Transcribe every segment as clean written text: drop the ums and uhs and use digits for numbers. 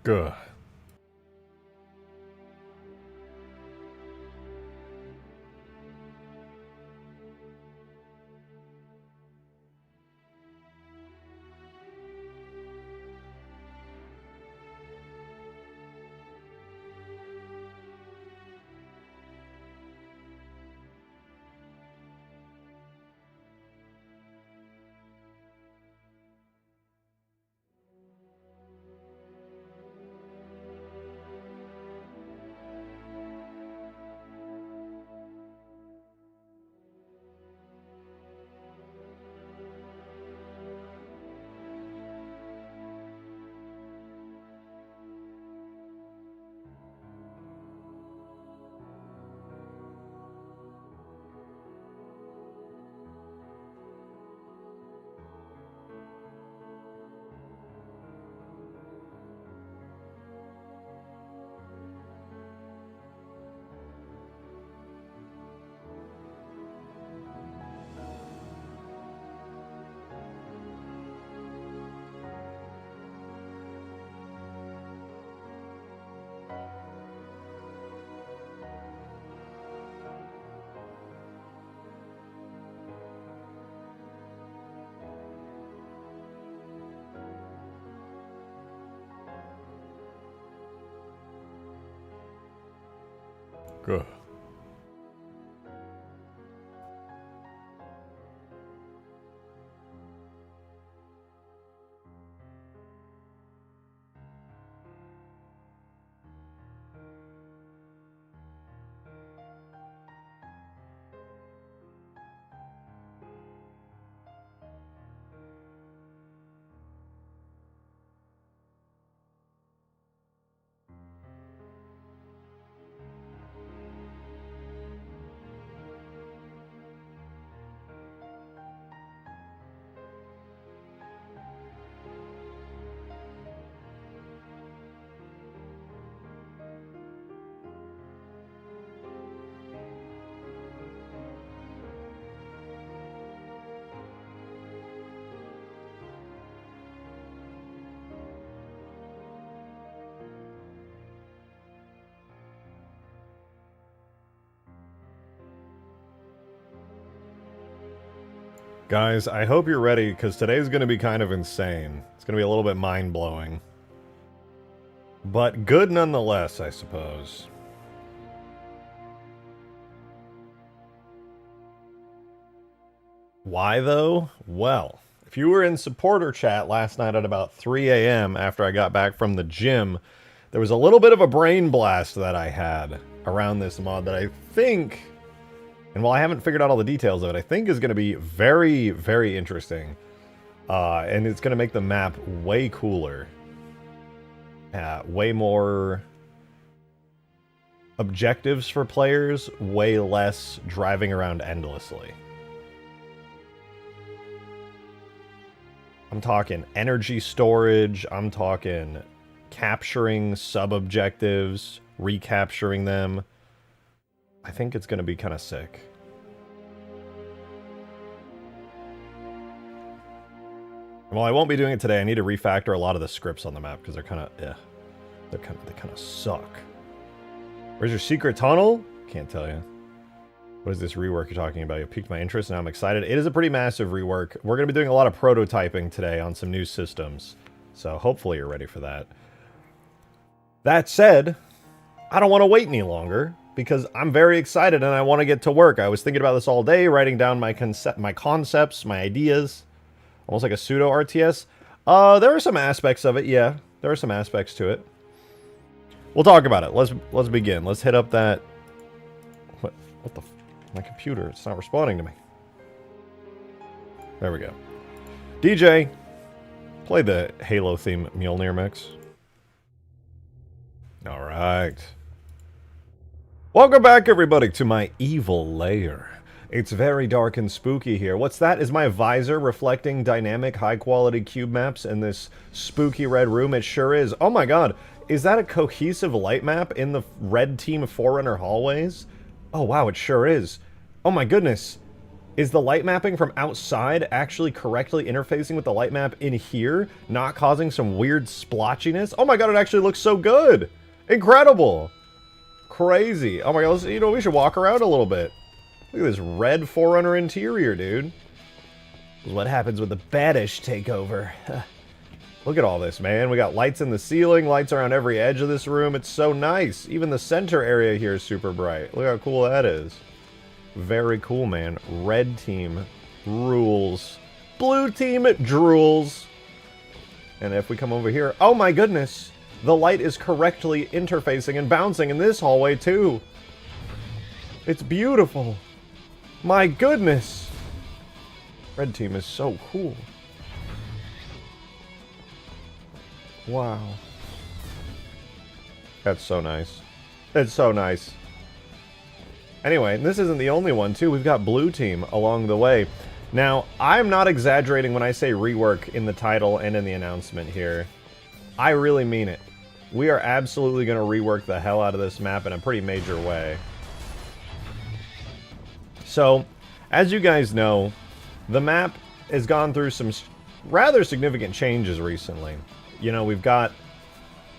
Good. Good. Guys, I hope you're ready, because today's going to be kind of insane. It's going to be a little bit mind-blowing. But good nonetheless, I suppose. Why, though? Well, if you were in supporter chat last night at about 3 a.m. after I got back from the gym, there was a little bit of a brain blast that I had around this mod that I think... And while I haven't figured out all the details of it, I think is going to be very, very interesting. And it's going to make the map way cooler. Way more objectives for players, way less driving around endlessly. I'm talking energy storage, I'm talking capturing sub-objectives, recapturing them. I think it's going to be kind of sick. Well, I won't be doing it today. I need to refactor a lot of the scripts on the map because they're kind of, they kind of suck. Where's your secret tunnel? Can't tell you. What is this rework you're talking about? You piqued my interest and I'm excited. It is a pretty massive rework. We're going to be doing a lot of prototyping today on some new systems. So hopefully you're ready for that. That said, I don't want to wait any longer, because I'm very excited and I want to get to work. I was thinking about this all day, writing down my concepts, my ideas. Almost like a pseudo RTS. There are some aspects of it, yeah. There are some aspects to it. We'll talk about it. Let's begin. Let's hit up that... What the... My computer, it's not responding to me. There we go. DJ, play the Halo theme Mjolnir mix. Alright. Welcome back, everybody, to my evil lair. It's very dark and spooky here. What's that? Is my visor reflecting dynamic, high-quality cube maps in this spooky red room? It sure is. Oh my god, is that a cohesive light map in the red team Forerunner hallways? Oh wow, it sure is. Oh my goodness. Is the light mapping from outside actually correctly interfacing with the light map in here, not causing some weird splotchiness? Oh my god, it actually looks so good! Incredible! Crazy. Oh my god, you know, we should walk around a little bit. Look at this red Forerunner interior, dude. This is what happens when the Badish take over. Look at all this, man. We got lights in the ceiling, lights around every edge of this room. It's so nice. Even the center area here is super bright. Look how cool that is. Very cool, man. Red team rules. Blue team drools. And if we come over here, oh my goodness, the light is correctly interfacing and bouncing in this hallway too. It's beautiful. My goodness. Red team is so cool. Wow. That's so nice. It's so nice. Anyway, this isn't the only one, too. We've got blue team along the way. Now, I'm not exaggerating when I say rework in the title and in the announcement here. I really mean it. We are absolutely going to rework the hell out of this map in a pretty major way. So, as you guys know, the map has gone through some rather significant changes recently. You know, we've got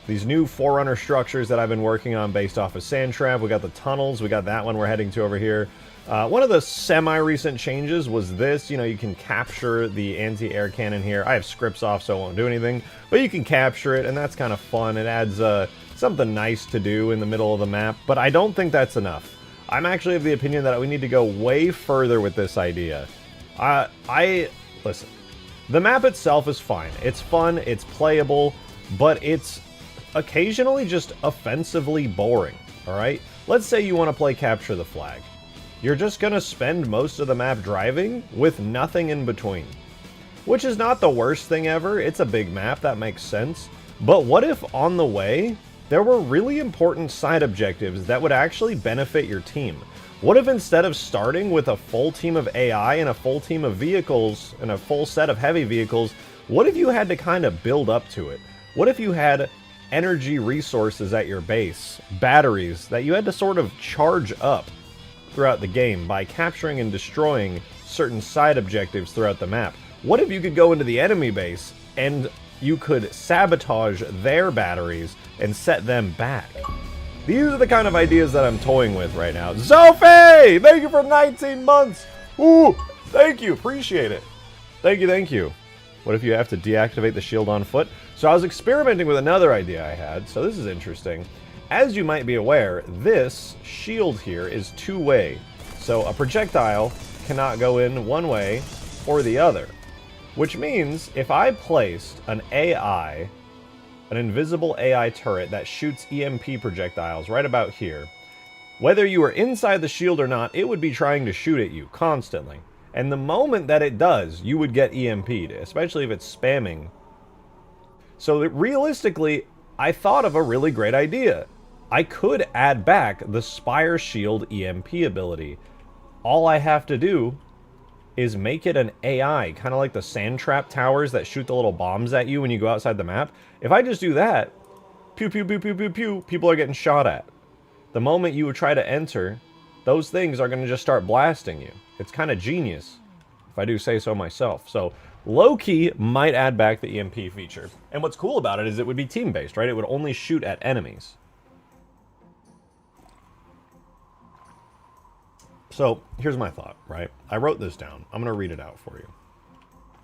these new Forerunner structures that I've been working on based off of Sandtrap. We got the tunnels. We got that one we're heading to over here. One of the semi-recent changes was this. You know, you can capture the anti-air cannon here. I have scripts off, so it won't do anything. But you can capture it, and that's kind of fun. It adds something nice to do in the middle of the map. But I don't think that's enough. I'm actually of the opinion that we need to go way further with this idea. Listen, the map itself is fine. It's fun, it's playable, but it's occasionally just offensively boring, alright? Let's say you want to play Capture the Flag. You're just going to spend most of the map driving with nothing in between. Which is not the worst thing ever. It's a big map, that makes sense. But what if on the way, there were really important side objectives that would actually benefit your team? What if instead of starting with a full team of AI and a full team of vehicles and a full set of heavy vehicles, what if you had to kind of build up to it? What if you had energy resources at your base, batteries that you had to sort of charge up throughout the game by capturing and destroying certain side objectives throughout the map? What if you could go into the enemy base and you could sabotage their batteries and set them back? These are the kind of ideas that I'm toying with right now. Sophie! Thank you for 19 months! Ooh! Thank you, appreciate it. Thank you, thank you. What if you have to deactivate the shield on foot? So I was experimenting with another idea I had, so this is interesting. As you might be aware, this shield here is two-way. So a projectile cannot go in one way or the other. Which means if I placed an AI, an invisible AI turret that shoots EMP projectiles right about here, whether you were inside the shield or not, it would be trying to shoot at you constantly. And the moment that it does, you would get EMP'd, especially if it's spamming. So realistically, I thought of a really great idea. I could add back the Spire Shield EMP ability. All I have to do is make it an AI, kind of like the Sandtrap towers that shoot the little bombs at you when you go outside the map. If I just do that, pew, pew, pew, pew, pew, pew, people are getting shot at. The moment you would try to enter, those things are going to just start blasting you. It's kind of genius, if I do say so myself. So, low-key might add back the EMP feature. And what's cool about it is it would be team-based, right? It would only shoot at enemies. So, here's my thought, right? I wrote this down. I'm going to read it out for you.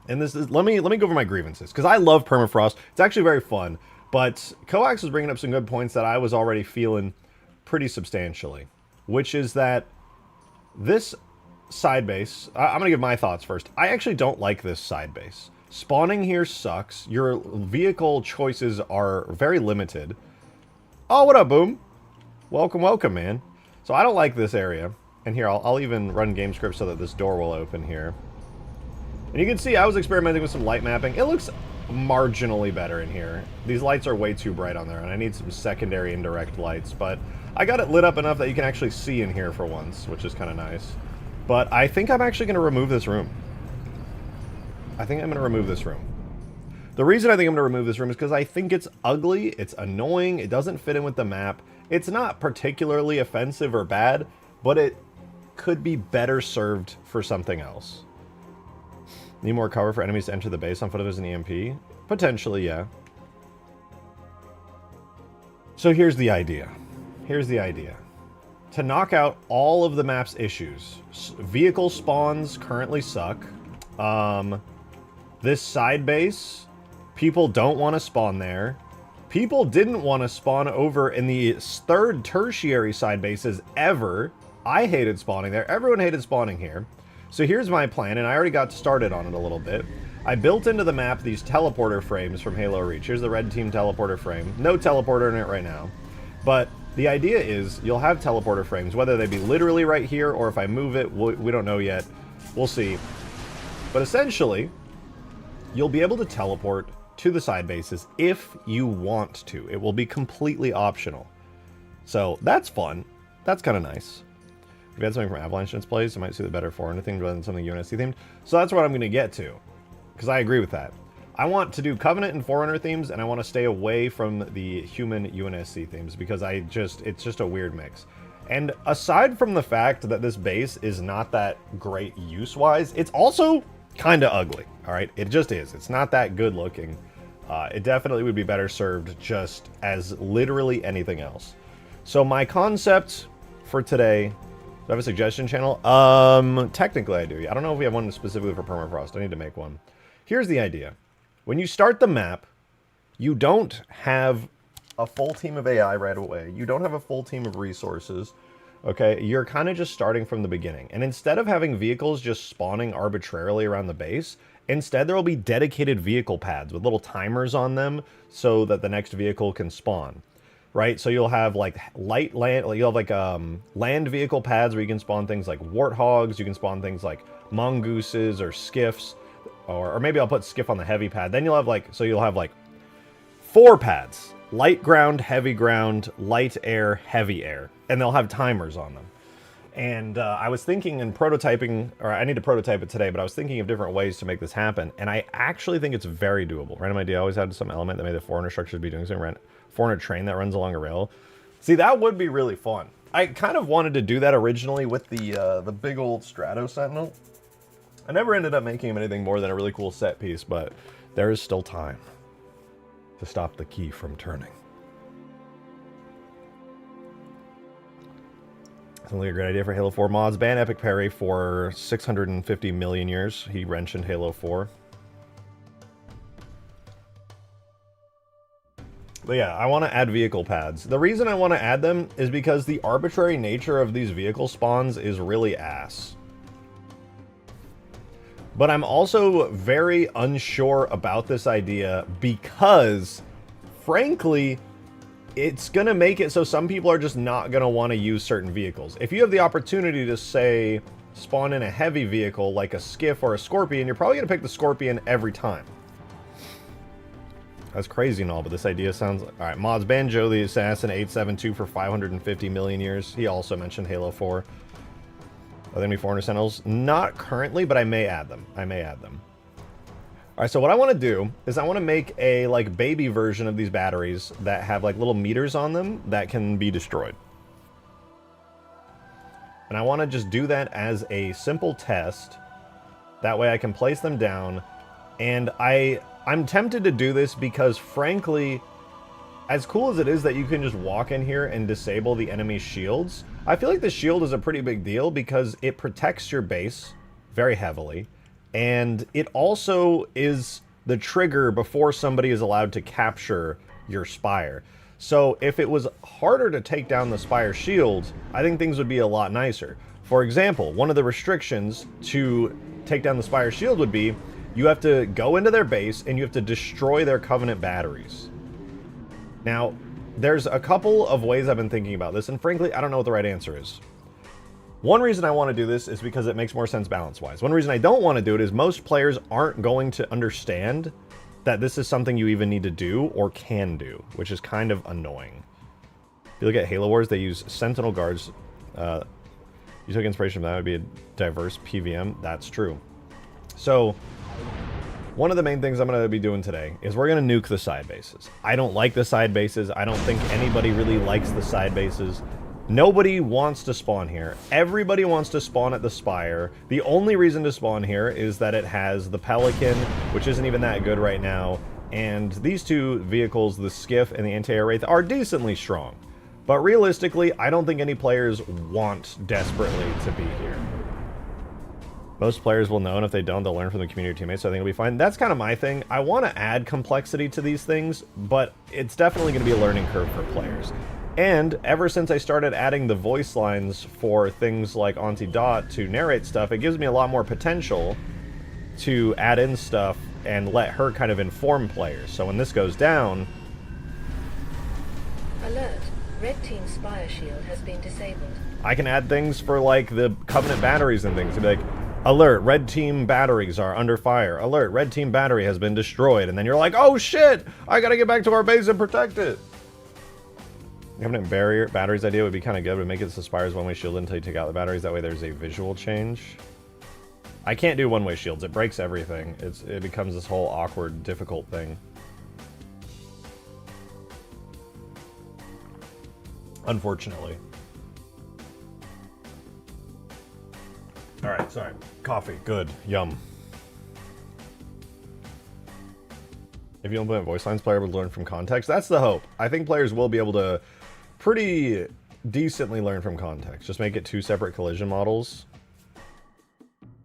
And this is, let me go over my grievances, because I love Permafrost. It's actually very fun, but Coax was bringing up some good points that I was already feeling pretty substantially, which is that this side base, I'm going to give my thoughts first. I actually don't like this side base. Spawning here sucks. Your vehicle choices are very limited. Oh, what up, Boom? Welcome, welcome, man. So I don't like this area. And here, I'll even run game script so that this door will open here. And you can see I was experimenting with some light mapping. It looks marginally better in here. These lights are way too bright on there, and I need some secondary indirect lights. But I got it lit up enough that you can actually see in here for once, which is kind of nice. But I think I'm actually going to remove this room. I think I'm going to remove this room. The reason I think I'm going to remove this room is because I think it's ugly, it's annoying, it doesn't fit in with the map. It's not particularly offensive or bad, but could be better served for something else. Need more cover for enemies to enter the base on foot if there's an EMP? Potentially, yeah. So here's the idea. Here's the idea. To knock out all of the map's issues, vehicle spawns currently suck. This side base, people don't want to spawn there. People didn't want to spawn over in the third tertiary side bases ever. I hated spawning there. Everyone hated spawning here. So here's my plan, and I already got started on it a little bit. I built into the map these teleporter frames from Halo Reach. Here's the red team teleporter frame. No teleporter in it right now. But the idea is you'll have teleporter frames, whether they be literally right here or if I move it, we don't know yet. We'll see. But essentially, you'll be able to teleport to the side bases if you want to. It will be completely optional. So that's fun. That's kind of nice. If you had something from Avalanche in its place, you might see the better Foreigner theme rather than something UNSC themed. So that's what I'm going to get to, because I agree with that. I want to do Covenant and Foreigner themes, and I want to stay away from the human UNSC themes, because it's just a weird mix. And aside from the fact that this base is not that great use-wise, it's also kind of ugly, all right? It just is. It's not that good looking. It definitely would be better served just as literally anything else. So my concept for today... Do I have a suggestion channel? Technically I do. I don't know if we have one specifically for Permafrost. I need to make one. Here's the idea. When you start the map, you don't have a full team of AI right away. You don't have a full team of resources. Okay? You're kind of just starting from the beginning. And instead of having vehicles just spawning arbitrarily around the base, instead there will be dedicated vehicle pads with little timers on them so that the next vehicle can spawn. Right, so you'll have like light land, you'll have like land vehicle pads where you can spawn things like warthogs. You can spawn things like mongooses or skiffs, or maybe I'll put skiff on the heavy pad. Then you'll have like 4 pads: light ground, heavy ground, light air, heavy air, and they'll have timers on them. And I was thinking in prototyping, or I need to prototype it today, but I was thinking of different ways to make this happen, and I actually think it's very doable. Random idea always had some element that made the Foreigner structures be doing something. Foreigner train that runs along a rail. See, that would be really fun. I kind of wanted to do that originally with the big old Strato Sentinel. I never ended up making him anything more than a really cool set piece, but there is still time to stop the key from turning. Sounds like a great idea for Halo 4 mods. Ban Epic Perry for 650 million years. He mentioned Halo 4. But yeah, I want to add vehicle pads. The reason I want to add them is because the arbitrary nature of these vehicle spawns is really ass. But I'm also very unsure about this idea because, frankly, it's going to make it so some people are just not going to want to use certain vehicles. If you have the opportunity to, say, spawn in a heavy vehicle like a skiff or a scorpion, you're probably going to pick the scorpion every time. That's crazy and all, but this idea sounds... Alright, mods ban Joe the Assassin 872 for 550 million years. He also mentioned Halo 4. Are there any Foreigner Sentinels? Not currently, but I may add them. I may add them. Alright, so what I want to do is I want to make a, like, baby version of these batteries that have, like, little meters on them that can be destroyed. And I want to just do that as a simple test. That way I can place them down. And I'm tempted to do this because, frankly, as cool as it is that you can just walk in here and disable the enemy's shields, I feel like the shield is a pretty big deal because it protects your base very heavily, and it also is the trigger before somebody is allowed to capture your spire. So if it was harder to take down the spire shields, I think things would be a lot nicer. For example, one of the restrictions to take down the spire shield would be you have to go into their base and you have to destroy their Covenant batteries. Now, there's a couple of ways I've been thinking about this, and frankly, I don't know what the right answer is. One reason I want to do this is because it makes more sense balance-wise. One reason I don't want to do it is most players aren't going to understand that this is something you even need to do or can do, which is kind of annoying. If you look at Halo Wars, they use Sentinel Guards. You took inspiration from that. It would be a diverse PVM. That's true. So, one of the main things I'm going to be doing today is we're going to nuke the side bases. I don't like the side bases. I don't think anybody really likes the side bases. Nobody wants to spawn here. Everybody wants to spawn at the Spire. The only reason to spawn here is that it has the Pelican, which isn't even that good right now, and these two vehicles, the Skiff and the Anti-Air Wraith, are decently strong. But realistically, I don't think any players want desperately to be here. Most players will know, and if they don't, they'll learn from the community teammates, so I think it'll be fine. That's kind of my thing. I want to add complexity to these things, but it's definitely going to be a learning curve for players. And ever since I started adding the voice lines for things like Auntie Dot to narrate stuff, it gives me a lot more potential to add in stuff and let her kind of inform players. So when this goes down... Alert. Red Team Spire Shield has been disabled. I can add things for, like, the Covenant batteries and things. To be like, alert, Red Team batteries are under fire. Alert, Red Team battery has been destroyed. And then you're like, oh shit! I gotta get back to our base and protect it! Covenant barrier batteries idea would be kind of good, but make it so Spire's one-way shield until you take out the batteries. That way there's a visual change. I can't do one-way shields. It breaks everything. It becomes this whole awkward, difficult thing. Unfortunately. Alright, sorry. Coffee. Good. Yum. If you implement voice lines, player would learn from context. That's the hope. I think players will be able to pretty decently learn from context. Just make it two separate collision models.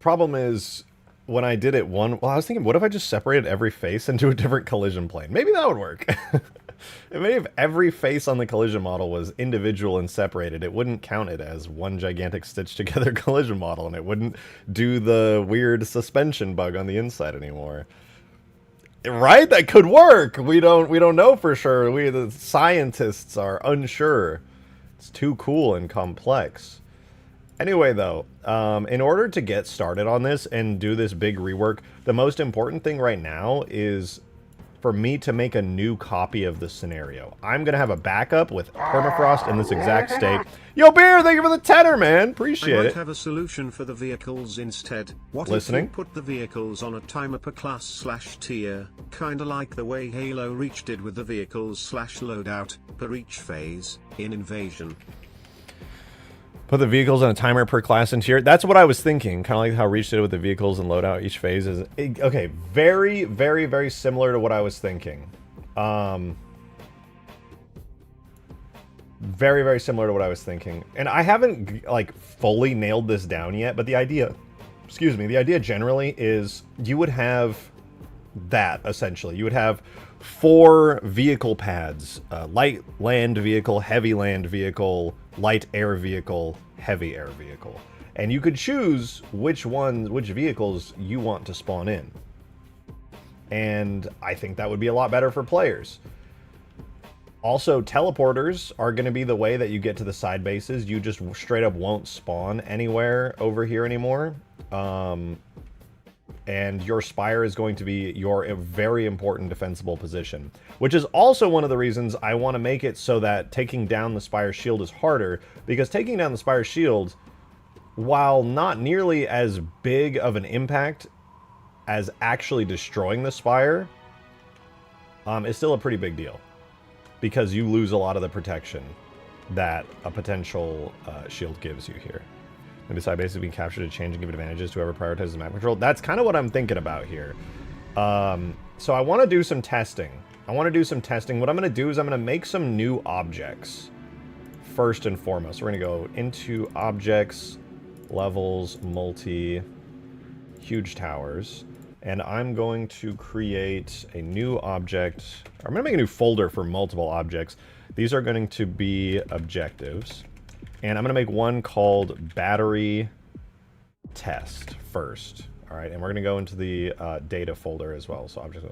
Problem is, when I did it well, I was thinking, what if I just separated every face into a different collision plane? Maybe that would work. Maybe if every face on the collision model was individual and separated, it wouldn't count it as one gigantic stitched together collision model, and it wouldn't do the weird suspension bug on the inside anymore. Right? That could work. We don't know for sure. We, the scientists, are unsure. It's too cool and complex. Anyway, though, in order to get started on this and do this big rework, the most important thing right now is for me to make a new copy of the scenario. I'm going to have a backup with Permafrost in this exact state. Yo, Beer, thank you for the tenner, man. Appreciate it. I might have a solution for the vehicles instead. What if you put the vehicles on a timer per class/tier, kinda like the way Halo Reach did with the vehicles/loadout, per each phase, in Invasion? Put the vehicles on a timer per class and tier. That's what I was thinking. Kind of like how Reach did with the vehicles and loadout each phase. Okay, very, very, very similar to what I was thinking. Very, very similar to what I was thinking. And I haven't, like, fully nailed this down yet, but the idea, the idea generally is you would have that, essentially. You would have 4 vehicle pads. Light land vehicle, heavy land vehicle, light air vehicle, heavy air vehicle. And you could choose which vehicles you want to spawn in. And I think that would be a lot better for players. Also, teleporters are going to be the way that you get to the side bases. You just straight up won't spawn anywhere over here anymore. And your Spire is going to be your very important defensible position. Which is also one of the reasons I want to make it so that taking down the Spire shield is harder. Because taking down the Spire shield, while not nearly as big of an impact as actually destroying the Spire, is still a pretty big deal. Because you lose a lot of the protection that a potential shield gives you here. Maybe side bases being captured to change and give advantages to whoever prioritizes map control. That's kind of what I'm thinking about here. So I want to do some testing. What I'm going to do is I'm going to make some new objects. First and foremost, we're going to go into objects, levels, multi, huge towers. And I'm going to create a new object. I'm going to make a new folder for multiple objects. These are going to be objectives. And I'm going to make one called battery test first. All right, and we're going to go into the data folder as well. So object,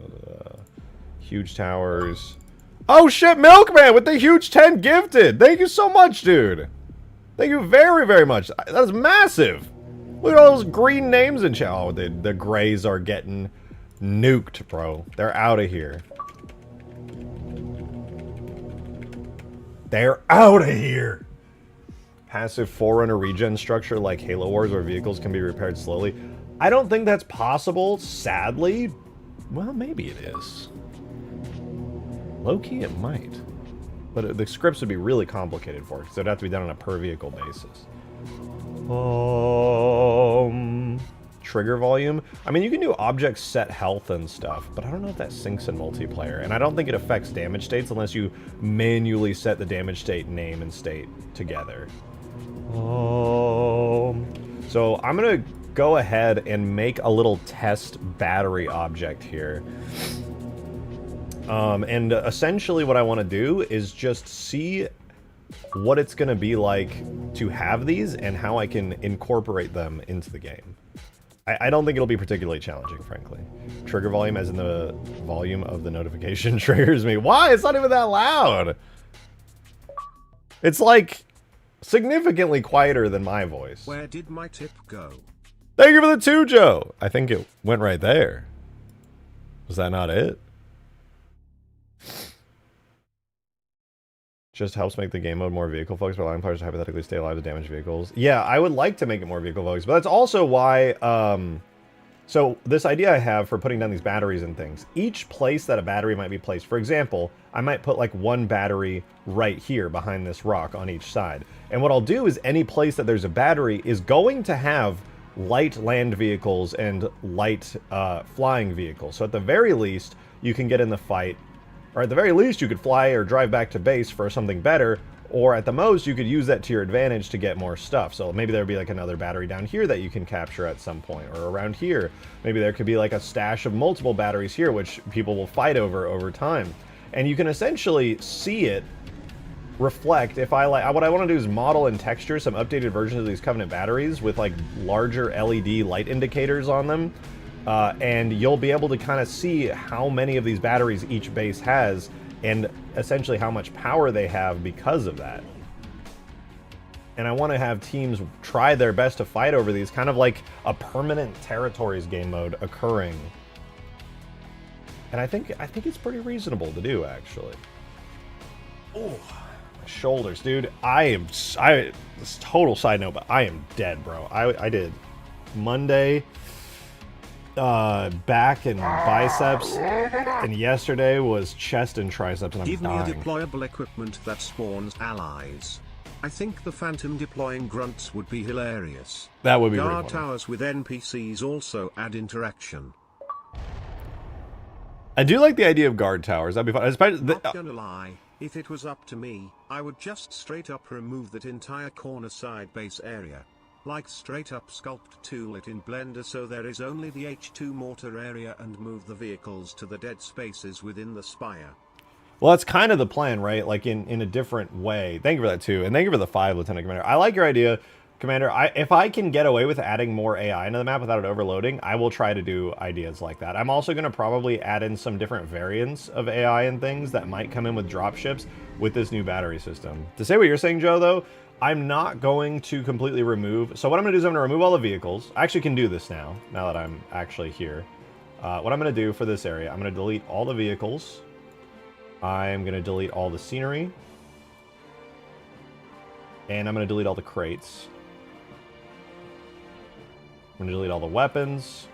huge towers. Oh shit, Milkman with the huge 10 gifted. Thank you so much, dude. Thank you very, very much. That's massive. Look at all those green names in chat. Oh, the grays are getting nuked, bro. They're out of here. They're out of here. Passive Forerunner regen structure like Halo Wars where vehicles can be repaired slowly. I don't think that's possible, sadly. Well, maybe it is. Low-key, it might. But the scripts would be really complicated for it, because it'd have to be done on a per vehicle basis. Trigger volume. I mean, you can do object set health and stuff, but I don't know if that syncs in multiplayer. And I don't think it affects damage states unless you manually set the damage state name and state together. So I'm going to go ahead and make a little test battery object here. And essentially what I want to do is just see what it's going to be like to have these and how I can incorporate them into the game. I don't think it'll be particularly challenging, frankly. Trigger volume, as in the volume of the notification, triggers me. Why? It's not even that loud. It's like significantly quieter than my voice. Where did my tip go? Thank you for the 2, Joe. I think it went right there. Was that not it? Just helps make the game mode more vehicle focused, but allowing players to hypothetically stay alive to damage vehicles. Yeah, I would like to make it more vehicle focused, but that's also why, so this idea I have for putting down these batteries and things, each place that a battery might be placed, for example, I might put like one battery right here behind this rock on each side. And what I'll do is any place that there's a battery is going to have light land vehicles and light flying vehicles. So at the very least, you can get in the fight. Or at the very least, you could fly or drive back to base for something better, or at the most, you could use that to your advantage to get more stuff. So maybe there would be like another battery down here that you can capture at some point, or around here. Maybe there could be like a stash of multiple batteries here, which people will fight over time. And you can essentially see it reflect. If I like, what I want to do is model and texture some updated versions of these Covenant batteries with like larger LED light indicators on them. And you'll be able to kind of see how many of these batteries each base has and essentially how much power they have because of that. And I want to have teams try their best to fight over these, kind of like a permanent territories game mode occurring. And I think it's pretty reasonable to do, actually. Oh, my shoulders, dude. This total side note, but I am dead, bro. I did Monday back and biceps, and yesterday was chest and triceps, and I'm Give dying. me a deployable equipment that spawns allies. I think the Phantom deploying grunts would be hilarious. That would be Guard pretty funny. towers with NPCs also add interaction. I do like the idea of guard towers. That'd be fun. Especially Not gonna lie, if it was up to me, I would just straight up remove that entire corner side base area. Like straight up sculpt tool it in Blender so there is only the H2 mortar area and move the vehicles to the dead spaces within the spire. Well, that's kind of the plan, right? Like in a different way. Thank you for that too, and thank you for the 5, Lieutenant Commander. I like your idea, Commander. If I can get away with adding more AI into the map without it overloading, I will try to do ideas like that. I'm also going to probably add in some different variants of AI and things that might come in with dropships with this new battery system. To say what you're saying, Joe, though, I'm not going to completely remove. So what I'm going to do is I'm going to remove all the vehicles. I actually can do this now that I'm actually here. What I'm going to do for this area, I'm going to delete all the vehicles. I'm going to delete all the scenery. And I'm going to delete all the crates. I'm going to delete all the weapons.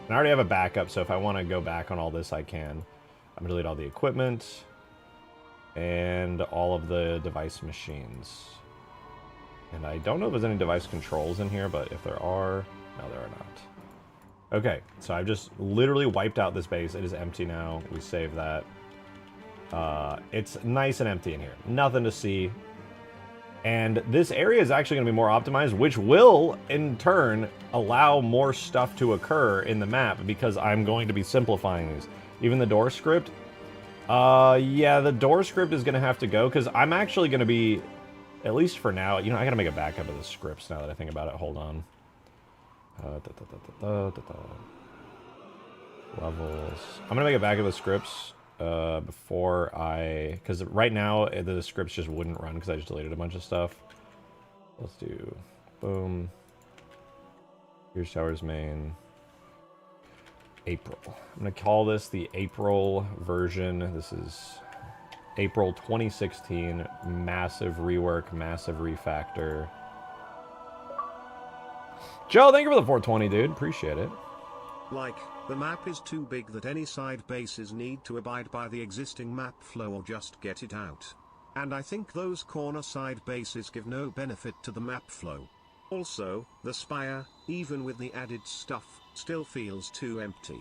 And I already have a backup, so if I want to go back on all this, I can. I'm going to delete all the equipment. And all of the device machines. And I don't know if there's any device controls in here, but if there are, no, there are not. Okay, so I've just literally wiped out this base. It is empty now. We save that. It's nice and empty in here. Nothing to see. And this area is actually going to be more optimized, which will, in turn, allow more stuff to occur in the map because I'm going to be simplifying these. Even the door script. Yeah, the door script is going to have to go because I'm actually going to be, at least for now, you know, I got to make a backup of the scripts now that I think about it. Hold on. Levels. I'm going to make a backup of the scripts before because right now the scripts just wouldn't run because I just deleted a bunch of stuff. Let's do, boom. Here's Towers main. April. I'm going to call this the April version. This is April 2016. Massive rework, massive refactor. Joe, thank you for the 420, dude. Appreciate it. Like, the map is too big that any side bases need to abide by the existing map flow or just get it out. And I think those corner side bases give no benefit to the map flow. Also, the spire, even with the added stuff, still feels too empty.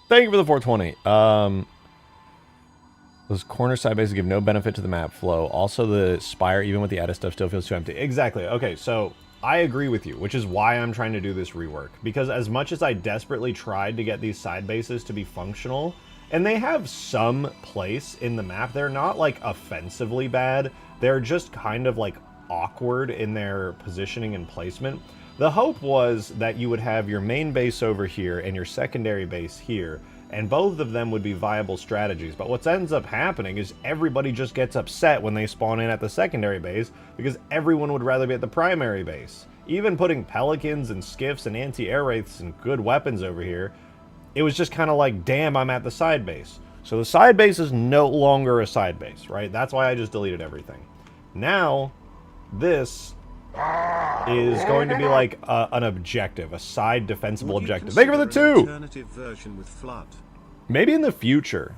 Thank you for the 420. Those corner side bases give no benefit to the map flow. Also, the spire, even with the added stuff, still feels too empty. Exactly. Okay, so I agree with you, which is why I'm trying to do this rework. Because as much as I desperately tried to get these side bases to be functional, and they have some place in the map, they're not like offensively bad. They're just kind of like awkward in their positioning and placement. The hope was that you would have your main base over here and your secondary base here, and both of them would be viable strategies. But what ends up happening is everybody just gets upset when they spawn in at the secondary base because everyone would rather be at the primary base. Even putting Pelicans and Skiffs and anti-air wraiths and good weapons over here, it was just kind of like, damn, I'm at the side base. So the side base is no longer a side base, right? That's why I just deleted everything. Now, this is going to be like an objective, a side defensible objective. Thank you for the 2! Alternative version with flood. Maybe in the future.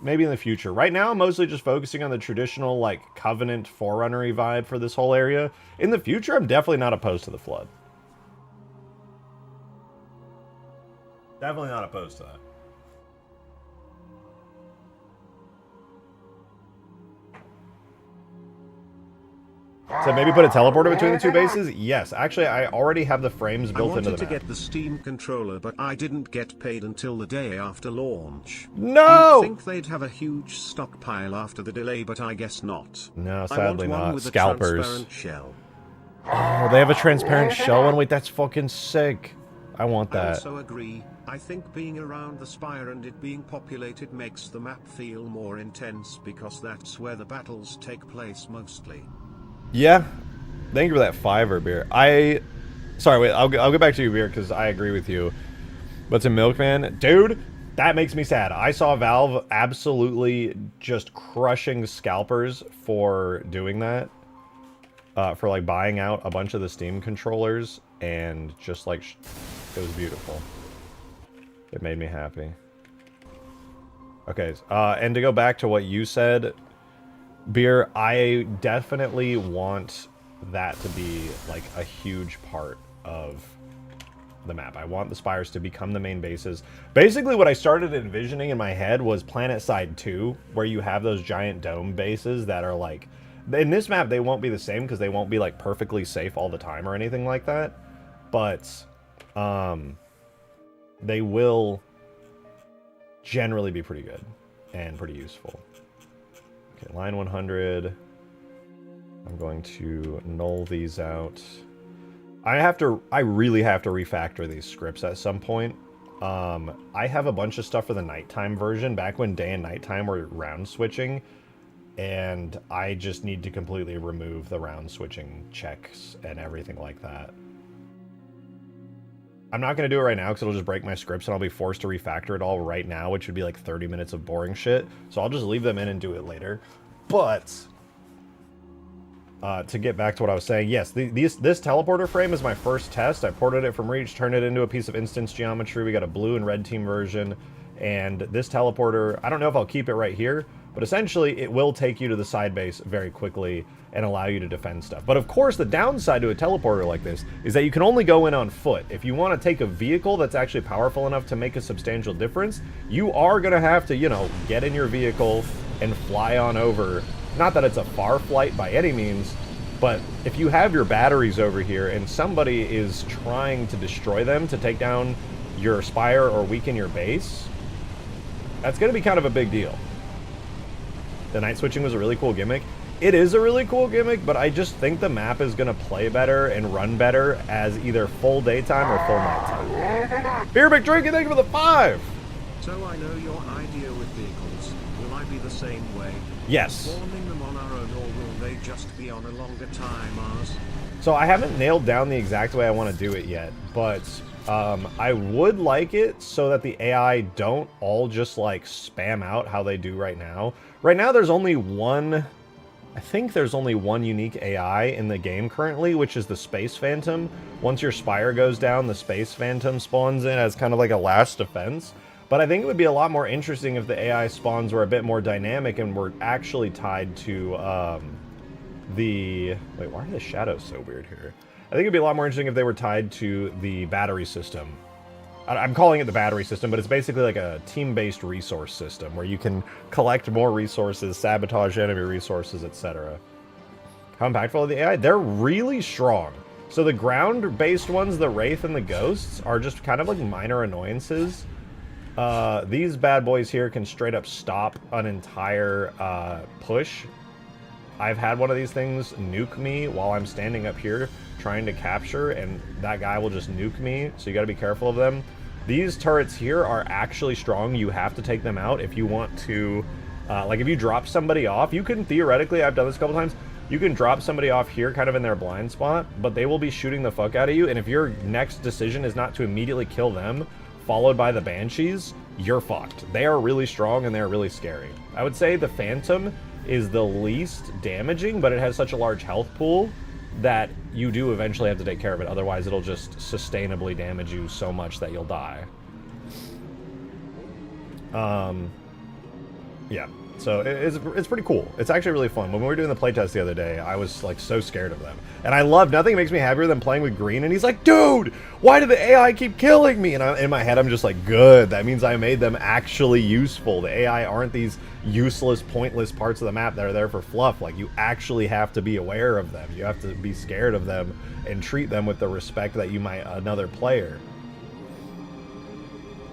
Maybe in the future. Right now, I'm mostly just focusing on the traditional, like, Covenant Forerunner-y vibe for this whole area. In the future, I'm definitely not opposed to the flood. Definitely not opposed to that. So maybe put a teleporter between the two bases? Yes. Actually, I already have the frames built into the map. I wanted to get the Steam controller, but I didn't get paid until the day after launch. No! You'd think they'd have a huge stockpile after the delay, but I guess not. No, sadly I want one not. with Scalpers. A transparent shell. Oh, they have a transparent shell one. Wait, that's fucking sick. I want that. I also agree. I think being around the spire and it being populated makes the map feel more intense because that's where the battles take place mostly. Yeah. Thank you for that $5 beer. Sorry, wait, I'll get back to you, beer, because I agree with you. But to Milkman, dude, that makes me sad. I saw Valve absolutely just crushing scalpers for doing that. For like buying out a bunch of the Steam controllers, and just like it was beautiful. It made me happy. Okay, and to go back to what you said, Beer, I definitely want that to be like a huge part of the map. I want the spires to become the main bases. Basically what I started envisioning in my head was Planet Side 2, where you have those giant dome bases that are like, in this map they won't be the same because they won't be like perfectly safe all the time or anything like that, but they will generally be pretty good and pretty useful. Okay, line 100. I'm going to null these out. I really have to refactor these scripts at some point. I have a bunch of stuff for the nighttime version, back when day and nighttime were round switching, and I just need to completely remove the round switching checks and everything like that. I'm not going to do it right now because it'll just break my scripts and I'll be forced to refactor it all right now, which would be like 30 minutes of boring shit. So I'll just leave them in and do it later. But to get back to what I was saying, yes, this teleporter frame is my first test. I ported it from Reach, turned it into a piece of instance geometry. We got a blue and red team version. And this teleporter, I don't know if I'll keep it right here, but essentially it will take you to the side base very quickly and allow you to defend stuff. But of course, the downside to a teleporter like this is that you can only go in on foot. If you want to take a vehicle that's actually powerful enough to make a substantial difference, you are going to have to, you know, get in your vehicle and fly on over. Not that it's a far flight by any means, but if you have your batteries over here and somebody is trying to destroy them to take down your spire or weaken your base, that's going to be kind of a big deal. The night switching was a really cool gimmick. It is a really cool gimmick, but I just think the map is going to play better and run better as either full daytime or full nighttime. Beer Big Drinking, thank you for the 5! So I know your idea with vehicles. Will I be the same way? Yes. Spawning them on our own, or will they just be on a longer time ours? So I haven't nailed down the exact way I want to do it yet, but I would like it so that the AI don't all just like spam out how they do right now. Right now there's only one, I think there's only one unique AI in the game currently, which is the Space Phantom. Once your spire goes down, the Space Phantom spawns in as kind of like a last defense. But I think it would be a lot more interesting if the AI spawns were a bit more dynamic and were actually tied to wait, why are the shadows so weird here? I think it'd be a lot more interesting if they were tied to the battery system. I'm calling it the battery system, but it's basically like a team-based resource system where you can collect more resources, sabotage enemy resources, etc. How impactful are the AI? They're really strong. So the ground-based ones, the Wraith and the Ghosts, are just kind of like minor annoyances. These bad boys here can straight up stop an entire push. I've had one of these things nuke me while I'm standing up here trying to capture, and that guy will just nuke me, so you gotta be careful of them. These turrets here are actually strong. You have to take them out if you want to, like if you drop somebody off, you can theoretically, I've done this a couple times, you can drop somebody off here kind of in their blind spot, but they will be shooting the fuck out of you, and if your next decision is not to immediately kill them, followed by the Banshees, you're fucked. They are really strong and they're really scary. I would say the Phantom is the least damaging, but it has such a large health pool that you do eventually have to take care of it. Otherwise, it'll just sustainably damage you so much that you'll die. Yeah. So it's pretty cool. It's actually really fun. When we were doing the playtest the other day, I was like so scared of them. And I love, nothing makes me happier than playing with Green. And he's like, dude, why did the AI keep killing me? And in my head, I'm just like, good. That means I made them actually useful. The AI aren't these useless, pointless parts of the map that are there for fluff. Like, you actually have to be aware of them. You have to be scared of them and treat them with the respect that you might another player.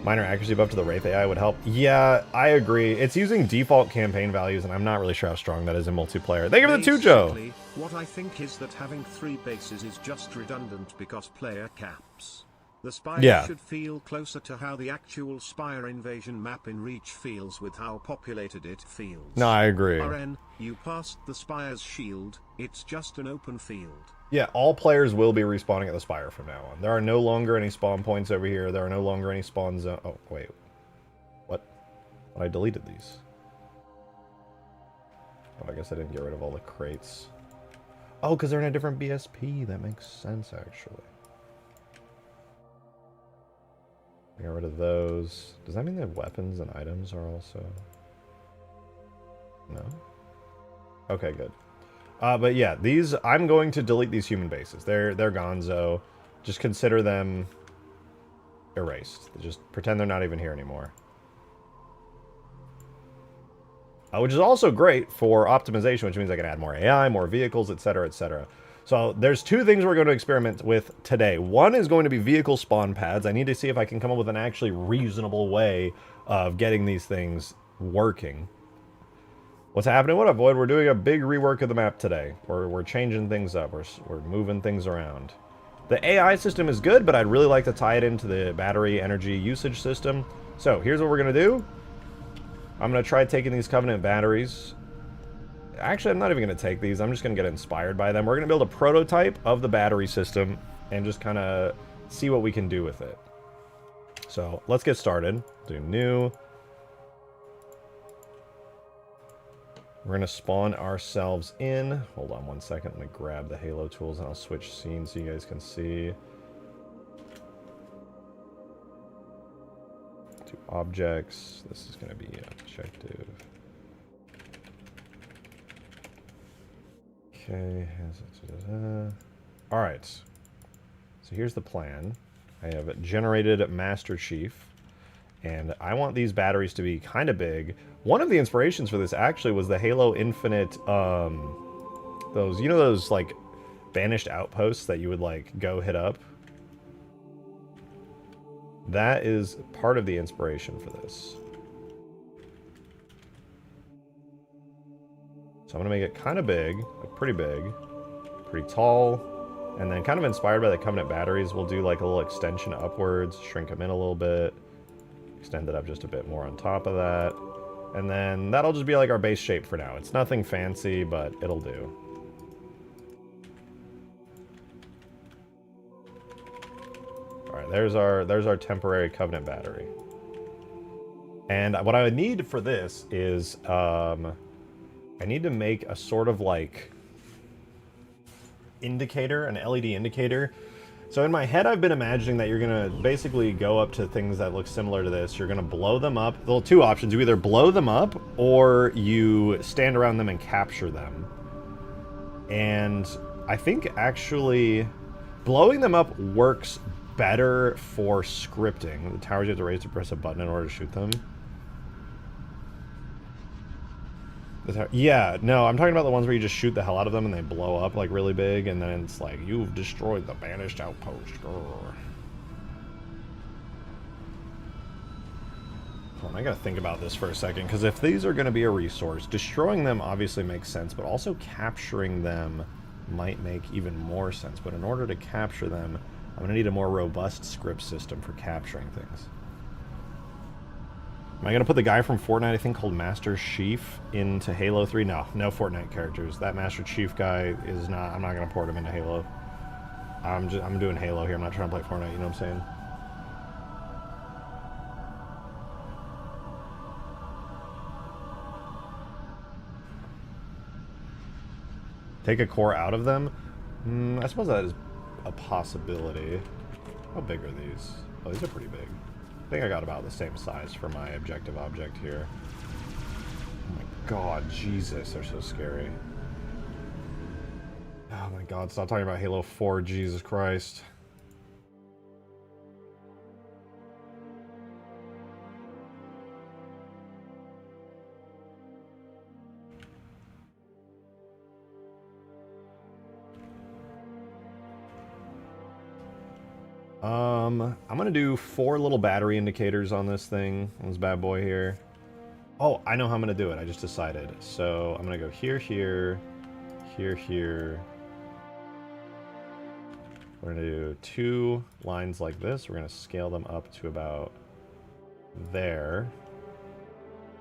Minor accuracy buff to the Wraith AI would help. Yeah, I agree. It's using default campaign values, and I'm not really sure how strong that is in multiplayer. Thank you for the 2, Joe! What I think is that having 3 bases is just redundant because player caps. The Spire should feel closer to how the actual Spire invasion map in Reach feels with how populated it feels. No, I agree. RN, you passed the Spire's shield, it's just an open field. Yeah, all players will be respawning at the Spire from now on. There are no longer any spawn points over here. There are no longer any spawn zone. Oh, wait. What? I deleted these. Oh, I guess I didn't get rid of all the crates. Oh, because they're in a different BSP. That makes sense, actually. Get rid of those. Does that mean that weapons and items are also... No? Okay, good. But yeah, these, I'm going to delete these human bases. They're gonzo. Just consider them erased. Just pretend they're not even here anymore. Which is also great for optimization, which means I can add more AI, more vehicles, etc., etc. So there's 2 things we're going to experiment with today. One is going to be vehicle spawn pads. I need to see if I can come up with an actually reasonable way of getting these things working. What's happening? What up, Void? We're doing a big rework of the map today. We're changing things up. We're moving things around. The AI system is good, but I'd really like to tie it into the battery energy usage system. So here's what we're going to do. I'm going to try taking these Covenant batteries. Actually, I'm not even going to take these. I'm just going to get inspired by them. We're going to build a prototype of the battery system and just kind of see what we can do with it. So let's get started. Do new. We're going to spawn ourselves in. Hold on one second. Let me grab the Halo tools and I'll switch scenes so you guys can see. To objects. This is going to be objective. Okay. Alright. So here's the plan. I have generated Master Chief. And I want these batteries to be kind of big. One of the inspirations for this actually was the Halo Infinite, those, you know those, like, banished outposts that you would, like, go hit up? That is part of the inspiration for this. So I'm going to make it kind of big, like pretty big, pretty tall, and then kind of inspired by the Covenant batteries, we'll do, like, a little extension upwards, shrink them in a little bit. Extend it up just a bit more on top of that. And then that'll just be like our base shape for now. It's nothing fancy, but it'll do. Alright, there's our temporary Covenant battery. And what I would need for this is I need to make a sort of like indicator, an LED indicator. So in my head, I've been imagining that you're going to basically go up to things that look similar to this. You're going to blow them up. Well, two options. You either blow them up or you stand around them and capture them. And I think actually blowing them up works better for scripting. The towers you have to raise to press a button in order to shoot them. Yeah, no, I'm talking about the ones where you just shoot the hell out of them and they blow up like really big, and then it's like, you've destroyed the banished outpost. Hold on, I gotta think about this for a second, because if these are gonna be a resource, destroying them obviously makes sense, but also capturing them might make even more sense. But in order to capture them, I'm gonna need a more robust script system for capturing things. Am I going to put the guy from Fortnite, I think, called Master Chief into Halo 3? No, no Fortnite characters. That Master Chief guy is not... I'm not going to port him into Halo. I'm doing Halo here. I'm not trying to play Fortnite, you know what I'm saying? Take a core out of them? I suppose that is a possibility. How big are these? Oh, these are pretty big. I think I got about the same size for my objective object here. Oh my god, Jesus, they're so scary. Oh my god, stop talking about Halo 4, Jesus Christ. I'm gonna do 4 little battery indicators on this thing, on this bad boy here. Oh, I know how I'm gonna do it, I just decided. So I'm gonna go here, here, here, here. We're gonna do 2 lines like this. We're gonna scale them up to about there.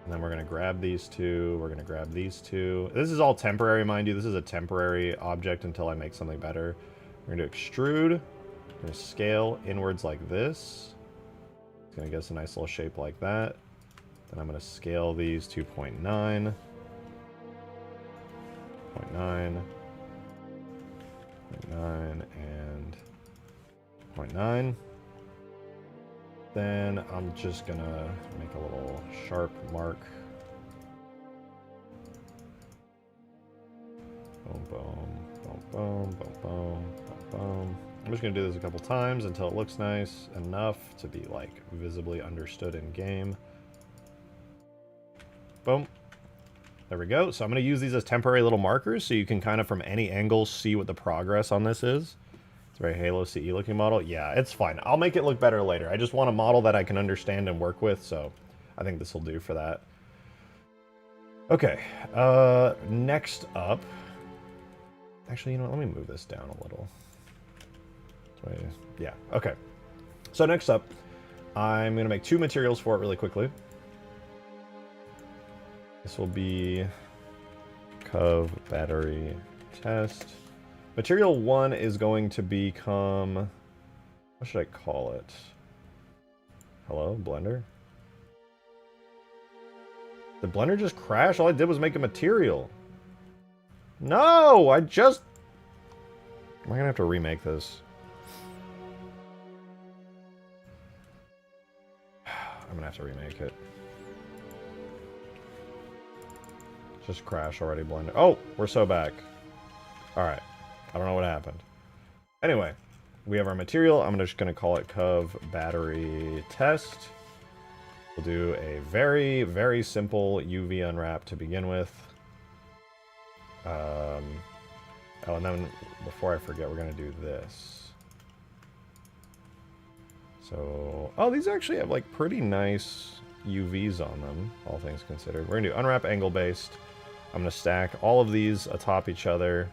And then we're gonna grab these 2, we're gonna grab these 2. This is all temporary, mind you. This is a temporary object until I make something better. We're gonna do extrude. I'm going to scale inwards like this. It's going to give us a nice little shape like that. Then I'm going to scale these to 0.9. 0.9. 0.9 and 0.9. Then I'm just going to make a little sharp mark. Boom, boom, boom, boom, boom, boom, boom, boom. I'm just going to do this a couple times until it looks nice enough to be, like, visibly understood in game. Boom. There we go. So I'm going to use these as temporary little markers so you can kind of from any angle see what the progress on this is. It's a very Halo CE looking model. Yeah, it's fine. I'll make it look better later. I just want a model that I can understand and work with, so I think this will do for that. Okay. Next up... Actually, you know what? Let me move this down a little. Yeah, okay. So next up, I'm going to make 2 materials for it really quickly. This will be Cov battery test. Material 1 is going to become... What should I call it? Hello, Blender? Did Blender just crash? All I did was make a material. No, I just... Am I going to have to remake this? I'm gonna have to remake it. Just crash already, Blender. Oh, we're so back. Alright. I don't know what happened. Anyway, we have our material. I'm just gonna call it Cov battery test. We'll do a very, very simple UV unwrap to begin with. Oh, and then before I forget, we're gonna do this. So, oh, these actually have like pretty nice UVs on them, all things considered. We're gonna do unwrap angle based. I'm gonna stack all of these atop each other.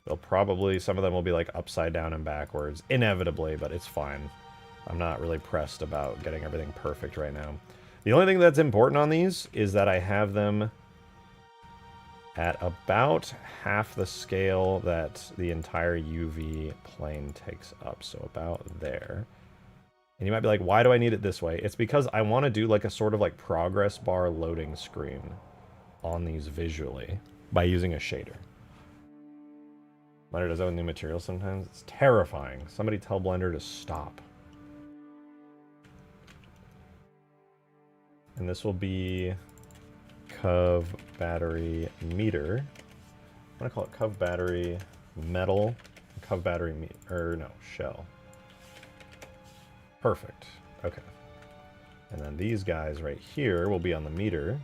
They'll probably, some of them will be like upside down and backwards, inevitably, but it's fine. I'm not really pressed about getting everything perfect right now. The only thing that's important on these is that I have them at about half the scale that the entire UV plane takes up, so about there. And you might be like, why do I need it this way? It's because I want to do like a sort of like progress bar loading screen on these visually by using a shader. Blender does that with new materials sometimes. It's terrifying. Somebody tell Blender to stop. And this will be Cov battery meter. I'm gonna call it Cov battery metal, Cov battery shell. Perfect. Okay. And then these guys right here will be on the meter.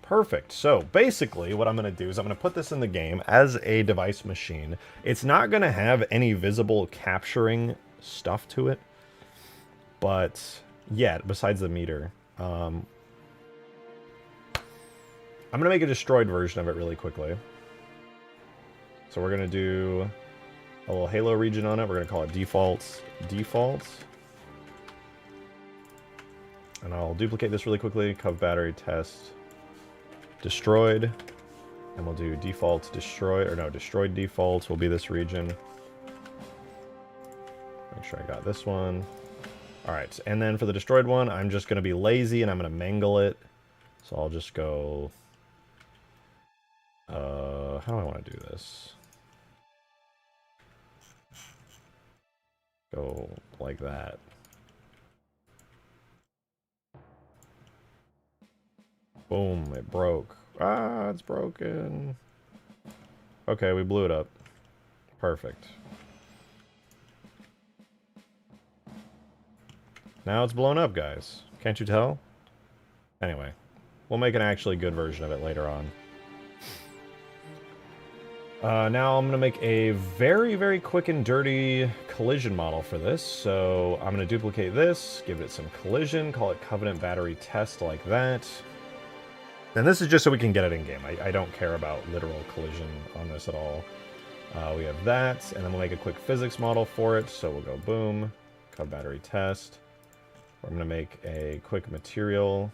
Perfect. So basically what I'm going to do is I'm going to put this in the game as a device machine. It's not going to have any visible capturing stuff to it. But yeah, besides the meter. I'm going to make a destroyed version of it really quickly. So we're going to do a little halo region on it. We're going to call it default. And I'll duplicate this really quickly. Cov battery test destroyed. And we'll do default destroyed, or no, destroyed defaults will be this region. Make sure I got this one. All right, and then for the destroyed one, I'm just going to be lazy and I'm going to mangle it. So I'll just go, how do I want to do this? Go like that. Boom, it broke. Ah, it's broken. Okay, we blew it up. Perfect. Now it's blown up, guys. Can't you tell? Anyway, we'll make an actually good version of it later on. Now I'm going to make a very, very quick and dirty collision model for this. So I'm going to duplicate this, give it some collision, call it Covenant Battery Test like that. And this is just so we can get it in game. I don't care about literal collision on this at all. We have that, and then we'll make a quick physics model for it. So we'll go boom, Cov Battery Test. I'm going to make a quick material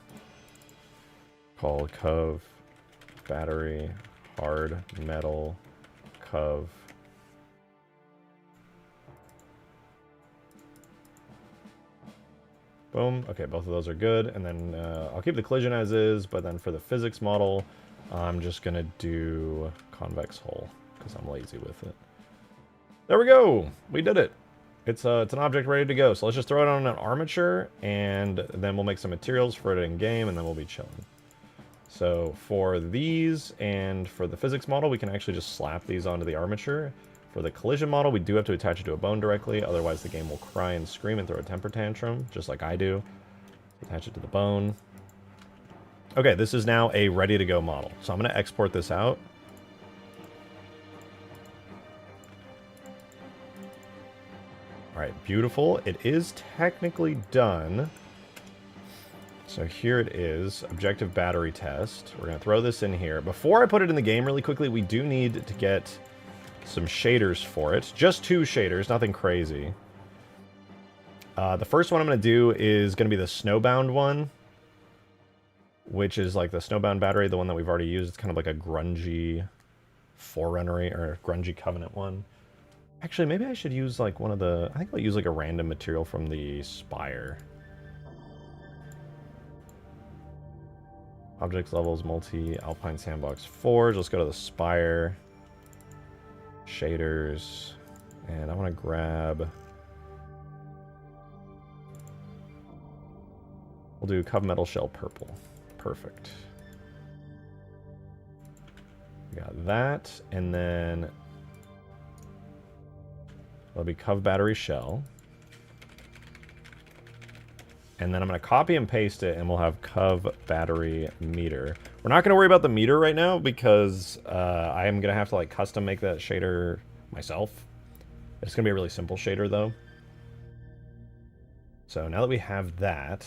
called Cov Battery Hard Metal Cov. Boom. Okay, both of those are good. And then I'll keep the collision as is, but then for the physics model, I'm just going to do convex hull because I'm lazy with it. There we go. We did it. It's an object ready to go. So let's just throw it on an armature, and then we'll make some materials for it in game, and then we'll be chilling. So for these and for the physics model, we can actually just slap these onto the armature. For the collision model, we do have to attach it to a bone directly, otherwise the game will cry and scream and throw a temper tantrum, just like I do. Attach it to the bone. Okay, this is now a ready-to-go model. So I'm going to export this out. All right, beautiful. It is technically done. So here it is, objective battery test. We're going to throw this in here. Before I put it in the game really quickly, we do need to get some shaders for it. Just 2 shaders, nothing crazy. The first one I'm going to do is going to be the snowbound one, which is like the snowbound battery, the one that we've already used. It's kind of like a grungy Forerunner or grungy Covenant one. Actually, maybe I should use like one of the... I think I'll use like a random material from the Spire. Objects levels, multi-alpine sandbox forge. Let's go to the Spire. Shaders. And I want to grab... We'll do Cov Metal Shell Purple. Perfect. We got that. And then... It'll be Cov Battery Shell. And then I'm going to copy and paste it, and we'll have Cov Battery Meter. We're not going to worry about the meter right now, because I am going to have to like custom make that shader myself. It's going to be a really simple shader, though. So now that we have that...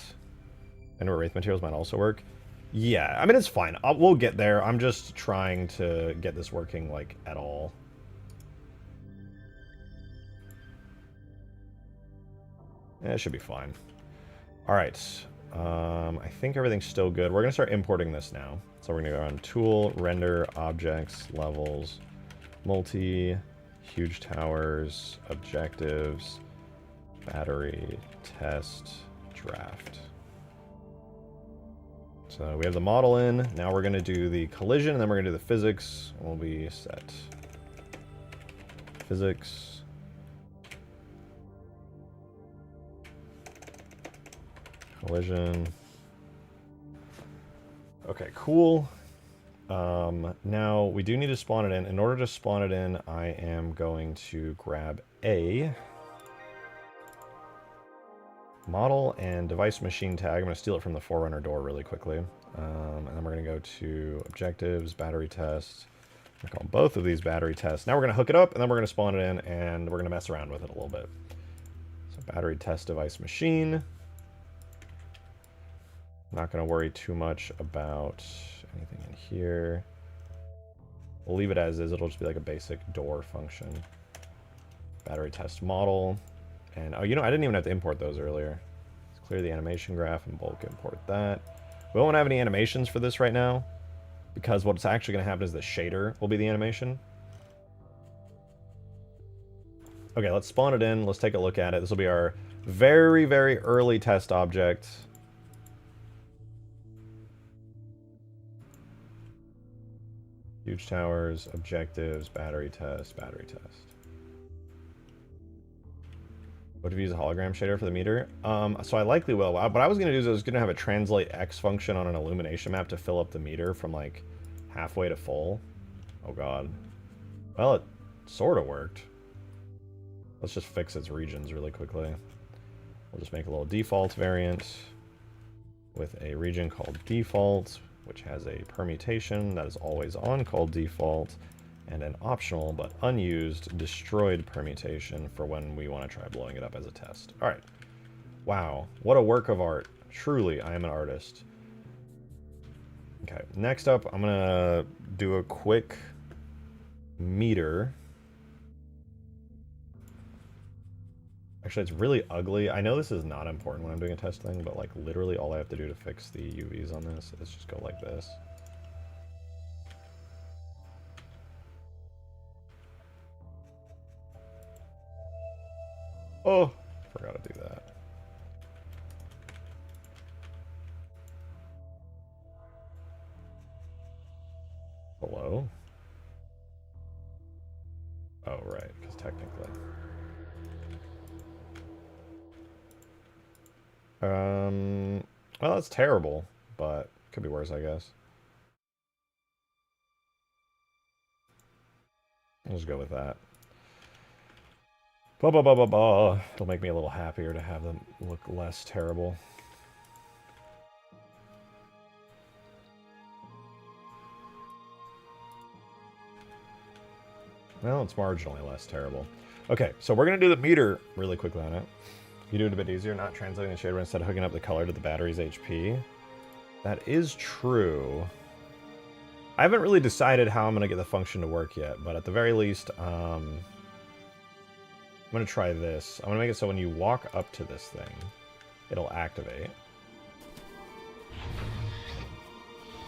I know Wraith Materials might also work. Yeah, I mean, it's fine. We'll get there. I'm just trying to get this working, like, at all. Yeah, it should be fine. All right. I think everything's still good. We're going to start importing this now. So we're going to go on Tool, Render, Objects, Levels, Multi, Huge Towers, Objectives, Battery, Test, Draft. So we have the model in. Now we're going to do the collision, and then we're going to do the physics. We'll be set. Physics. Collision. Okay, cool. Now we do need to spawn it in. In order to spawn it in, I am going to grab a model and device machine tag. I'm going to steal it from the Forerunner door really quickly. And then we're going to go to objectives, battery tests. I'm going to call both of these battery tests. Now we're going to hook it up, and then we're going to spawn it in, and we're going to mess around with it a little bit. So battery test device machine. Not going to worry too much about anything in here. We'll leave it as is. It'll just be like a basic door function. Battery test model. And, oh, you know, I didn't even have to import those earlier. Let's clear the animation graph and bulk import that. We won't have any animations for this right now, because what's actually going to happen is the shader will be the animation. Okay, let's spawn it in. Let's take a look at it. This will be our very, very early test object. Huge towers, objectives, battery test, battery test. What if you use a hologram shader for the meter? So I likely will. What I was going to do is I was going to have a translate X function on an illumination map to fill up the meter from like halfway to full. Oh god. Well, it sort of worked. Let's just fix its regions really quickly. We'll just make a little default variant with a region called default, which has a permutation that is always on called default, and an optional but unused destroyed permutation for when we want to try blowing it up as a test. All right. Wow, what a work of art. Truly, I am an artist. Okay, next up, I'm gonna do a quick meter. Actually, it's really ugly. I know this is not important when I'm doing a test thing, but like literally all I have to do to fix the UVs on this is just go like this. Oh, forgot to do that. Hello? Oh, right, because technically. Well, that's terrible, but could be worse, I guess. I'll just go with that. Blah, blah, blah, blah, blah. It'll make me a little happier to have them look less terrible. Well, it's marginally less terrible. Okay, so we're going to do the meter really quickly on it. You do it a bit easier, not translating the shader instead of hooking up the color to the battery's HP. That is true. I haven't really decided how I'm going to get the function to work yet, but at the very least, I'm going to try this. I'm going to make it so when you walk up to this thing, it'll activate.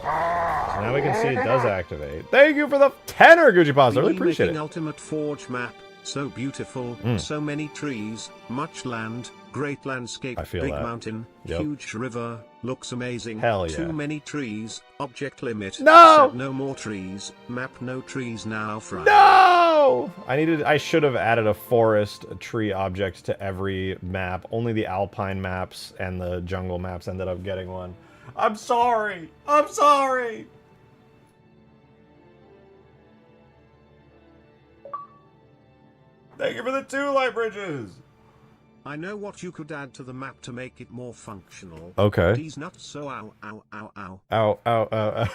So now we can see it does activate. Thank you for the tenor, Gucci Pasta. I really appreciate it. Ultimate Forge map. So beautiful, so many trees, much land, great landscape, big mountain, huge river, looks amazing. Hell yeah. Too many trees, object limit. No! Set no more trees, map no trees now from. No! I should have added a forest tree object to every map. Only the alpine maps and the jungle maps ended up getting one. I'm sorry! I'm sorry! Thank you for the 2 light bridges! I know what you could add to the map to make it more functional. Okay. These nuts so ow, ow, ow, ow. Ow, ow, ow, ow.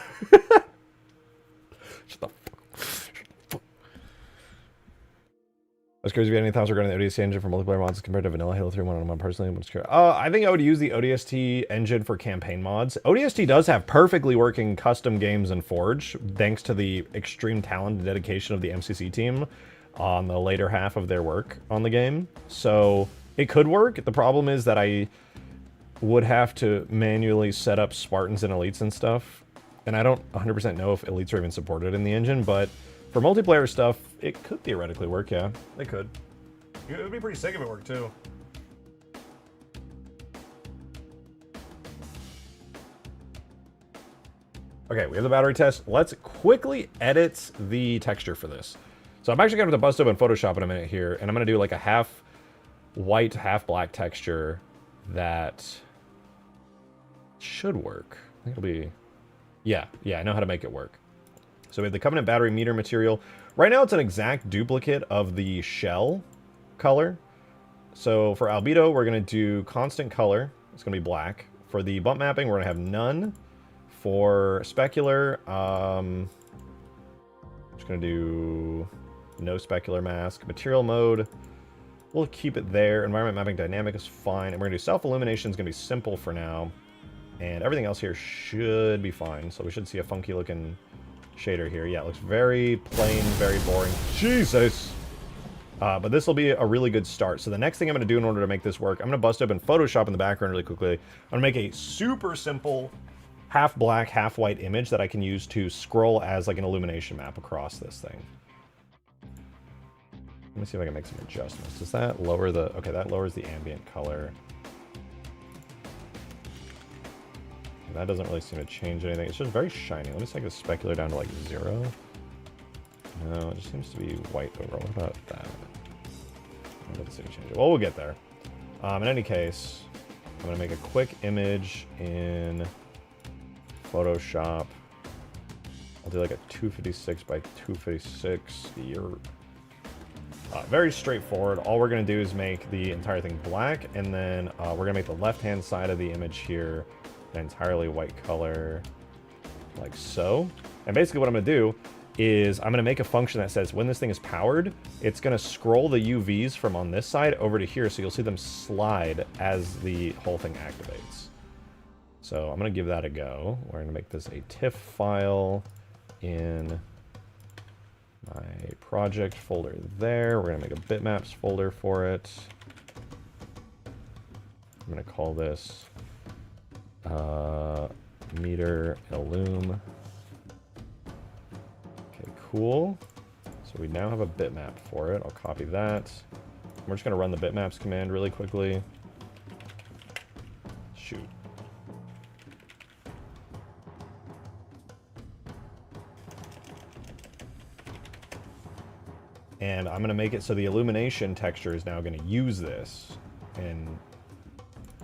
Shut the fuck. I was curious if you had any thoughts regarding the ODST engine for multiplayer mods compared to vanilla Halo 3 1 personally. I'm just curious. I think I would use the ODST engine for campaign mods. ODST does have perfectly working custom games in Forge, thanks to the extreme talent and dedication of the MCC team on the later half of their work on the game. So it could work. The problem is that I would have to manually set up Spartans and Elites and stuff. And I don't 100% know if Elites are even supported in the engine, but for multiplayer stuff, it could theoretically work, yeah. It could. It would be pretty sick if it worked, too. Okay, we have the battery test. Let's quickly edit the texture for this. So I'm actually going to bust open Photoshop in a minute here, and I'm going to do like a half white, half black texture that should work. I think it'll be... Yeah, I know how to make it work. So we have the Covenant battery meter material. Right now it's an exact duplicate of the shell color. So for albedo, we're going to do constant color. It's going to be black. For the bump mapping, we're going to have none. For specular, I'm just going to do no specular mask. Material mode, we'll keep it there. Environment mapping dynamic is fine. And we're going to do self-illumination is going to be simple for now. And everything else here should be fine. So we should see a funky looking shader here. Yeah, it looks very plain, very boring. Jesus! But this will be a really good start. So the next thing I'm going to do in order to make this work, I'm going to bust open Photoshop in the background really quickly. I'm going to make a super simple half black, half white image that I can use to scroll as like an illumination map across this thing. Let me see if I can make some adjustments. Does that lower the... Okay, that lowers the ambient color. That doesn't really seem to change anything. It's just very shiny. Let me take the specular down to like 0. No, it just seems to be white overall. What about that? That doesn't seem to change it. Well, we'll get there. In any case, I'm going to make a quick image in Photoshop. I'll do like a 256 by 256 here. Very straightforward. All we're going to do is make the entire thing black, and then we're going to make the left-hand side of the image here an entirely white color, like so. And basically what I'm going to do is I'm going to make a function that says when this thing is powered, it's going to scroll the UVs from on this side over to here, so you'll see them slide as the whole thing activates. So I'm going to give that a go. We're going to make this a TIFF file in my project folder there. We're going to make a bitmaps folder for it. I'm going to call this meter illum. Okay, cool. So we now have a bitmap for it. I'll copy that. We're just going to run the bitmaps command really quickly. Shoot. And I'm going to make it so the illumination texture is now going to use this. And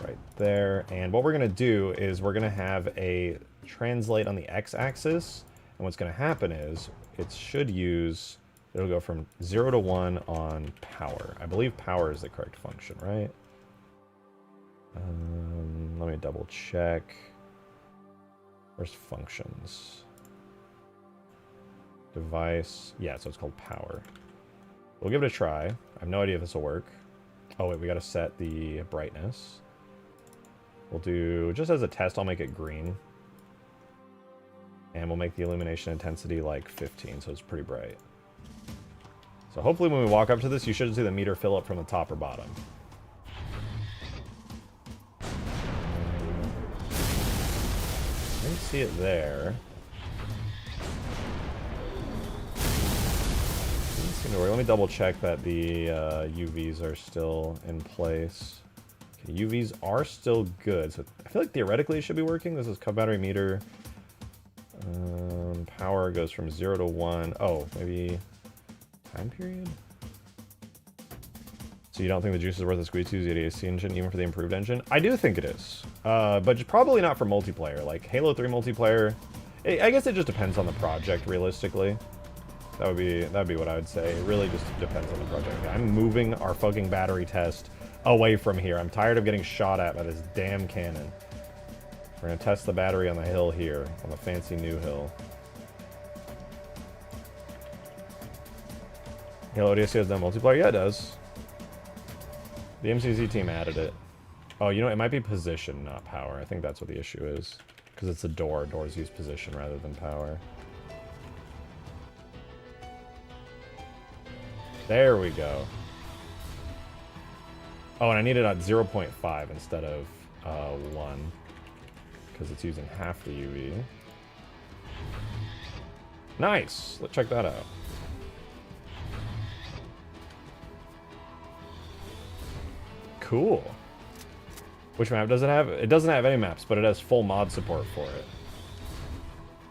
right there. And what we're going to do is we're going to have a translate on the x-axis. And what's going to happen is it should use, it'll go from 0 to 1 on power. I believe power is the correct function, right? Let me double check. Where's functions? Device. Yeah, so it's called power. We'll give it a try. I have no idea if this will work. Oh, wait, we got to set the brightness. We'll do, just as a test, I'll make it green. And we'll make the illumination intensity like 15, so it's pretty bright. So hopefully when we walk up to this, you should see the meter fill up from the top or bottom. I didn't see it there. Didn't seem to work. Let me double check that the UVs are still in place. Okay, UVs are still good, so I feel like theoretically it should be working. This is cup battery meter. Power goes from 0 to 1. Oh, maybe time period? So you don't think the juice is worth the squeeze to use the AC engine even for the improved engine? I do think it is. But probably not for multiplayer. Like Halo 3 multiplayer, I guess it just depends on the project realistically. That'd be what I would say. It really just depends on the project. I'm moving our fucking battery test away from here. I'm tired of getting shot at by this damn cannon. We're going to test the battery on the hill here, on the fancy new hill. Halo ODST has done multiplayer? Yeah, it does. The MCZ team added it. Oh, you know, it might be position, not power. I think that's what the issue is. Because it's a door. Doors use position rather than power. There we go. Oh, and I need it at 0.5 instead of 1. Because it's using half the UV. Nice! Let's check that out. Cool. Which map does it have? It doesn't have any maps, but it has full mod support for it.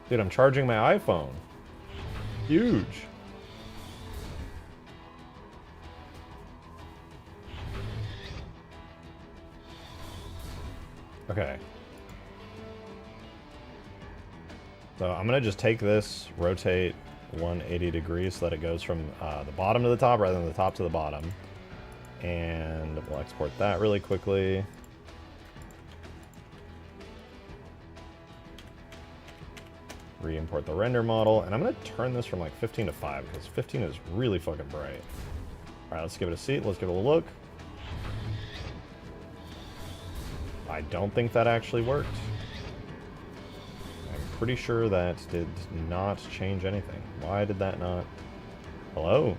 Dude, I'm charging my iPhone. Huge. Okay. So I'm going to just take this, rotate 180 degrees so that it goes from the bottom to the top rather than the top to the bottom. And we'll export that really quickly. Re-import the render model. And I'm going to turn this from like 15 to 5 because 15 is really fucking bright. All right, let's give it a seat. Let's give it a look. I don't think that actually worked. I'm pretty sure that did not change anything. Why did that not? Hello?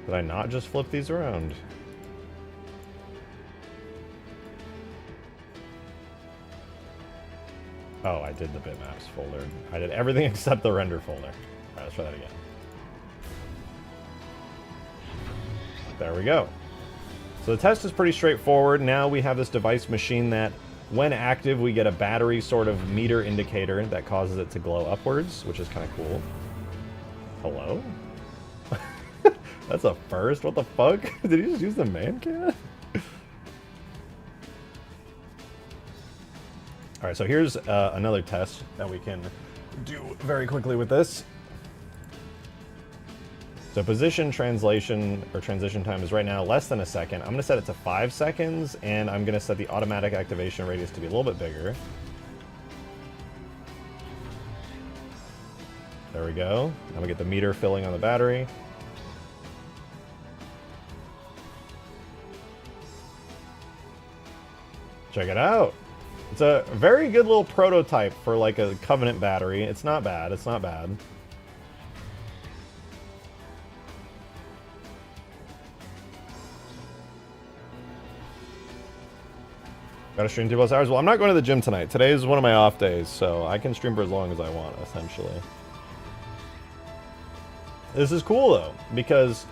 Did I not just flip these around? Oh, I did the bitmaps folder. I did everything except the render folder. Alright, let's try that again. There we go. So the test is pretty straightforward. Now we have this device machine that, when active, we get a battery sort of meter indicator that causes it to glow upwards, which is kind of cool. Hello? That's a first? What the fuck? Did he just use the man can? Alright, so here's another test that we can do very quickly with this. So position translation or transition time is right now less than a second. I'm going to set it to 5 seconds, and I'm going to set the automatic activation radius to be a little bit bigger. There we go. Now we get the meter filling on the battery. Check it out. It's a very good little prototype for like a Covenant battery. It's not bad. It's not bad. Gotta stream 2+ hours. Well, I'm not going to the gym tonight. Today is one of my off days, so I can stream for as long as I want, essentially. This is cool, though, because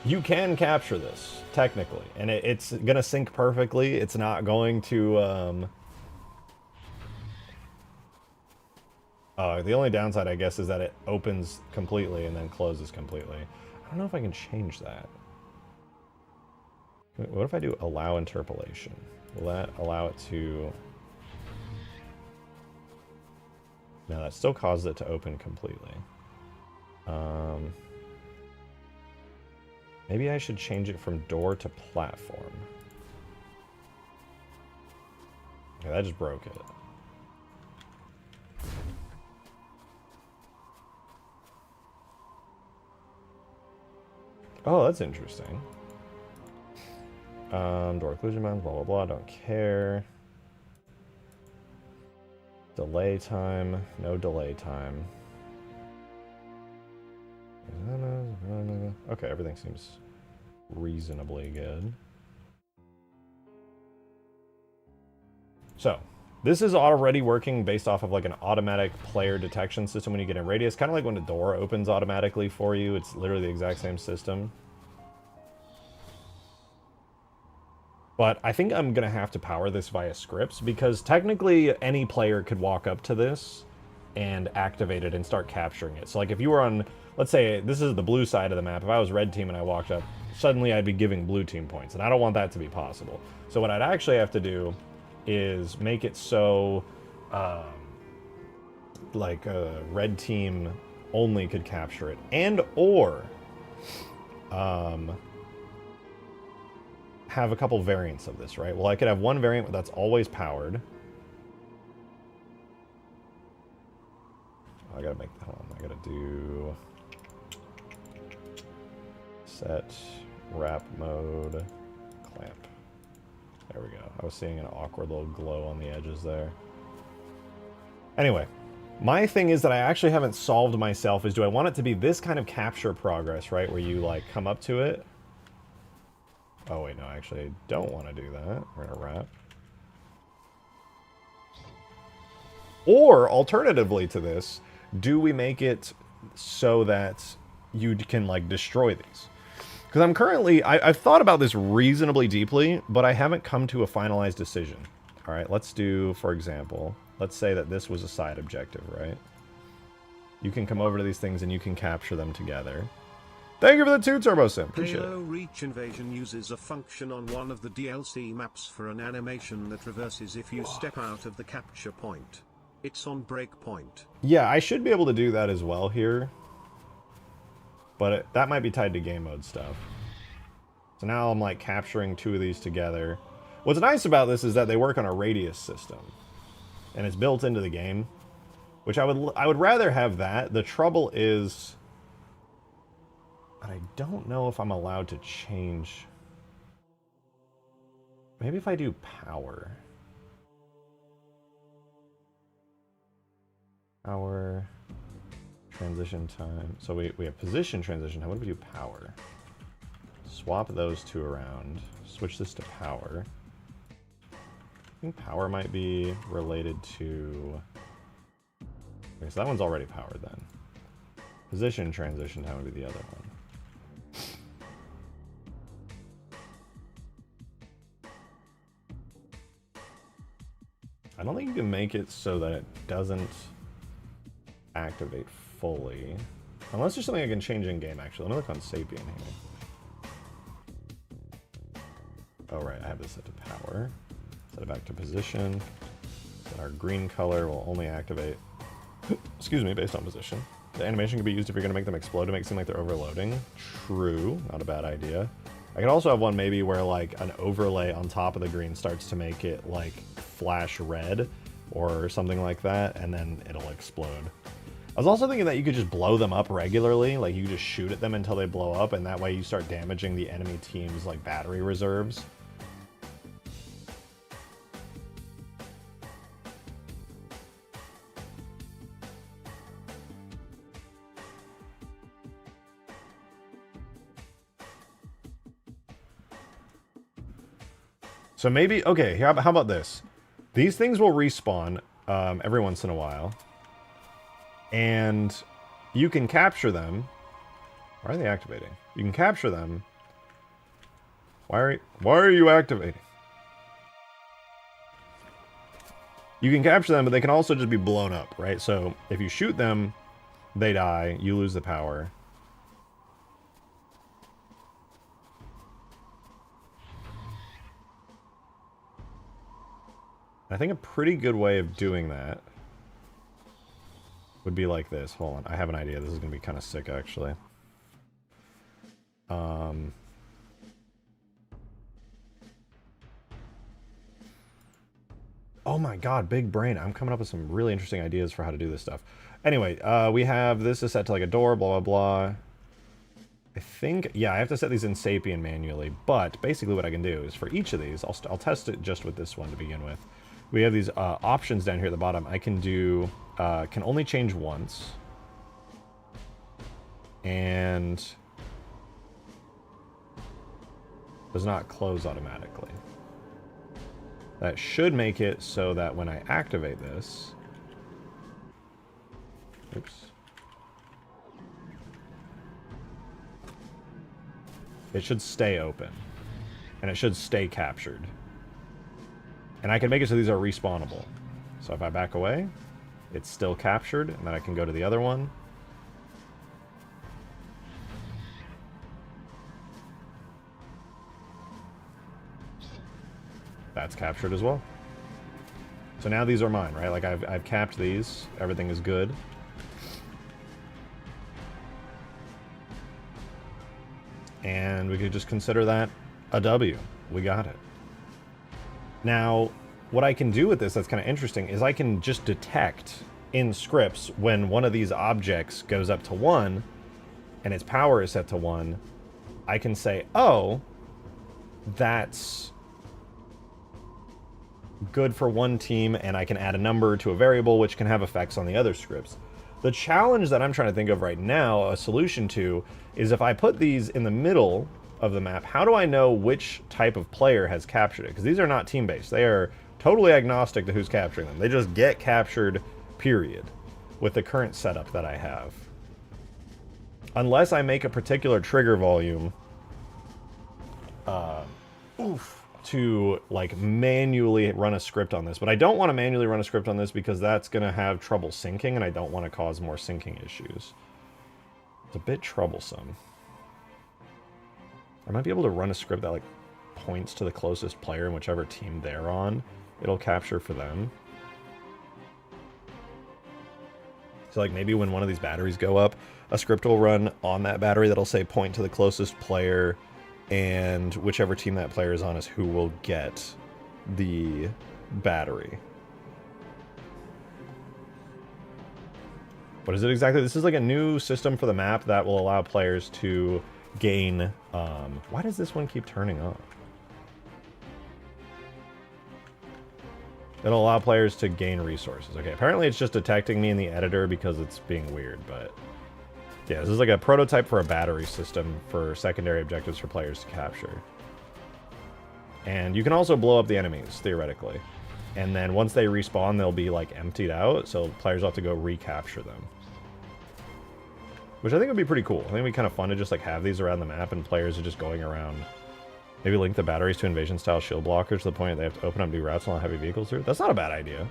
you can capture this, technically. And it's going to sync perfectly. It's not going to... the only downside, I guess, is that it opens completely and then closes completely. I don't know if I can change that. What if I do allow interpolation? Will that allow it to... No, that still causes it to open completely. Maybe I should change it from door to platform. Okay, that just broke it. Oh, that's interesting. Door occlusion bounds, blah, blah, blah, don't care. Delay time, no delay time. Okay, everything seems reasonably good. So, this is already working based off of like an automatic player detection system when you get in radius. Kind of like when the door opens automatically for you. It's literally the exact same system. But I think I'm going to have to power this via scripts because technically any player could walk up to this and activate it and start capturing it. So like if you were on, let's say this is the blue side of the map. If I was red team and I walked up, suddenly I'd be giving blue team points. And I don't want that to be possible. So what I'd actually have to do is make it so like a red team only could capture it. And or... have a couple variants of this, right? Well, I could have one variant that's always powered. I gotta make that one. I gotta do set wrap mode clamp. There we go. I was seeing an awkward little glow on the edges there. Anyway, my thing is that I actually haven't solved myself is do I want it to be this kind of capture progress, right? Where you like come up to it. Oh, wait, no, actually, I don't want to do that. We're going to wrap. Or, alternatively to this, do we make it so that you can, like, destroy these? Because I'm currently, I've thought about this reasonably deeply, but I haven't come to a finalized decision. All right, let's do, for example, let's say that this was a side objective, right? You can come over to these things and you can capture them together. Thank you for the 2 Turbo Sim. Appreciate it. Halo Reach Invasion uses a function on one of the DLC maps for an animation that reverses if you step out of the capture point. It's on breakpoint. Yeah, I should be able to do that as well here. But that might be tied to game mode stuff. So now I'm like capturing 2 of these together. What's nice about this is that they work on a radius system. And it's built into the game. Which I would rather have that. The trouble is, I don't know if I'm allowed to change. Maybe if I do power. Power, transition time. So we have position transition time. What if we do power? Swap those 2 around. Switch this to power. I think power might be related to... Okay, so that one's already powered then. Position transition time would be the other one. I don't think you can make it so that it doesn't activate fully. Unless there's something I can change in game, actually. Let me look on Sapien here. Oh, right, I have this set to power. Set it back to position. Set our green color will only activate, excuse me, based on position. The animation can be used if you're going to make them explode to make it seem like they're overloading. True, not a bad idea. I could also have one maybe where like an overlay on top of the green starts to make it like flash red or something like that, and then it'll explode. I was also thinking that you could just blow them up regularly, like you just shoot at them until they blow up, and that way you start damaging the enemy team's like battery reserves. So maybe, okay, how about this? These things will respawn every once in a while. And you can capture them. Why are they activating? You can capture them. Why are you activating? You can capture them, but they can also just be blown up, right? So if you shoot them, they die, you lose the power. I think a pretty good way of doing that would be like this. Hold on, I have an idea. This is going to be kind of sick, actually. Oh my god, big brain. I'm coming up with some really interesting ideas for how to do this stuff. Anyway, we have this is set to like a door, blah, blah, blah. I think, yeah, I have to set these in Sapien manually, but basically what I can do is for each of these, I'll test it just with this one to begin with. We have these options down here at the bottom. I can do, can only change once. And does not close automatically. That should make it so that when I activate this, oops. It should stay open. And it should stay captured. And I can make it so these are respawnable. So if I back away, it's still captured, and then I can go to the other one. That's captured as well. So now these are mine, right? Like I've capped these. Everything is good. And we could just consider that a W. We got it. Now, what I can do with this that's kind of interesting is I can just detect in scripts when one of these objects goes up to 1 and its power is set to 1, I can say, oh, that's good for one team, and I can add a number to a variable which can have effects on the other scripts. The challenge that I'm trying to think of right now, a solution to, is if I put these in the middle of the map, how do I know which type of player has captured it? Because these are not team-based. They are totally agnostic to who's capturing them. They just get captured, period, with the current setup that I have. Unless I make a particular trigger volume to like manually run a script on this, but I don't want to manually run a script on this because that's going to have trouble syncing, and I don't want to cause more syncing issues. It's a bit troublesome. I might be able to run a script that like points to the closest player in whichever team they're on. It'll capture for them. So like maybe when one of these batteries go up, a script will run on that battery that'll say point to the closest player, and whichever team that player is on is who will get the battery. What is it exactly? This is like a new system for the map that will allow players to gain... why does this one keep turning on? It'll allow players to gain resources. Okay, apparently it's just detecting me in the editor because it's being weird, but... yeah, this is like a prototype for a battery system for secondary objectives for players to capture. And you can also blow up the enemies, theoretically. And then once they respawn, they'll be like emptied out, so players will have to go recapture them. Which I think would be pretty cool. I think it'd be kind of fun to just like have these around the map and players are just going around. Maybe link the batteries to invasion-style shield blockers to the point that they have to open up new routes and allow heavy vehicles through. That's not a bad idea.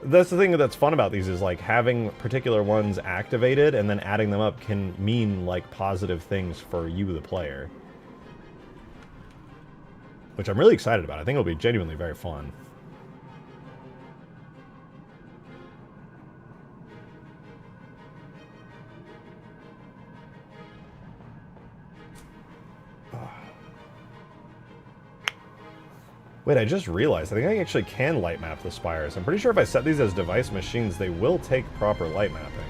That's the thing that's fun about these is like having particular ones activated and then adding them up can mean like positive things for you, the player. Which I'm really excited about. I think it'll be genuinely very fun. Wait, I just realized, I think I actually can light map the spires. I'm pretty sure if I set these as device machines, they will take proper light mapping.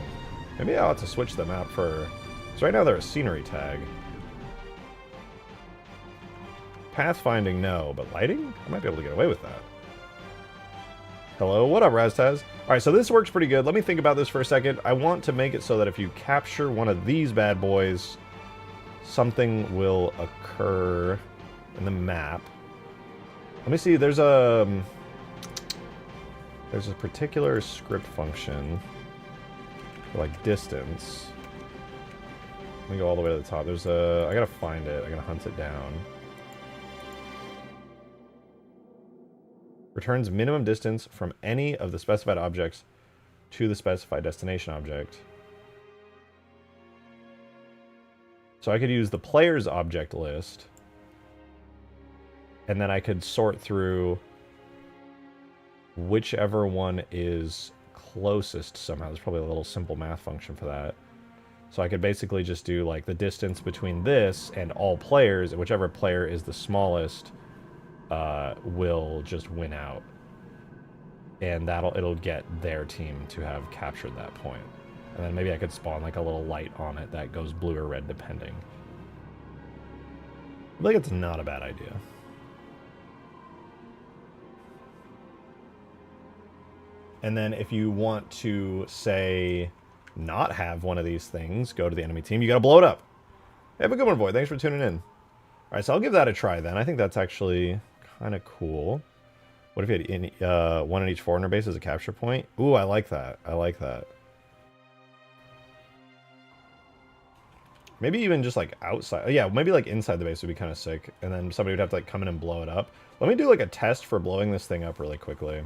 Maybe I'll have to switch the map for... so right now they're a scenery tag. Pathfinding, no, but lighting? I might be able to get away with that. Hello, what up, Raztaz? Alright, so this works pretty good. Let me think about this for a second. I want to make it so that if you capture one of these bad boys, something will occur in the map. Let me see, there's a particular script function for like distance. Let me go all the way to the top. There's a, I gotta find it, I gotta hunt it down. Returns minimum distance from any of the specified objects to the specified destination object. So I could use the player's object list, and then I could sort through whichever one is closest somehow. There's probably a little simple math function for that. So I could basically just do like the distance between this and all players, and whichever player is the smallest will just win out. And it'll get their team to have captured that point. And then maybe I could spawn like a little light on it that goes blue or red depending. I think it's not a bad idea. And then if you want to, say, not have one of these things go to the enemy team, you gotta blow it up. Hey, have a good one, Void. Thanks for tuning in. Alright, so I'll give that a try then. I think that's actually kind of cool. What if you had one in each Forerunner base as a capture point? Ooh, I like that. I like that. Maybe even just like outside. Yeah, maybe like inside the base would be kind of sick. And then somebody would have to like come in and blow it up. Let me do like a test for blowing this thing up really quickly.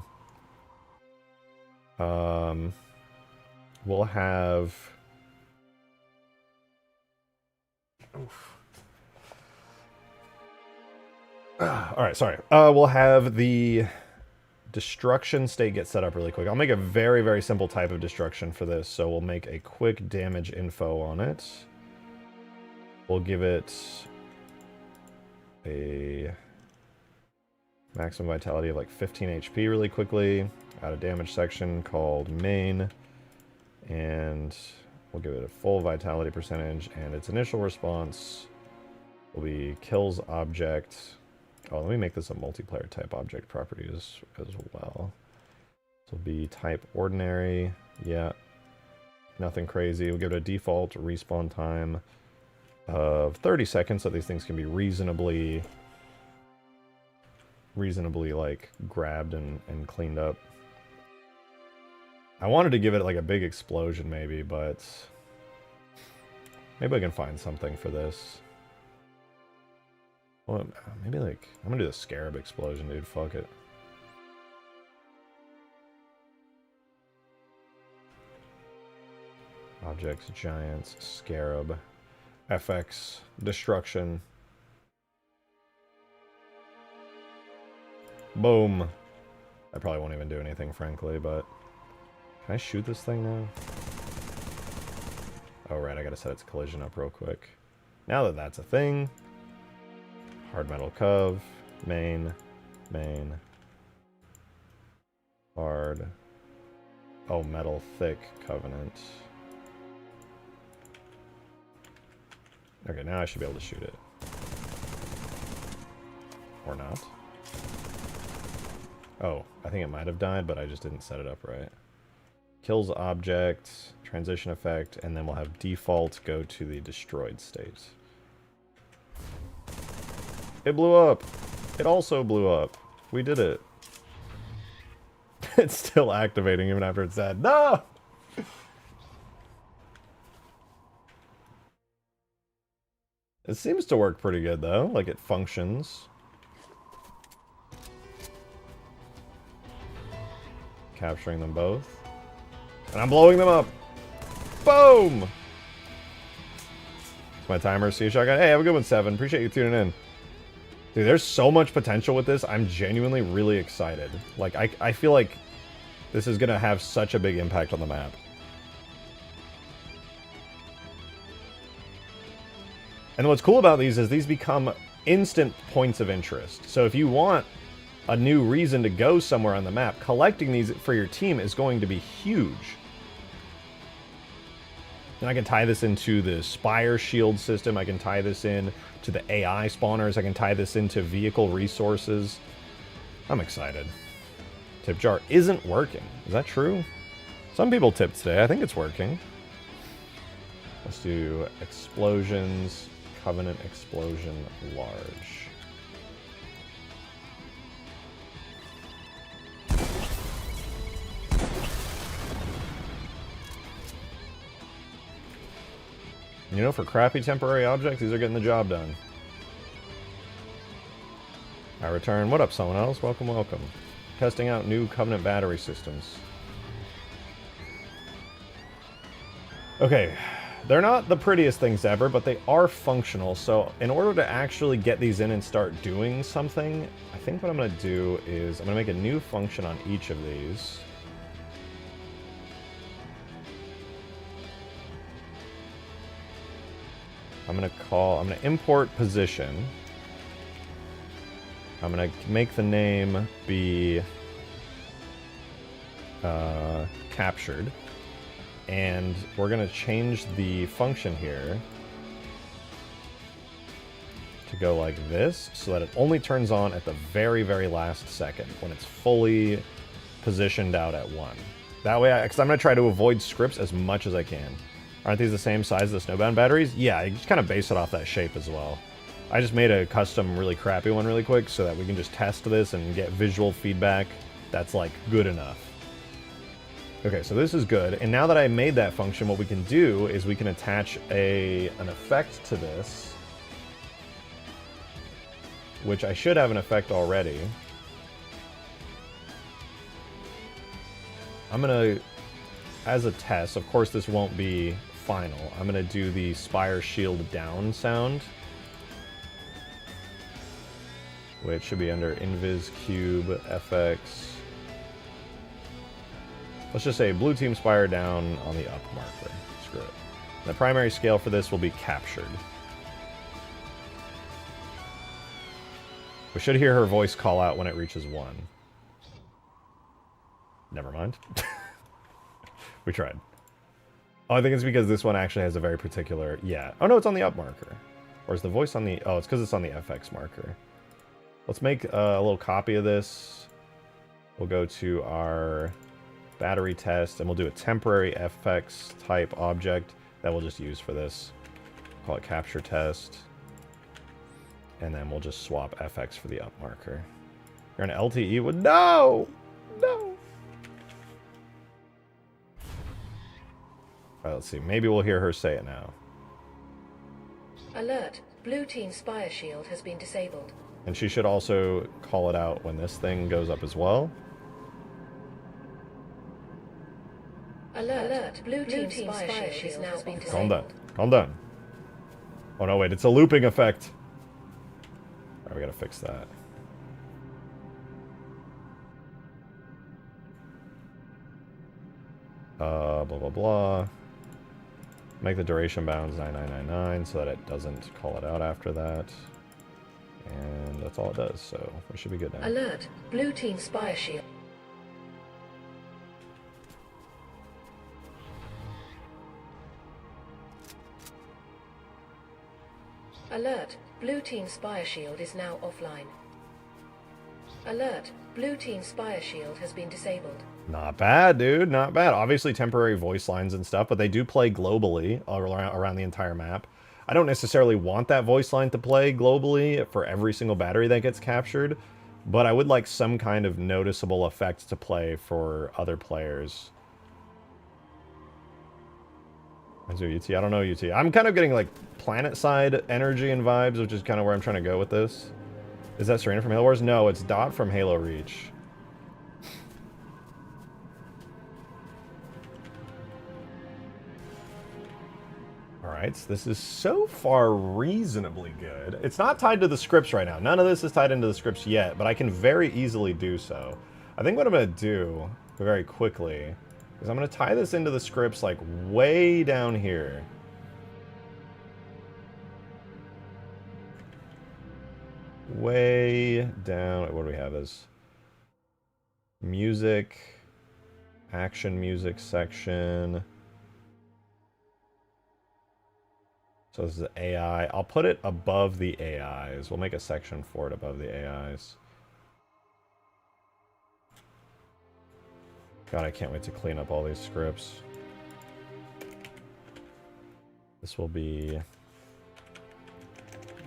We'll have... oof. Alright, sorry. We'll have the destruction state get set up really quick. I'll make a very, very simple type of destruction for this. So we'll make a quick damage info on it. We'll give it a maximum vitality of like 15 HP really quickly. Add a damage section called main. And we'll give it a full vitality percentage. And its initial response will be kills object. Oh, let me make this a multiplayer type object property as well. This will be type ordinary. Yeah. Nothing crazy. We'll give it a default respawn time of 30 seconds so these things can be reasonably like grabbed and cleaned up. I wanted to give it like a big explosion maybe, but maybe I can find something for this. Well, maybe like, I'm gonna do the scarab explosion, dude. Fuck it. Objects, giants, scarab, FX, destruction. Boom. I probably won't even do anything, frankly, but... Can I shoot this thing now? Oh, right, I gotta set its collision up real quick. Now that that's a thing... Hard metal cove, main, hard... Oh, metal thick covenant. Okay, now I should be able to shoot it. Or not. Oh, I think it might have died, but I just didn't set it up right. Kills object, transition effect, and then we'll have default go to the destroyed state. It blew up! It also blew up. We did it. It's still activating even after it's dead. No! It seems to work pretty good, though. Like, it functions. Capturing them both. And I'm blowing them up! Boom! It's my timer. See you, Shotgun. Hey, have a good one, 7. Appreciate you tuning in. Dude, there's so much potential with this. I'm genuinely really excited. Like, I feel like this is going to have such a big impact on the map. And what's cool about these is these become instant points of interest. So if you want a new reason to go somewhere on the map, collecting these for your team is going to be huge. And I can tie this into the Spire Shield system. I can tie this in to the AI spawners. I can tie this into vehicle resources. I'm excited. Tip jar isn't working. Is that true? Some people tipped today. I think it's working. Let's do explosions. Covenant explosion large. You know, for crappy temporary objects, these are getting the job done. I return. What up, someone else? Welcome, welcome. Testing out new Covenant battery systems. Okay. They're not the prettiest things ever, but they are functional. So in order to actually get these in and start doing something, I think what I'm going to do is I'm going to make a new function on each of these. I'm going to import position. I'm going to make the name be captured. And we're going to change the function here to go like this so that it only turns on at the very, very last second when it's fully positioned out at 1. That way, because I'm going to try to avoid scripts as much as I can. Aren't these the same size as the snowbound batteries? Yeah, you just kind of base it off that shape as well. I just made a custom really crappy one really quick so that we can just test this and get visual feedback that's like good enough. Okay, so this is good, and now that I made that function, what we can do is we can attach an effect to this, which I should have an effect already. I'm gonna, as a test, of course this won't be final, I'm gonna do the Spire Shield down sound, which should be under Invis Cube FX. Let's just say blue team Spire down on the up marker. Screw it. The primary scale for this will be captured. We should hear her voice call out when it reaches 1. Never mind. We tried. Oh, I think it's because this one actually has a very particular... Yeah. Oh, no, it's on the up marker. Or is the voice on the... Oh, it's because it's on the FX marker. Let's make a little copy of this. We'll go to our... battery test, and we'll do a temporary FX type object that we'll just use for this. Call it capture test. And then we'll just swap FX for the up marker. You're an LTE with... No! No! Alright, let's see. Maybe we'll hear her say it now. Alert. Blue team's spire shield has been disabled. And she should also call it out when this thing goes up as well. Alert. Blue team's spire shield has been disabled. Calm down. Calm down. Oh no, wait, it's a looping effect. Alright, we gotta fix that. Blah, blah, blah. Make the duration bounds 9999 so that it doesn't call it out after that. And that's all it does, so we should be good now. Alert. Blue team's spire shield. Alert. Blue team's spire shield is now offline. Alert. Blue team's spire shield has been disabled. Not bad, dude. Not bad. Obviously temporary voice lines and stuff, but they do play globally around the entire map. I don't necessarily want that voice line to play globally for every single battery that gets captured, but I would like some kind of noticeable effect to play for other players. I don't know UT. I'm kind of getting like planet side energy and vibes, which is kind of where I'm trying to go with this. Is that Serena from Halo Wars? No, it's Dot from Halo Reach. Alright, so this is so far reasonably good. It's not tied to the scripts right now. None of this is tied into the scripts yet, but I can very easily do so. I think what I'm going to do very quickly is I'm going to tie this into the scripts like way down here. Way down. What do we have as music, action music section. So this is AI. I'll put it above the AIs. We'll make a section for it above the AIs. God, I can't wait to clean up all these scripts. This will be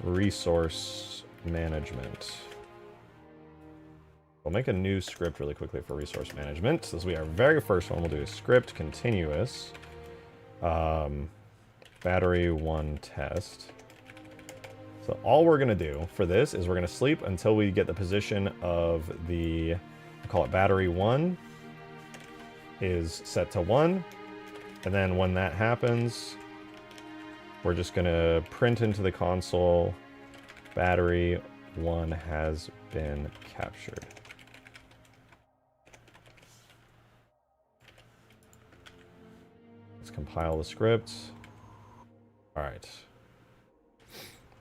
resource management. We'll make a new script really quickly for resource management. This will be our very first one. We'll do a script continuous. Battery 1 test. So all we're going to do for this is we're going to sleep until we get the position of the, we'll call it battery 1 is set to 1. And then when that happens, we're just going to print into the console battery 1 has been captured. Let's compile the script. All right.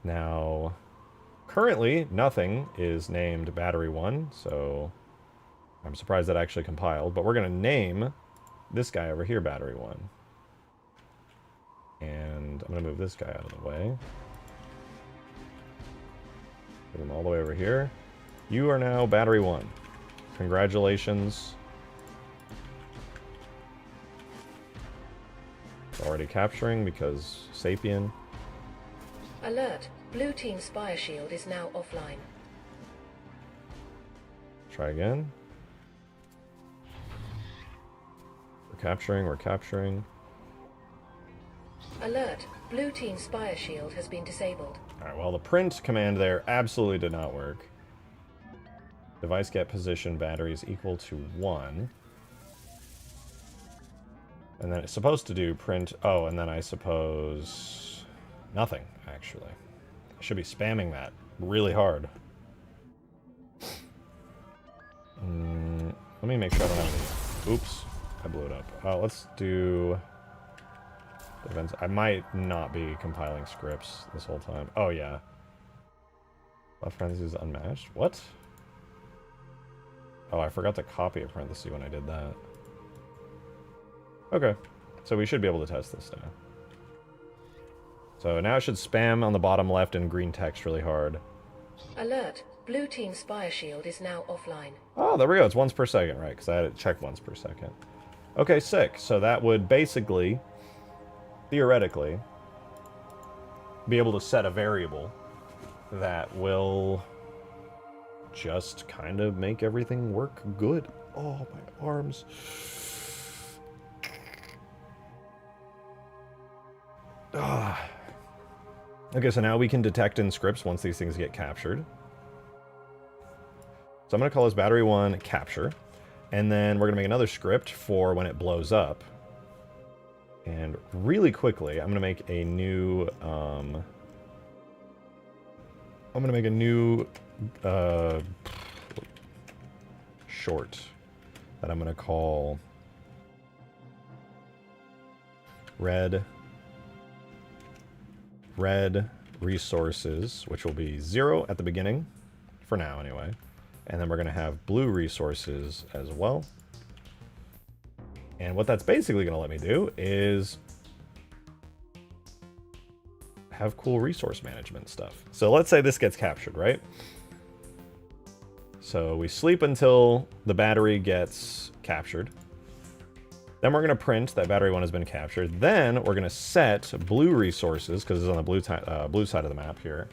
Now, currently, nothing is named Battery 1, so I'm surprised that actually compiled, but we're going to name this guy over here Battery 1. And I'm going to move this guy out of the way. Put him all the way over here. You are now Battery 1. Congratulations. Already capturing because Sapien. Alert. Blue team's spire shield is now offline. Try again. We're capturing. Alert. Blue team's spire shield has been disabled. Alright, well the print command there absolutely did not work. Device get position battery is equal to 1. And then it's supposed to do print... Oh, and then I suppose... Nothing, actually. I should be spamming that really hard. Let me make sure I don't have any... Oops. I blew it up. Let's do... Events. I might not be compiling scripts this whole time. Oh, yeah. Left parentheses unmatched? What? Oh, I forgot to copy a parenthesis when I did that. Okay, so we should be able to test this now. So now it should spam on the bottom left in green text really hard. Alert. Blue team's spire shield is now offline. Oh, there we go. It's once per second, right? Because I had it checked once per second. Okay, sick. So that would basically, theoretically, be able to set a variable that will just kind of make everything work good. Oh, my arms. Okay, so now we can detect in scripts once these things get captured. So I'm going to call this battery 1 capture. And then we're going to make another script for when it blows up. And really quickly, I'm going to make a new... short that I'm going to call red resources, which will be 0 at the beginning, for now anyway. And then we're going to have blue resources as well. And what that's basically going to let me do is have cool resource management stuff. So let's say this gets captured, right? So we sleep until the battery gets captured. Then we're going to print that battery 1 has been captured. Then we're going to set blue resources, because it's on the blue side of the map here.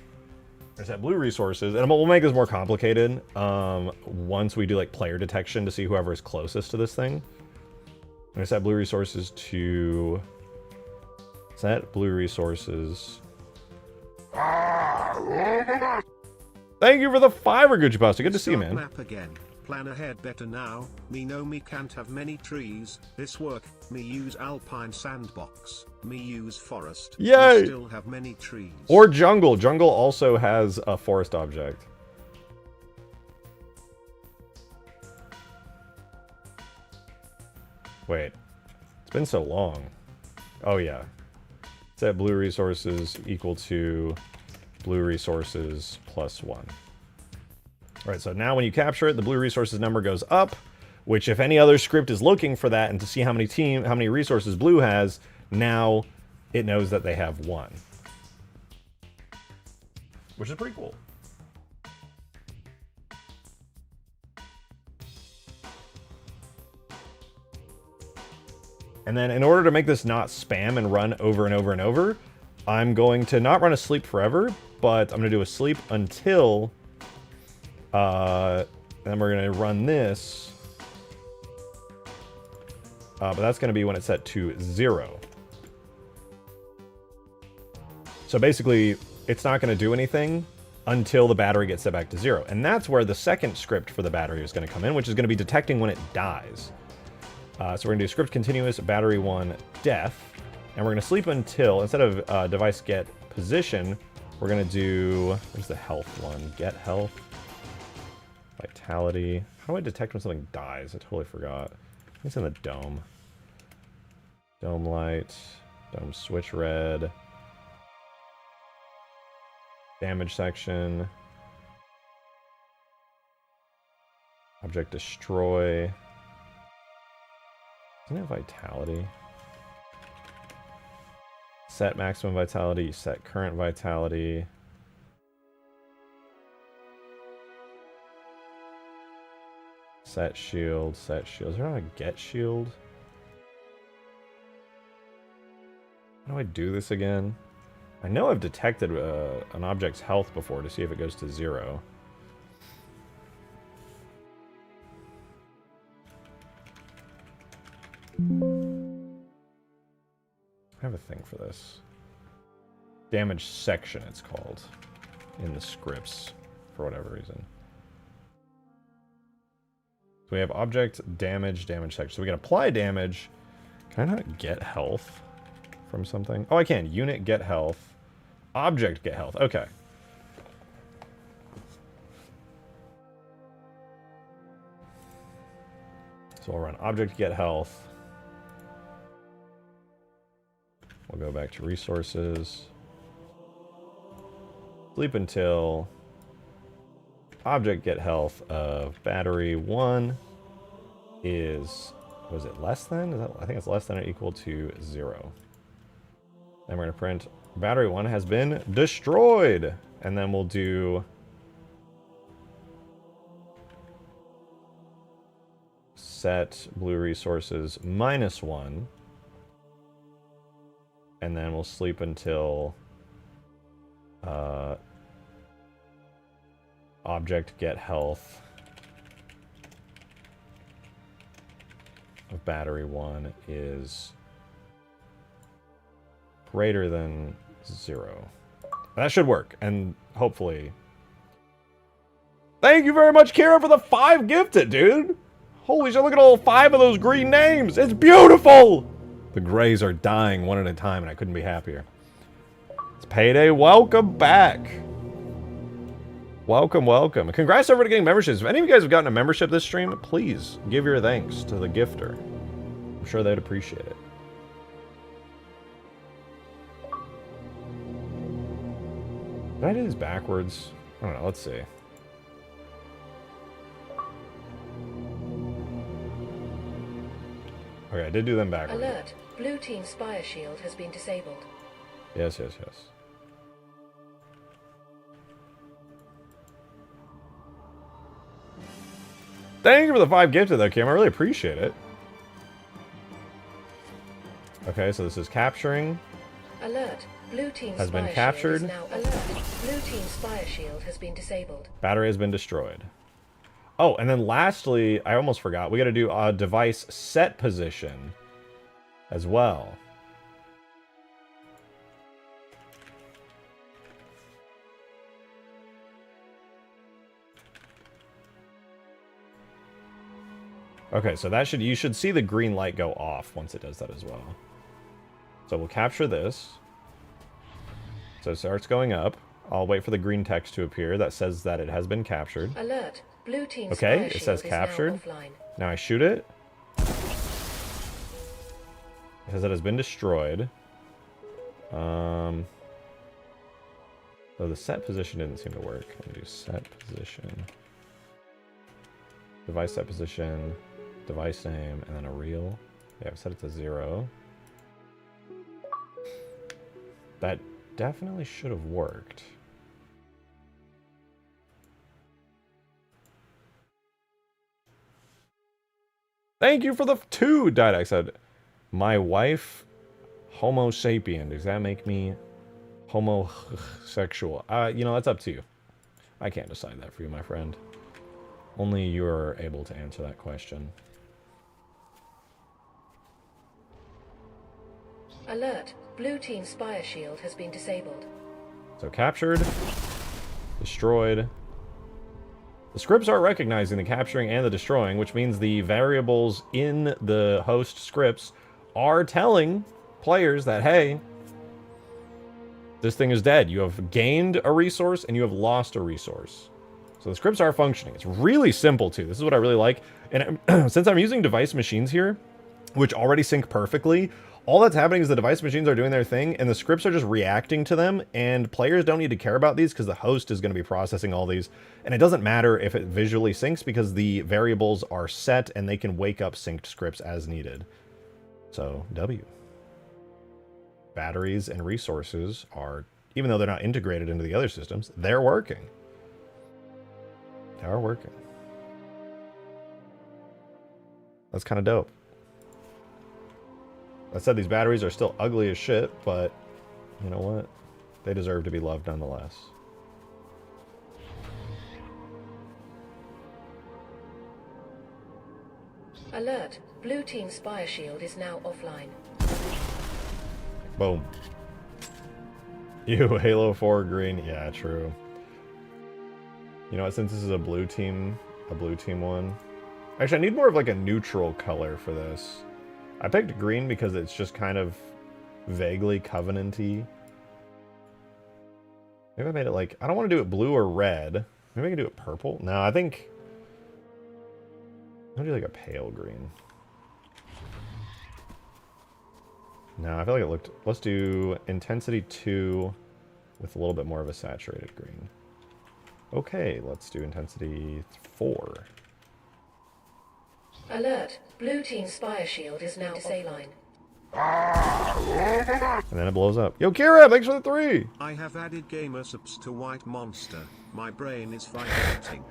We're going to set blue resources, and we'll make this more complicated once we do like player detection to see whoever is closest to this thing. I'm going to set blue resources to set blue resources. Thank you for the $5, Gucci Pasta. Good to see you, man. Map again. Plan ahead better now. Me know me can't have many trees. This work. Me use alpine sandbox. Me use forest. Yay! Me still have many trees. Or jungle. Jungle also has a forest object. Wait. It's been so long. Oh, yeah. Set blue resources equal to blue resources plus 1. All right, so now when you capture it, the blue resources number goes up, which if any other script is looking for that and to see how many resources blue has, now it knows that they have 1. Which is pretty cool. And then in order to make this not spam and run over and over and over, I'm going to not run a sleep forever, but I'm going to do a sleep until... then we're going to run this. But that's going to be when it's set to 0. So basically, it's not going to do anything until the battery gets set back to 0. And that's where the second script for the battery is going to come in, which is going to be detecting when it dies. So we're going to do script continuous battery 1 death. And we're going to sleep until, instead of device get position, we're going to do, where's the health one? Get health. Vitality. How do I detect when something dies? I totally forgot. It's in the dome. Dome light. Dome switch red. Damage section. Object destroy. Isn't it vitality? Set maximum vitality. Set current vitality. Set shield, set shield. Is there not a get shield? How do I do this again? I know I've detected an object's health before to see if it goes to 0. I have a thing for this. Damage section, it's called. In the scripts, for whatever reason. So we have object, damage, damage section. So we can apply damage. Can I not get health from something? Oh, I can. Unit, get health. Object, get health. Okay. So we'll run object, get health. We'll go back to resources. Sleep until object get health of battery 1 is, was it less than? I think it's less than or equal to 0. Then we're going to print battery 1 has been destroyed. And then we'll do set blue resources -1. And then we'll sleep until object get health of battery 1 is greater than 0. That should work, and hopefully... Thank you very much, Kira, for the 5 gifted, dude! Holy shit, look at all 5 of those green names! It's beautiful! The Greys are dying one at a time, and I couldn't be happier. It's payday. Welcome back! Welcome, welcome. And congrats to everybody getting memberships. If any of you guys have gotten a membership this stream, please give your thanks to the gifter. I'm sure they'd appreciate it. Did I do these backwards? I don't know, let's see. Okay, I did do them backwards. Alert! Blue team spire shield has been disabled. Yes, yes, yes. Thank you for the 5 gifted though, Kim. I really appreciate it. Okay, so this is capturing. Alert! Blue team has been spire captured. shield is now alert. Blue team spire shield has been disabled. Battery has been destroyed. Oh, and then lastly, I almost forgot. We got to do a device set position as well. Okay, so that you should see the green light go off once it does that as well. So we'll capture this. So it starts going up. I'll wait for the green text to appear that says that it has been captured. Alert! Blue team Okay, spire it says shield is now captured. offline. Now I shoot it. It says it has been destroyed. So the set position didn't seem to work. Let me do set position. Device set position. Device name, and then a reel. Yeah, I've set it to 0. That definitely should have worked. Thank you for the 2, Didax said. My wife, Homo sapien. Does that make me homosexual? You know, that's up to you. I can't decide that for you, my friend. Only you're able to answer that question. Alert! Blue team spire shield has been disabled. So captured, destroyed. The scripts are recognizing the capturing and the destroying, which means the variables in the host scripts are telling players that, hey, this thing is dead. You have gained a resource and you have lost a resource. So the scripts are functioning. It's really simple too. This is what I really like. And since I'm using device machines here, which already sync perfectly, all that's happening is the device machines are doing their thing and the scripts are just reacting to them, and players don't need to care about these because the host is going to be processing all these. And it doesn't matter if it visually syncs because the variables are set and they can wake up synced scripts as needed. So, W. Batteries and resources are, even though they're not integrated into the other systems, they're working. They are working. That's kind of dope. That said, these batteries are still ugly as shit, but you know what? They deserve to be loved nonetheless. Alert! Blue team spire shield is now offline. Boom. You, Halo 4 green. Yeah, true. You know what? Since this is a blue team one. Actually, I need more of like a neutral color for this. I picked green because it's just kind of vaguely Covenant-y. Maybe I made it like, I don't want to do it blue or red. Maybe I can do it purple. No, I think I'm gonna do like a pale green. No, I feel like it looked, let's do intensity 2 with a little bit more of a saturated green. Okay, let's do intensity 4. Alert! Blue team spire shield is now offline. And then it blows up. Yo, Kira, thanks for the 3! I have added gamer subs to White Monster. My brain is vibrating.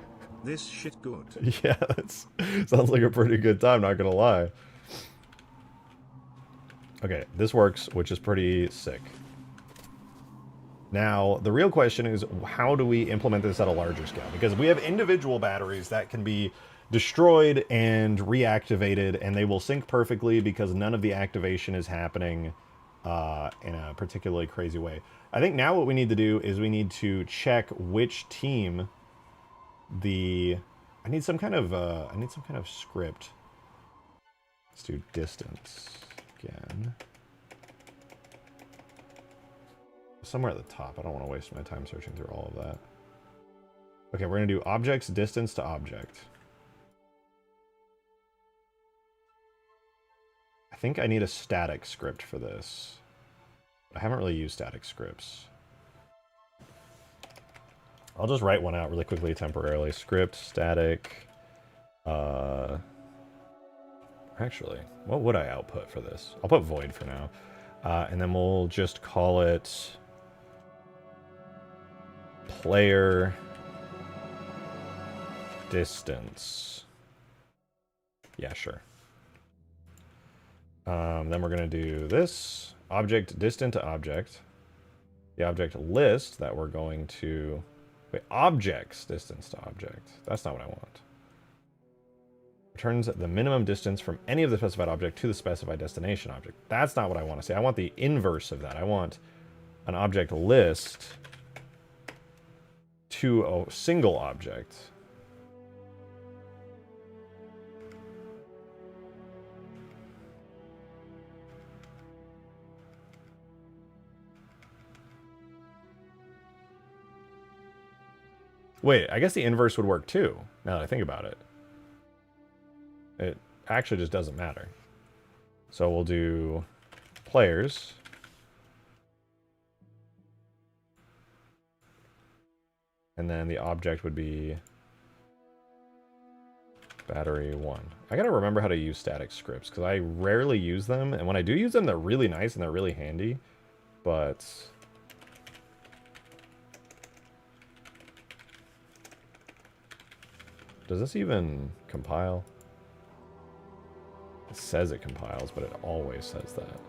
This shit good. Yeah, that sounds like a pretty good time, not gonna lie. Okay, this works, which is pretty sick. Now, the real question is, how do we implement this at a larger scale? Because we have individual batteries that can be destroyed and reactivated, and they will sync perfectly because none of the activation is happening in a particularly crazy way. I think now what we need to do is we need to check which team I need some kind of script. Let's do distance again. Somewhere at the top. I don't want to waste my time searching through all of that. Okay, we're going to do objects distance to object. I think I need a static script for this. I haven't really used static scripts. I'll just write one out really quickly temporarily. Script, static. Actually, what would I output for this? I'll put void for now. And then we'll just call it player distance. Yeah, sure. Then we're going to do this. Object distant to object. The object list that we're going to... Wait, objects distance to object. That's not what I want. Returns the minimum distance from any of the specified object to the specified destination object. That's not what I want to say. I want the inverse of that. I want an object list to a single object. Wait, I guess the inverse would work too, now that I think about it. It actually just doesn't matter. So we'll do players. And then the object would be battery 1. I gotta remember how to use static scripts, because I rarely use them. And when I do use them, they're really nice and they're really handy. But... does this even compile? It says it compiles, but it always says that.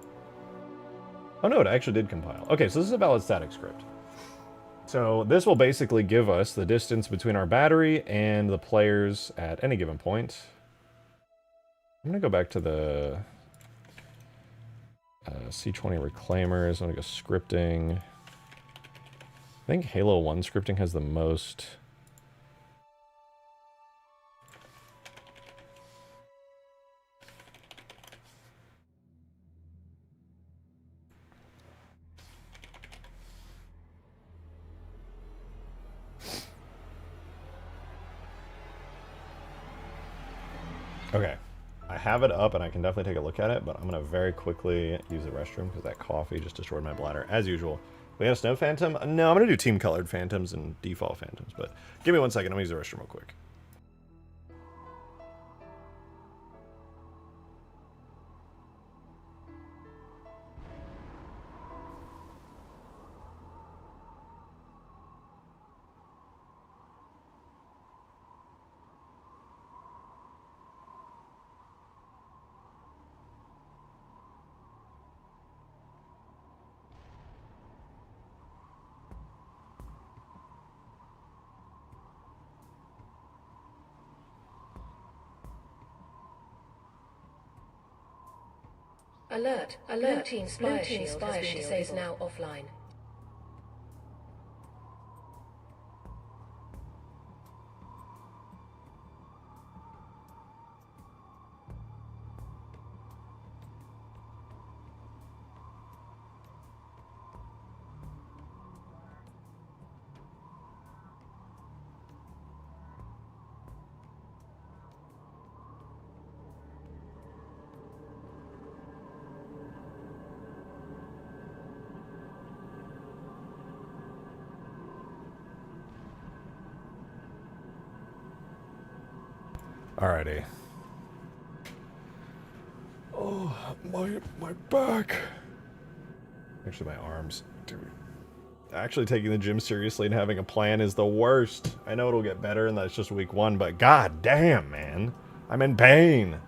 Oh no, it actually did compile. Okay, so this is a valid static script. So this will basically give us the distance between our battery and the players at any given point. I'm going to go back to the C20 reclaimers. I'm going to go scripting. I think Halo 1 scripting has the most... Okay, I have it up and I can definitely take a look at it, but I'm going to very quickly use the restroom because that coffee just destroyed my bladder, as usual. We got a snow phantom? No, I'm going to do team-colored phantoms and default phantoms, but give me 1 second. I'm going to use the restroom real quick. Alert! Blue team spire shield is now offline. Alrighty. Oh, my back. Actually, my arms. Dude. Actually taking the gym seriously and having a plan is the worst. I know it'll get better and that's just week 1, but god damn, man. I'm in pain.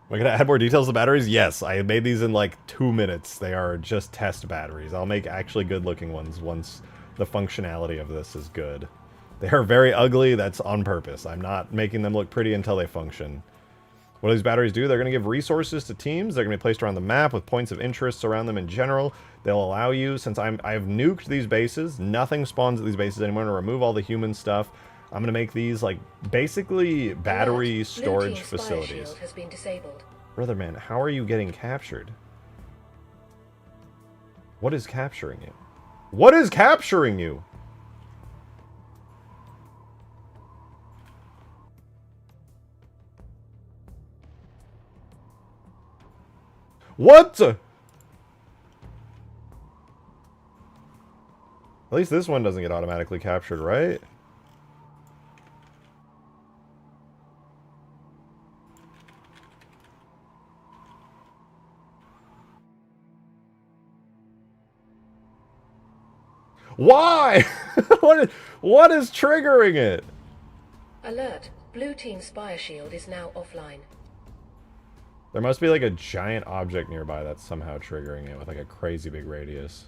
Am I gonna add more details to batteries? Yes, I made these in like 2 minutes. They are just test batteries. I'll make actually good looking ones once the functionality of this is good. They are very ugly, that's on purpose. I'm not making them look pretty until they function. What do these batteries do? They're going to give resources to teams. They're going to be placed around the map with points of interest around them in general. They'll allow you, since I've nuked these bases, nothing spawns at these bases anymore. I'm going to remove all the human stuff. I'm going to make these, like, basically battery storage facilities. Shield has been disabled. Brother man, how are you getting captured? What is capturing you? What is capturing you? What? At least this one doesn't get automatically captured, right? Why? What is triggering it? Alert. Blue team spire shield is now offline. There must be like a giant object nearby that's somehow triggering it with like a crazy big radius.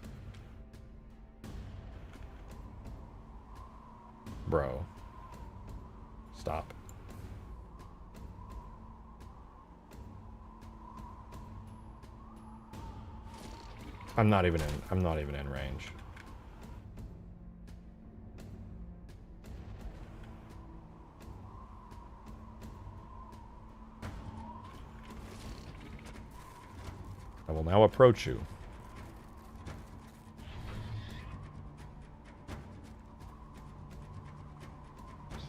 Bro. Stop. I'm not even in range. I will now approach you.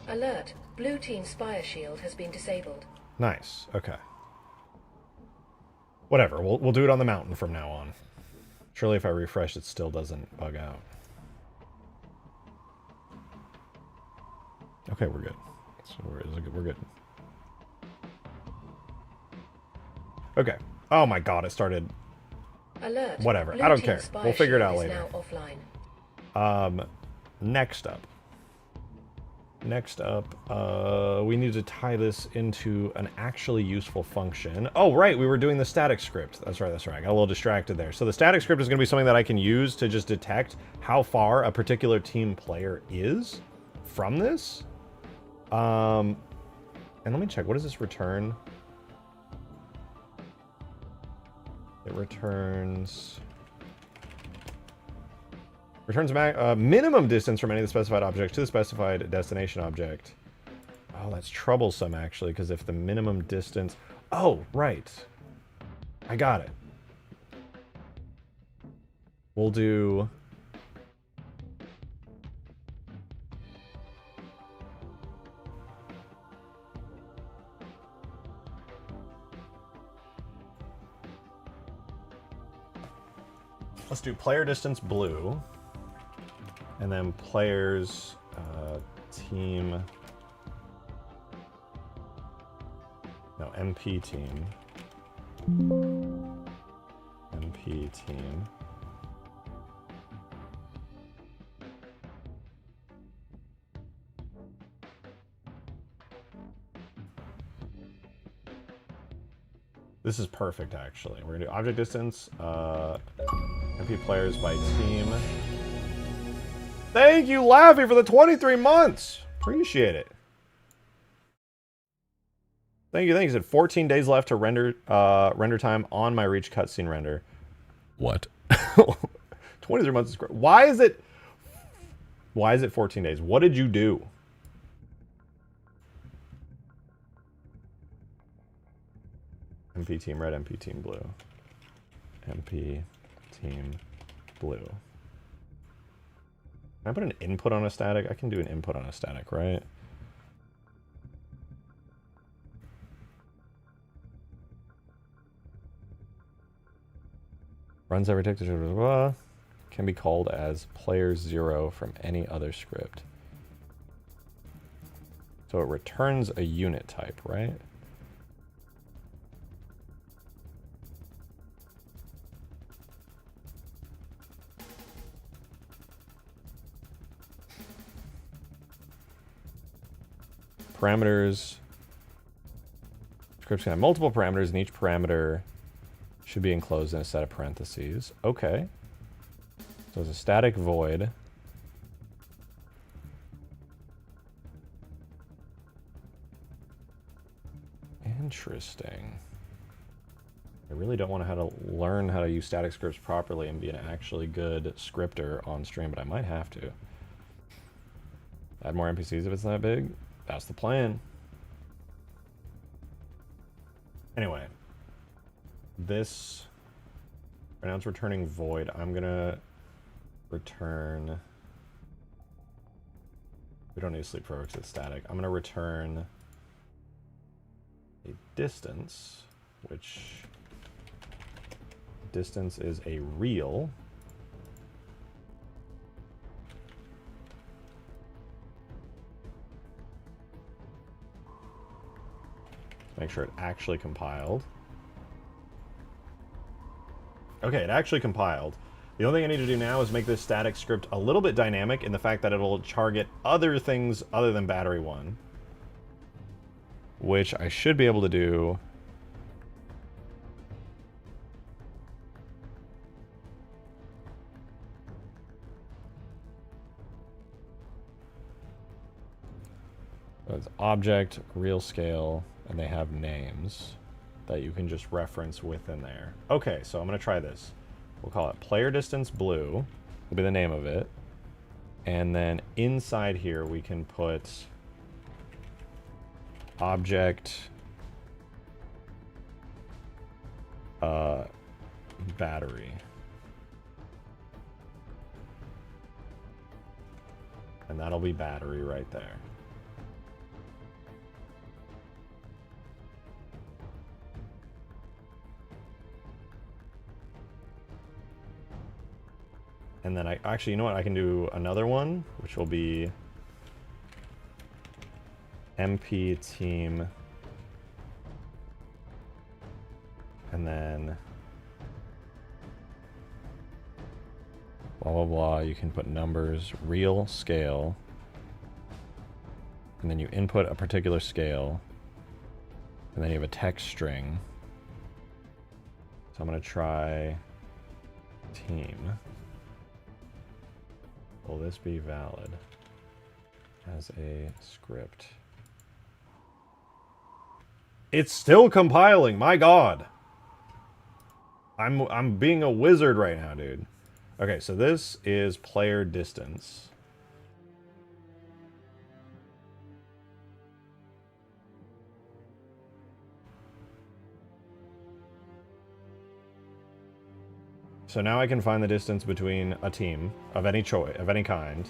Alert. Blue team spire shield has been disabled. Nice. Okay. Whatever. We'll do it on the mountain from now on. Surely if I refresh, it still doesn't bug out. Okay, we're good. So we're good. Okay. Oh my god, it started. Alert. Whatever. Blue I don't team care. spire We'll figure it shield out is later. now offline. Next up, we need to tie this into an actually useful function. Oh, right, we were doing the static script. That's right. I got a little distracted there. So the static script is going to be something that I can use to just detect how far a particular team player is from this. And let me check. What does this return? It returns minimum distance from any of the specified objects to the specified destination object. Oh, that's troublesome, actually, because if the minimum distance... Oh, right. I got it. We'll do... Let's do player distance blue. And then players, team, no, MP team, MP team, this is perfect, actually. We're gonna do object distance, MP players by team. Thank you, Laffy, for the 23 months. Appreciate it. Thank you. You said 14 days left to render render time on my Reach cutscene render. What? 23 months is great. Why is it 14 days? What did you do? MP team red, MP team blue. MP team blue. Can I put an input on a static? I can do an input on a static, right? Runs every tick to can be called as player 0 from any other script. So it returns a unit type, right? Parameters. Scripts can have multiple parameters, and each parameter should be enclosed in a set of parentheses. Okay. So it's a static void. Interesting. I really don't want to learn how to use static scripts properly and be an actually good scripter on stream, but I might have to. Add more NPCs if it's that big. That's the plan. Anyway, this right now it's returning void. I'm gonna return. We don't need to sleep forever because it's static. I'm gonna return a distance, which distance is a real. Make sure it actually compiled. Okay, it actually compiled. The only thing I need to do now is make this static script a little bit dynamic in the fact that it'll target other things other than battery 1. Which I should be able to do. So it's object, real scale, and they have names that you can just reference within there. Okay, so I'm going to try this. We'll call it player distance blue, will be the name of it. And then inside here we can put object battery. And that'll be battery right there. And then actually, you know what? I can do another one, which will be MP team. And then blah, blah, blah. You can put numbers, real scale. And then you input a particular scale. And then you have a text string. So I'm going to try team. Will this be valid as a script? It's still compiling, my god. I'm being a wizard right now, dude. Okay, so this is player distance. So now I can find the distance between a team of any choice, of any kind.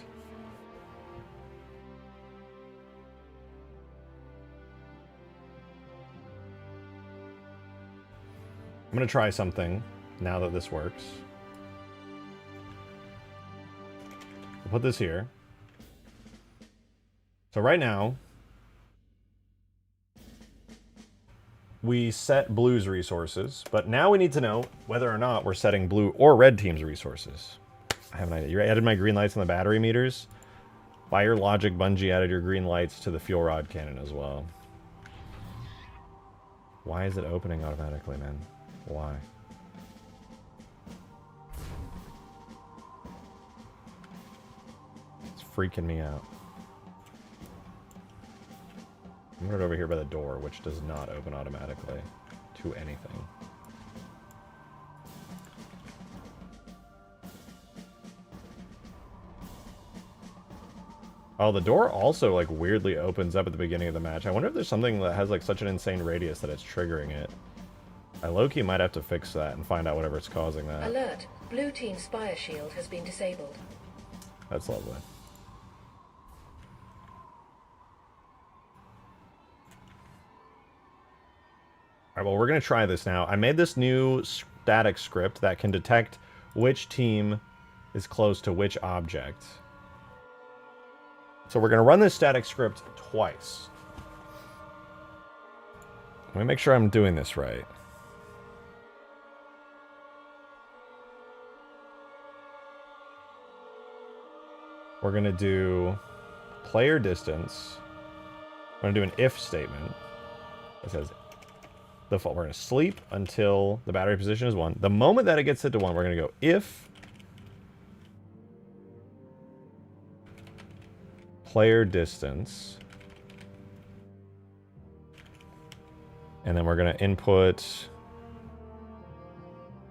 I'm going to try something now that this works. I'll put this here. So right now, we set blue's resources, but now we need to know whether or not we're setting blue or red team's resources. I have an idea. You added my green lights on the battery meters. By your logic, Bungie added your green lights to the fuel rod cannon as well. Why is it opening automatically, man? Why? It's freaking me out. I'm right over here by the door, which does not open automatically to anything. Oh, the door also, like, weirdly opens up at the beginning of the match. I wonder if there's something that has, like, such an insane radius that it's triggering it. I low-key might have to fix that and find out whatever's causing that. Alert! Blue team spire shield has been disabled. That's lovely. All right, well, we're going to try this now. I made this new static script that can detect which team is close to which object. So we're going to run this static script twice. Let me make sure I'm doing this right. We're going to do player distance. We're going to do an if statement. It says we're going to sleep until the battery position is 1. The moment that it gets set to 1, we're going to go if player distance And then we're going to input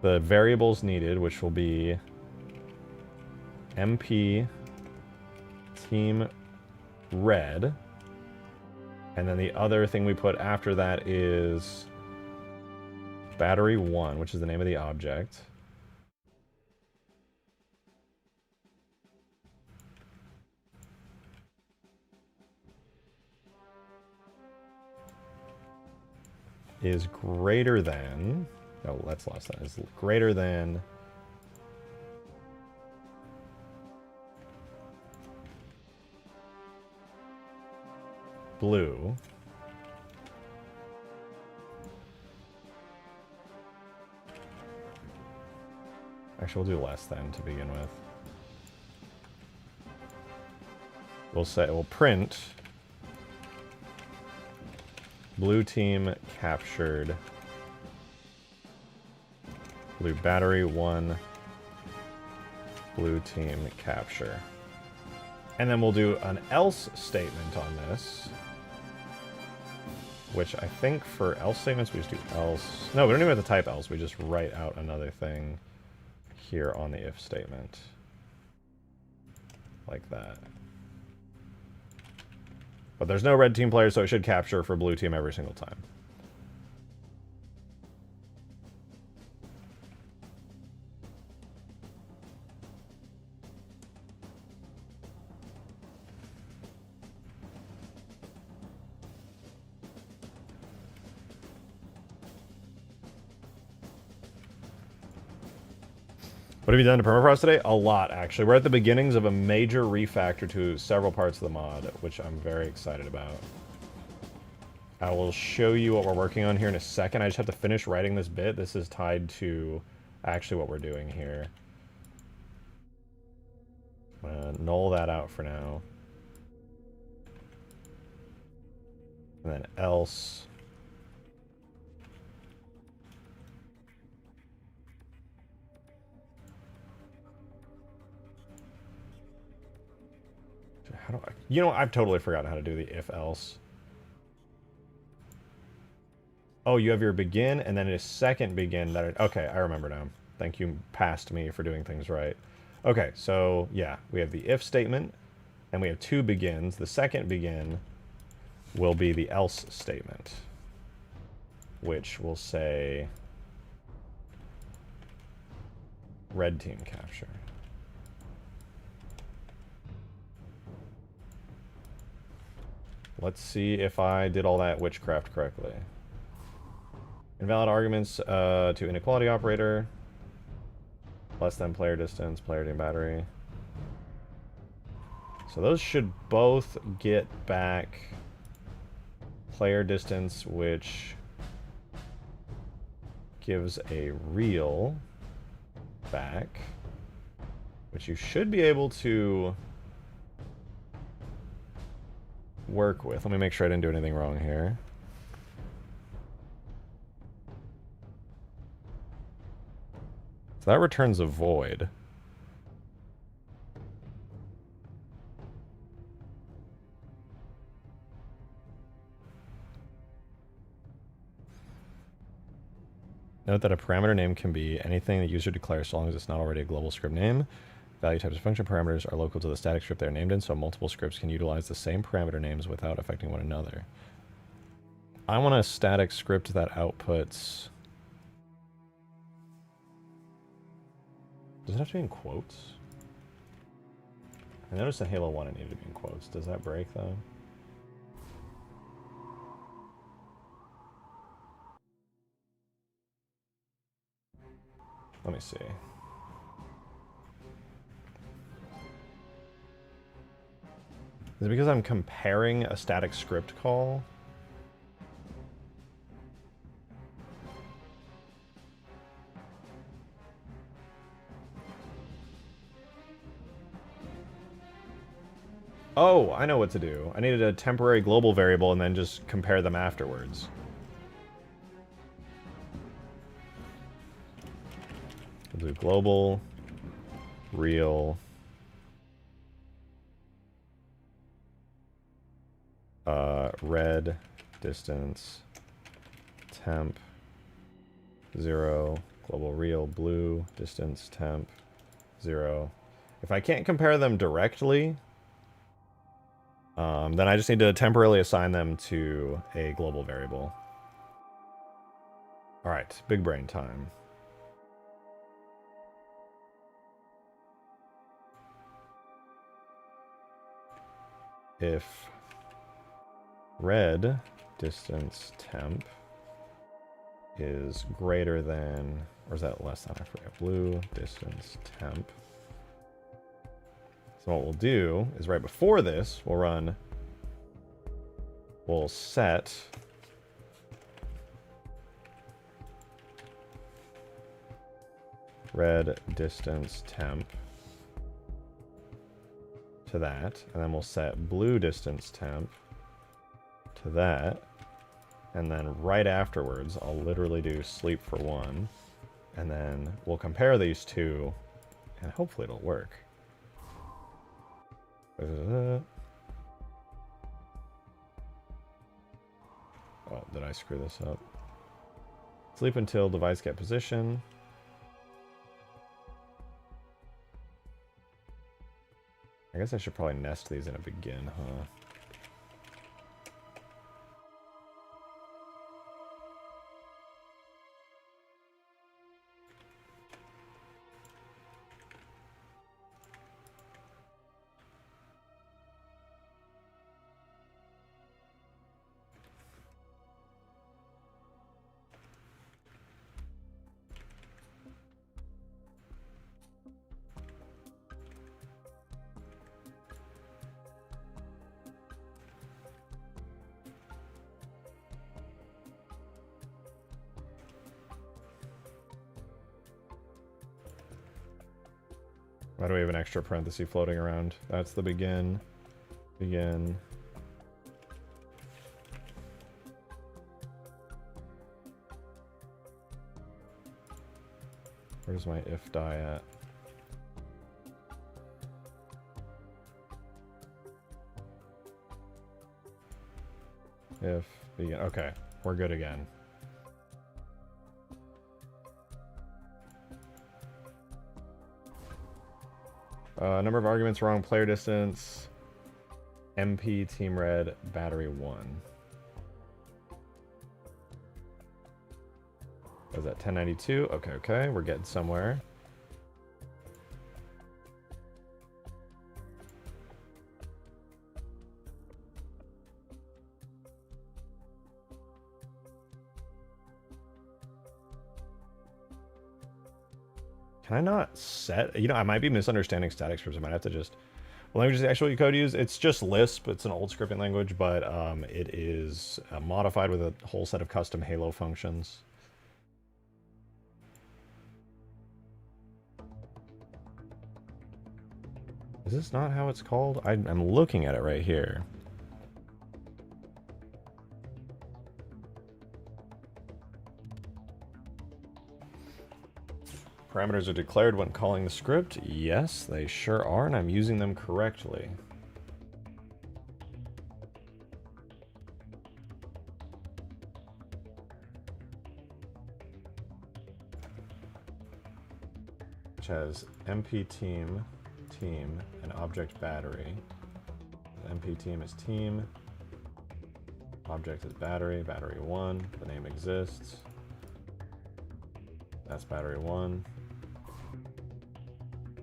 the variables needed, which will be MP team red. And then the other thing we put after that is battery 1, which is the name of the object. Is greater than, oh, that's less than, is greater than blue. Actually, we'll do less than to begin with. We'll print blue team captured, blue battery 1, blue team capture. And then we'll do an else statement on this, which I think for else statements we just do else. No, we don't even have to type else, we just write out another thing here on the if statement. Like that. But there's no red team player, so it should capture for blue team every single time. What have you done to Permafrost today? A lot, actually. We're at the beginnings of a major refactor to several parts of the mod, which I'm very excited about. I will show you what we're working on here in a second. I just have to finish writing this bit. This is tied to actually what we're doing here. I'm gonna null that out for now. And then else. How do I, you know, I've totally forgotten how to do the if else. Oh, you have your begin and then a second begin that are, okay, I remember now. Thank you past me for doing things right. Okay, so yeah, we have the if statement and we have two begins. The second begin will be the else statement, which will say red team capture. Let's see if I did all that witchcraft correctly. Invalid arguments to inequality operator. Less than player distance, player team battery. So those should both get back player distance, which gives a real back, which you should be able to work with. Let me make sure I didn't do anything wrong here. So that returns a void. Note that a parameter name can be anything the user declares so long as it's not already a global script name. Value types of function parameters are local to the static script they're named in, so multiple scripts can utilize the same parameter names without affecting one another. I want a static script that outputs... Does it have to be in quotes? I noticed in Halo 1 it needed to be in quotes. Does that break, though? Let me see. Is it because I'm comparing a static script call? Oh, I know what to do. I needed a temporary global variable and then just compare them afterwards. We'll do global, real, red, distance, temp 0, global real blue distance temp 0. If I can't compare them directly, then I just need to temporarily assign them to a global variable. All right, big brain time. If red distance temp is greater than, or is that less than? I forget. Blue distance temp. So what we'll do is right before this, we'll set red distance temp to that, and then we'll set blue distance temp to that, and then right afterwards I'll literally do sleep for 1, and then we'll compare these two, and hopefully it'll work. Oh, did I screw this up? Sleep until device get position. I guess I should probably nest these in a begin, huh? Why do we have an extra parenthesis floating around? That's the begin. Begin. Where's my if die at? If begin. Okay, we're good again. Number of arguments wrong, player distance, MP, team red, battery 1. Was that 1092? Okay, we're getting somewhere. Can I not set? You know, I might be misunderstanding static scripts. I might have to just... What language is the actual code use? It's just Lisp. It's an old scripting language, but it is modified with a whole set of custom Halo functions. Is this not how it's called? I'm looking at it right here. Parameters are declared when calling the script. Yes, they sure are, and I'm using them correctly. Which has MP team, and object battery. MP team is team. Object is battery, battery 1. The name exists. That's battery 1.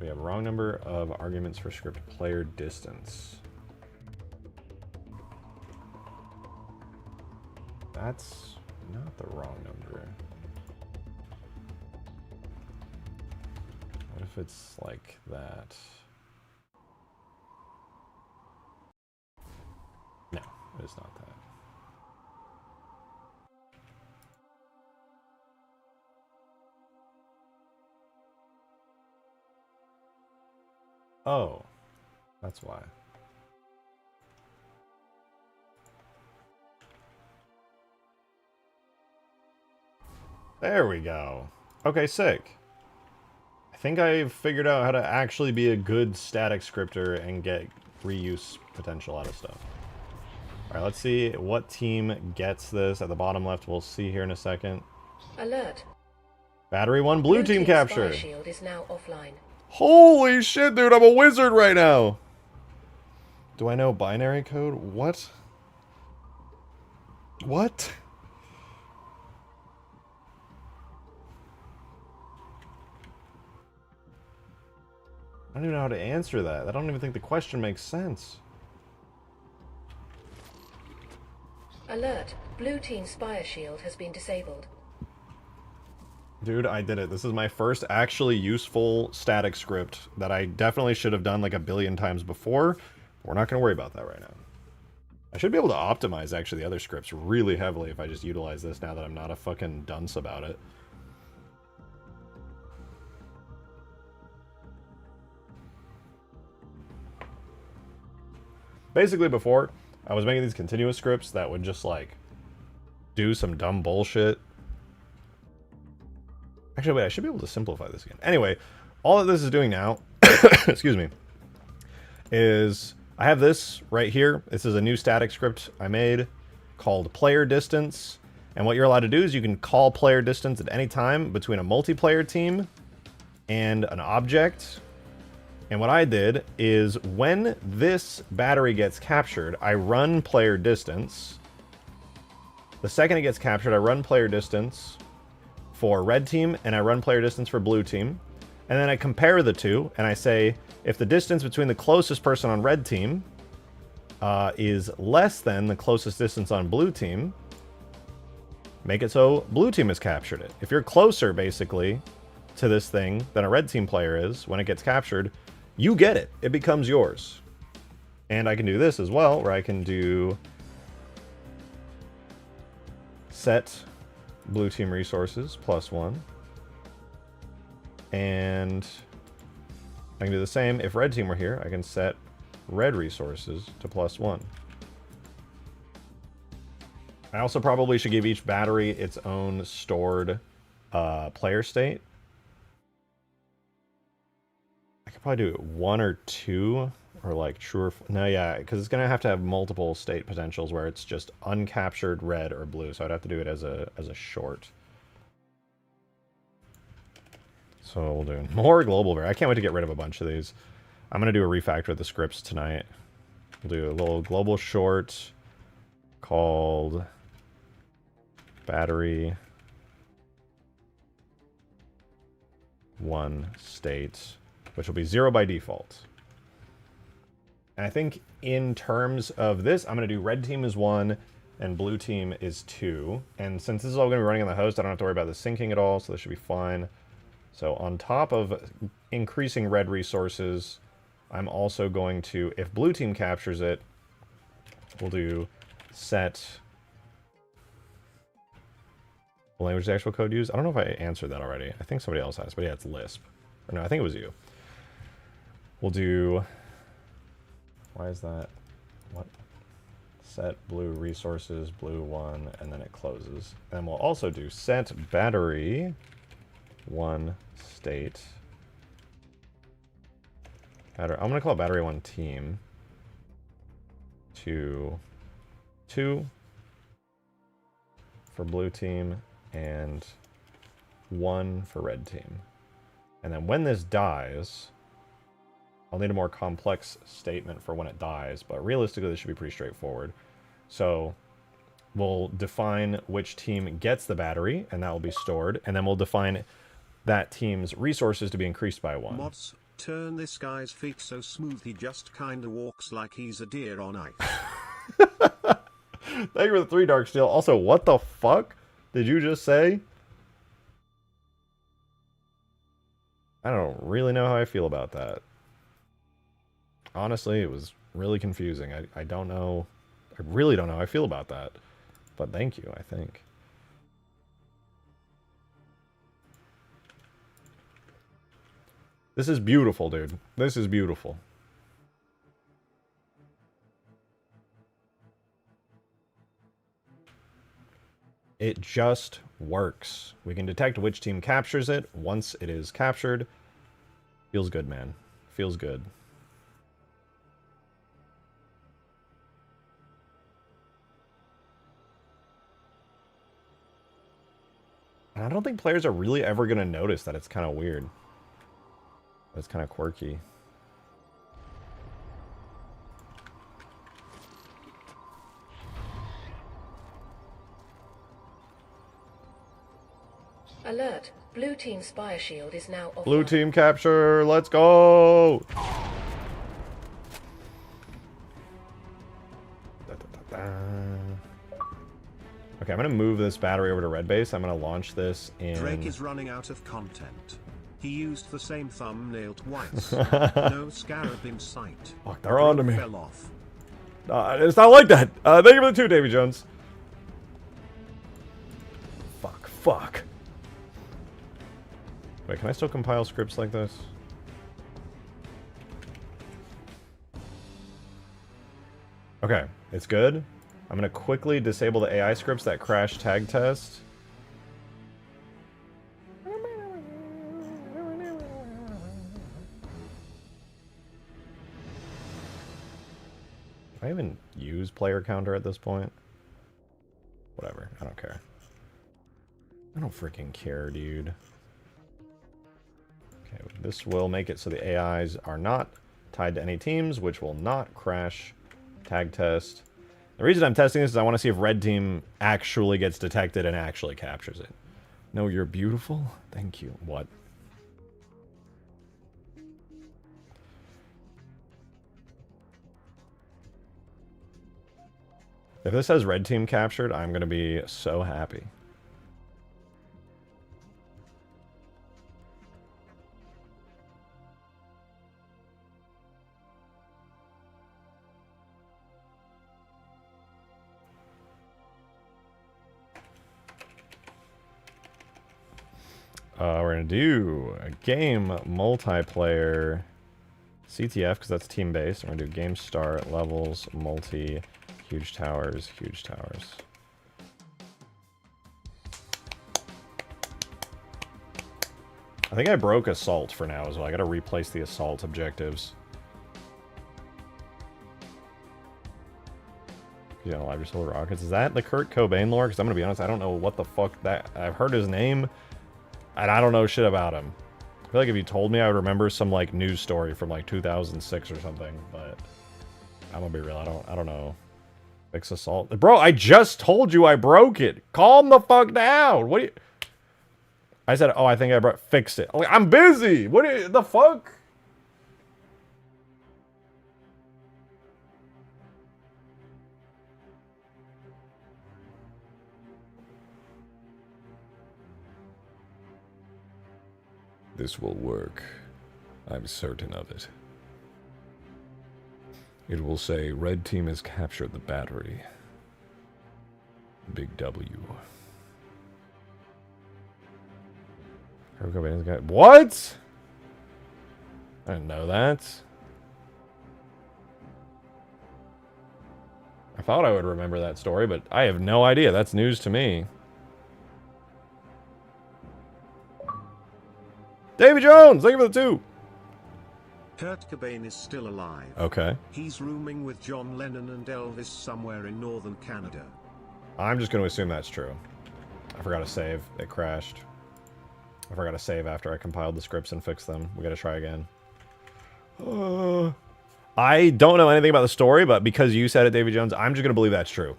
We have wrong number of arguments for script player distance. That's not the wrong number. What if it's like that? No, it is not that. Oh, that's why. There we go. Okay, sick. I think I've figured out how to actually be a good static scripter and get reuse potential out of stuff. Alright, let's see what team gets this. At the bottom left, we'll see here in a second. Alert. Battery 1 blue team captured. Spy shield is now offline. Holy shit, dude, I'm a wizard right now. Do I know binary code? What? What? I don't even know how to answer that. I don't even think the question makes sense. Alert. Blue team spire shield has been disabled. Dude, I did it. This is my first actually useful static script that I definitely should have done like a billion times before. We're not going to worry about that right now. I should be able to optimize actually the other scripts really heavily if I just utilize this now that I'm not a fucking dunce about it. Basically before, I was making these continuous scripts that would just like do some dumb bullshit. Actually, wait, I should be able to simplify this again. Anyway, all that this is doing now, excuse me, is I have this right here. This is a new static script I made called player distance. And what you're allowed to do is you can call player distance at any time between a multiplayer team and an object. And what I did is when this battery gets captured, I run player distance. The second it gets captured, I run player distance for red team, and I run player distance for blue team. And then I compare the two, and I say, if the distance between the closest person on red team is less than the closest distance on blue team, make it so blue team has captured it. If you're closer, basically, to this thing than a red team player is, when it gets captured, you get it. It becomes yours. And I can do this as well, where I can do set blue team resources +1. And I can do the same if red team were here. I can set red resources to +1. I also probably should give each battery its own stored player state. I could probably do 1 or 2, or like true or... No, yeah, because it's going to have multiple state potentials where it's just uncaptured red or blue, so I'd have to do it as a short. So we'll do more global var. I can't wait to get rid of a bunch of these. I'm going to do a refactor of the scripts tonight. We'll do a little global short called battery 1 state, which will be 0 by default. And I think in terms of this, I'm going to do red team is 1 and blue team is 2. And since this is all going to be running on the host, I don't have to worry about the syncing at all, so this should be fine. So on top of increasing red resources, I'm also going to, if blue team captures it, we'll do set language the actual code used. I don't know if I answered that already. I think somebody else has, but yeah, it's Lisp. Or no, I think it was you. We'll do... Why is that? What? Set blue resources, blue 1, and then it closes. And we'll also do set battery 1 state. I'm going to call it battery 1 team to 2 for blue team and 1 for red team. And then when this dies, I'll need a more complex statement for when it dies, but realistically this should be pretty straightforward. So we'll define which team gets the battery, and that will be stored, and then we'll define that team's resources to be increased by 1. Mods, turn this guy's feet so smooth he just kinda walks like he's a deer on ice. Thank you for the 3 dark steel. Also, what the fuck did you just say? I don't really know how I feel about that. Honestly, it was really confusing. I don't know. I really don't know how I feel about that. But thank you, I think. This is beautiful, dude. This is beautiful. It just works. We can detect which team captures it once it is captured. Feels good, man. Feels good. And I don't think players are really ever going to notice that it's kind of weird. It's kind of quirky. Alert. Blue team spire shield is now offline. Blue team capture. Let's go. Okay, I'm going to move this battery over to red base. I'm going to launch this in... Drake is running out of content. He used the same thumbnail twice. No scarab in sight. Fuck, they're on to me. Fell off. It's not like that. Thank you for the 2, Davy Jones. Fuck. Wait, can I still compile scripts like this? Okay, it's good. I'm going to quickly disable the AI scripts that crash tag test. I even use player counter at this point? Whatever, I don't care. I don't freaking care, dude. Okay, this will make it so the AIs are not tied to any teams, which will not crash tag test. The reason I'm testing this is I want to see if red team actually gets detected and actually captures it. No, you're beautiful? Thank you. What? If this says red team captured, I'm going to be so happy. We're going to do a game multiplayer CTF, because that's team-based. We're going to do game start, levels, multi, huge towers, huge towers. I think I broke assault for now as well. I got to replace the assault objectives. You know, live your solar rockets. Is that the Kurt Cobain lore? Because I'm going to be honest, I don't know what the fuck that... I've heard his name, and I don't know shit about him. I feel like if you told me, I would remember some, like, news story from, like, 2006 or something, but... I'm gonna be real, I don't know. Fix assault. Bro, I just told you I broke it! Calm the fuck down! What do you... I said, oh, I think I broke... Fixed it. I'm busy! What do you... The fuck? This will work. I'm certain of it. It will say, red team has captured the battery. Big W. What? I didn't know that. I thought I would remember that story, but I have no idea. That's news to me. Davy Jones, thank you for the 2. Kurt Cobain is still alive. Okay. He's rooming with John Lennon and Elvis somewhere in northern Canada. I'm just going to assume that's true. I forgot to save. It crashed. I forgot to save after I compiled the scripts and fixed them. We got to try again. I don't know anything about the story, but because you said it, Davy Jones, I'm just going to believe that's true.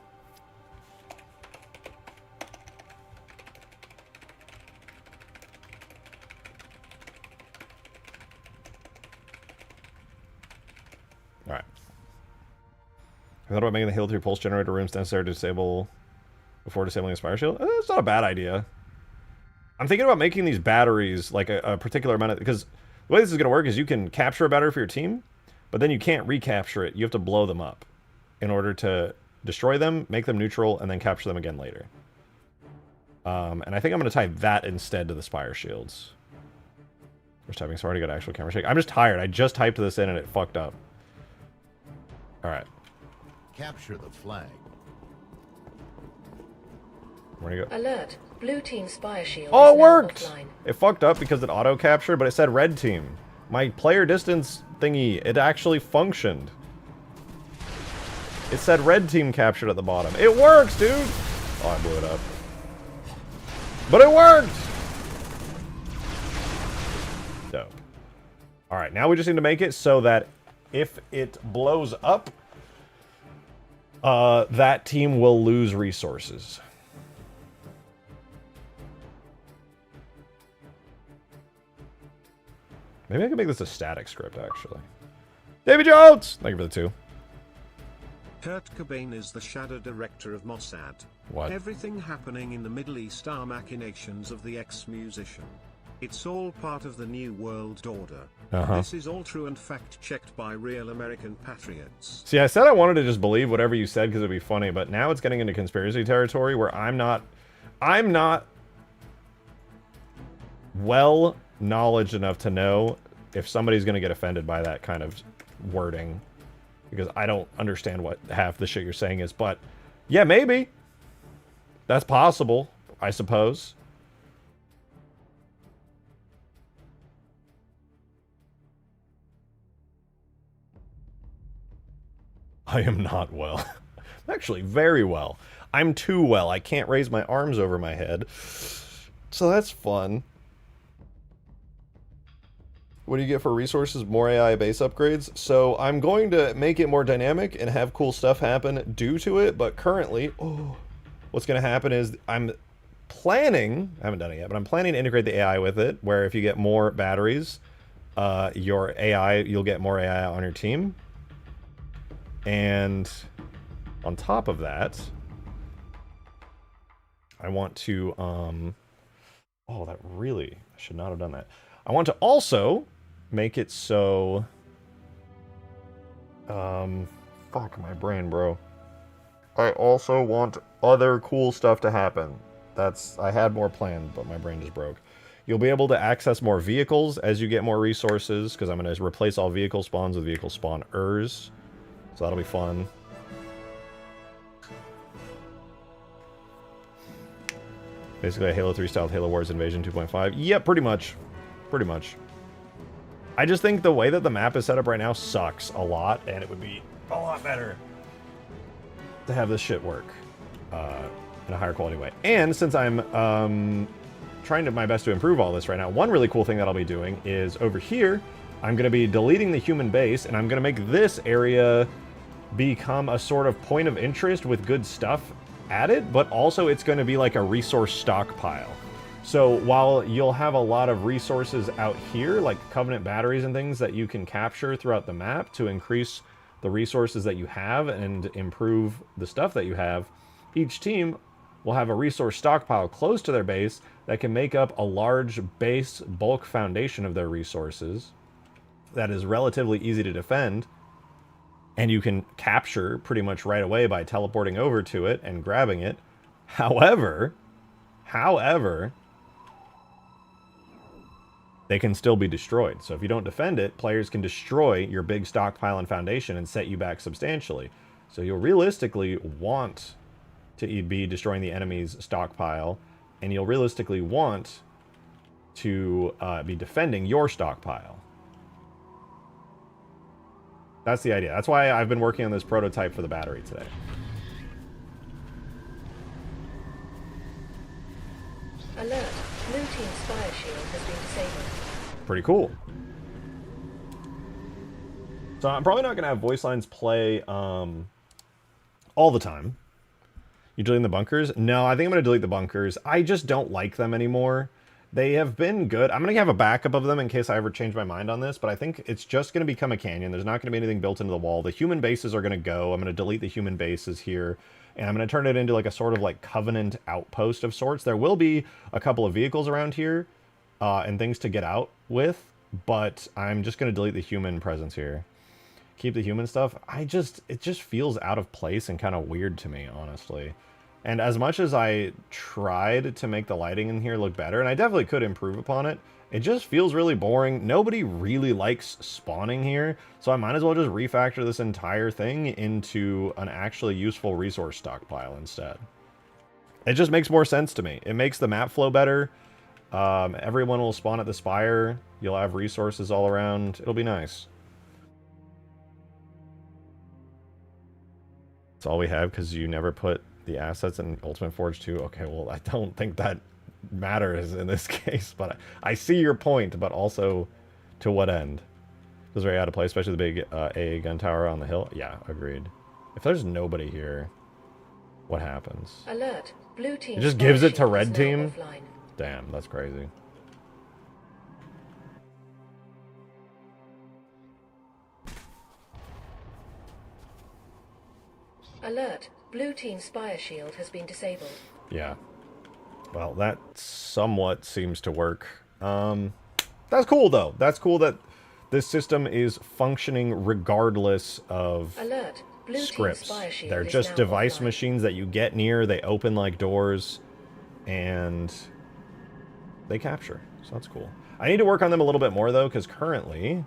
Alright. I thought about making the Hail 3 pulse generator rooms necessary to disable before disabling a Spire Shield. It's not a bad idea. I'm thinking about making these batteries like a particular amount of... Because the way this is going to work is you can capture a battery for your team, but then you can't recapture it. You have to blow them up in order to destroy them, make them neutral, and then capture them again later. And I think I'm going to tie that instead to the Spire Shields. First typing, sorry to get actual camera shake. I'm just tired. I just typed this in and it fucked up. Alright. Capture the flag. Where do you go? Alert. Blue team spire shield Oh, is it now worked! offline. It fucked up because it auto-captured, but it said red team. My player distance thingy, it actually functioned. It said red team captured at the bottom. It works, dude! Oh, I blew it up. But it worked! Dope. Alright, now we just need to make it so that if it blows up, that team will lose resources. Maybe I can make this a static script, actually. David Jones! Thank you for the 2. Kurt Cobain is the shadow director of Mossad. What? Everything happening in the Middle East are machinations of the ex-musician. It's all part of the New World Order. This is all true and fact-checked by real American patriots. See, I said I wanted to just believe whatever you said because it'd be funny, but now it's getting into conspiracy territory where I'm not well knowledge enough to know if somebody's going to get offended by that kind of wording, because I don't understand what half the shit you're saying is. But yeah, maybe that's possible, I suppose. I am not well. I'm actually very well. I'm too well. I can't raise my arms over my head, so that's fun. What do you get for resources? More AI base upgrades. So I'm going to make it more dynamic and have cool stuff happen due to it. But currently, what's going to happen is I'm planning, I haven't done it yet, but I'm planning to integrate the AI with it, where if you get more batteries, your AI, you'll get more AI on your team. And on top of that, I want to, oh, that really, I should not have done that. I want to also make it so, fuck my brain, bro. I also want other cool stuff to happen. I had more planned, but my brain just broke. You'll be able to access more vehicles as you get more resources, because I'm going to replace all vehicle spawns with vehicle spawners. So that'll be fun. Basically a Halo 3 style Halo Wars Invasion 2.5. Yeah, pretty much. Pretty much. I just think the way that the map is set up right now sucks a lot, and it would be a lot better to have this shit work in a higher quality way. And since I'm trying my best to improve all this right now, one really cool thing that I'll be doing is over here, I'm going to be deleting the human base, and I'm going to make this area become a sort of point of interest with good stuff added, but also it's going to be like a resource stockpile. So while you'll have a lot of resources out here, like Covenant batteries and things that you can capture throughout the map to increase the resources that you have and improve the stuff that you have, each team will have a resource stockpile close to their base that can make up a large base bulk foundation of their resources that is relatively easy to defend, and you can capture pretty much right away by teleporting over to it and grabbing it. However, they can still be destroyed. So if you don't defend it, players can destroy your big stockpile and foundation and set you back substantially. So you'll realistically want to be destroying the enemy's stockpile, and you'll realistically want to be defending your stockpile. That's the idea. That's why I've been working on this prototype for the battery today. Alert. Blue team's fire shield has been disabled. Pretty cool. So I'm probably not going to have voice lines play all the time. You deleting the bunkers? No, I think I'm going to delete the bunkers. I just don't like them anymore. They have been good. I'm going to have a backup of them in case I ever change my mind on this, but I think it's just going to become a canyon. There's not going to be anything built into the wall. The human bases are going to go. I'm going to delete the human bases here, and I'm going to turn it into like a sort of like Covenant outpost of sorts. There will be a couple of vehicles around here and things to get out with, but I'm just going to delete the human presence here. Keep the human stuff. It just feels out of place and kind of weird to me, honestly. And as much as I tried to make the lighting in here look better, and I definitely could improve upon it, it just feels really boring. Nobody really likes spawning here, so I might as well just refactor this entire thing into an actually useful resource stockpile instead. It just makes more sense to me. It makes the map flow better. Everyone will spawn at the spire. You'll have resources all around. It'll be nice. That's all we have because you never put the assets in Ultimate Forge 2. Okay, well, I don't think that matters in this case, but I see your point, but also to what end? This is very out of place, especially the big AA gun tower on the hill. Yeah, agreed. If there's nobody here, what happens? Alert. Blue team It just gives it to spy red shield is now team? offline. Damn, that's crazy. Alert. Blue team spire shield has been disabled. Yeah. Well, that somewhat seems to work. That's cool, though. That's cool that this system is functioning regardless of Alert. Blue team scripts. spire shield They're is just now device offline. machines that you get near, they open like doors, and they capture. So that's cool. I need to work on them a little bit more, though, because currently,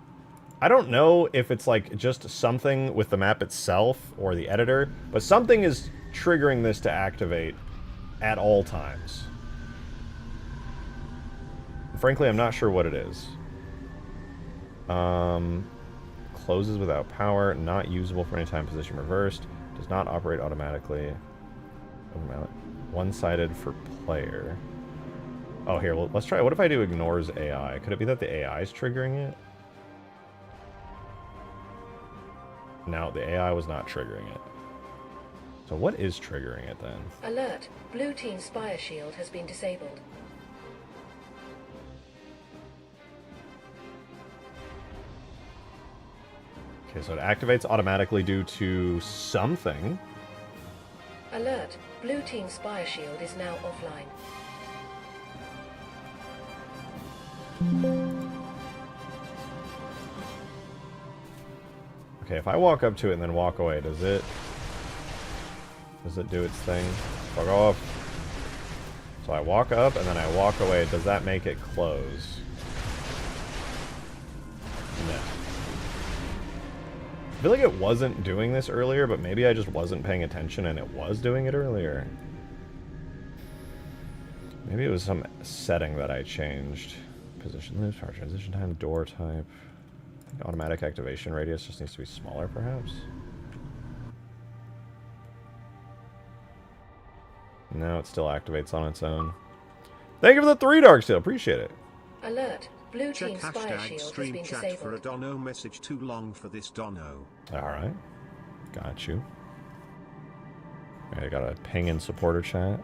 I don't know if it's like just something with the map itself or the editor, but something is triggering this to activate at all times. Frankly, I'm not sure what it is. Closes without power, not usable for any time, position reversed, does not operate automatically. One-sided for player. Oh, here, well, let's try. What if I do ignores AI? Could it be that the AI is triggering it? No, the AI was not triggering it. So what is triggering it then? Alert. Blue team spire shield has been disabled. Okay, so it activates automatically due to something. Alert. Blue team spire shield is now offline. Okay, if I walk up to it and then walk away, does it do its thing? Fuck off. So I walk up and then I walk away. Does that make it close? No. I feel like it wasn't doing this earlier, but maybe I just wasn't paying attention and it was doing it earlier. Maybe it was some setting that I changed. Position loops, power transition time, door type. I think automatic activation radius just needs to be smaller, perhaps. No, it still activates on its own. Thank you for the 3 Dark Steel. Appreciate it. Alert. Blue Check team spire hashtag shield has stream been chat for a disabled. dono message too long for this dono. Alright. Got you. I got a ping in supporter chat.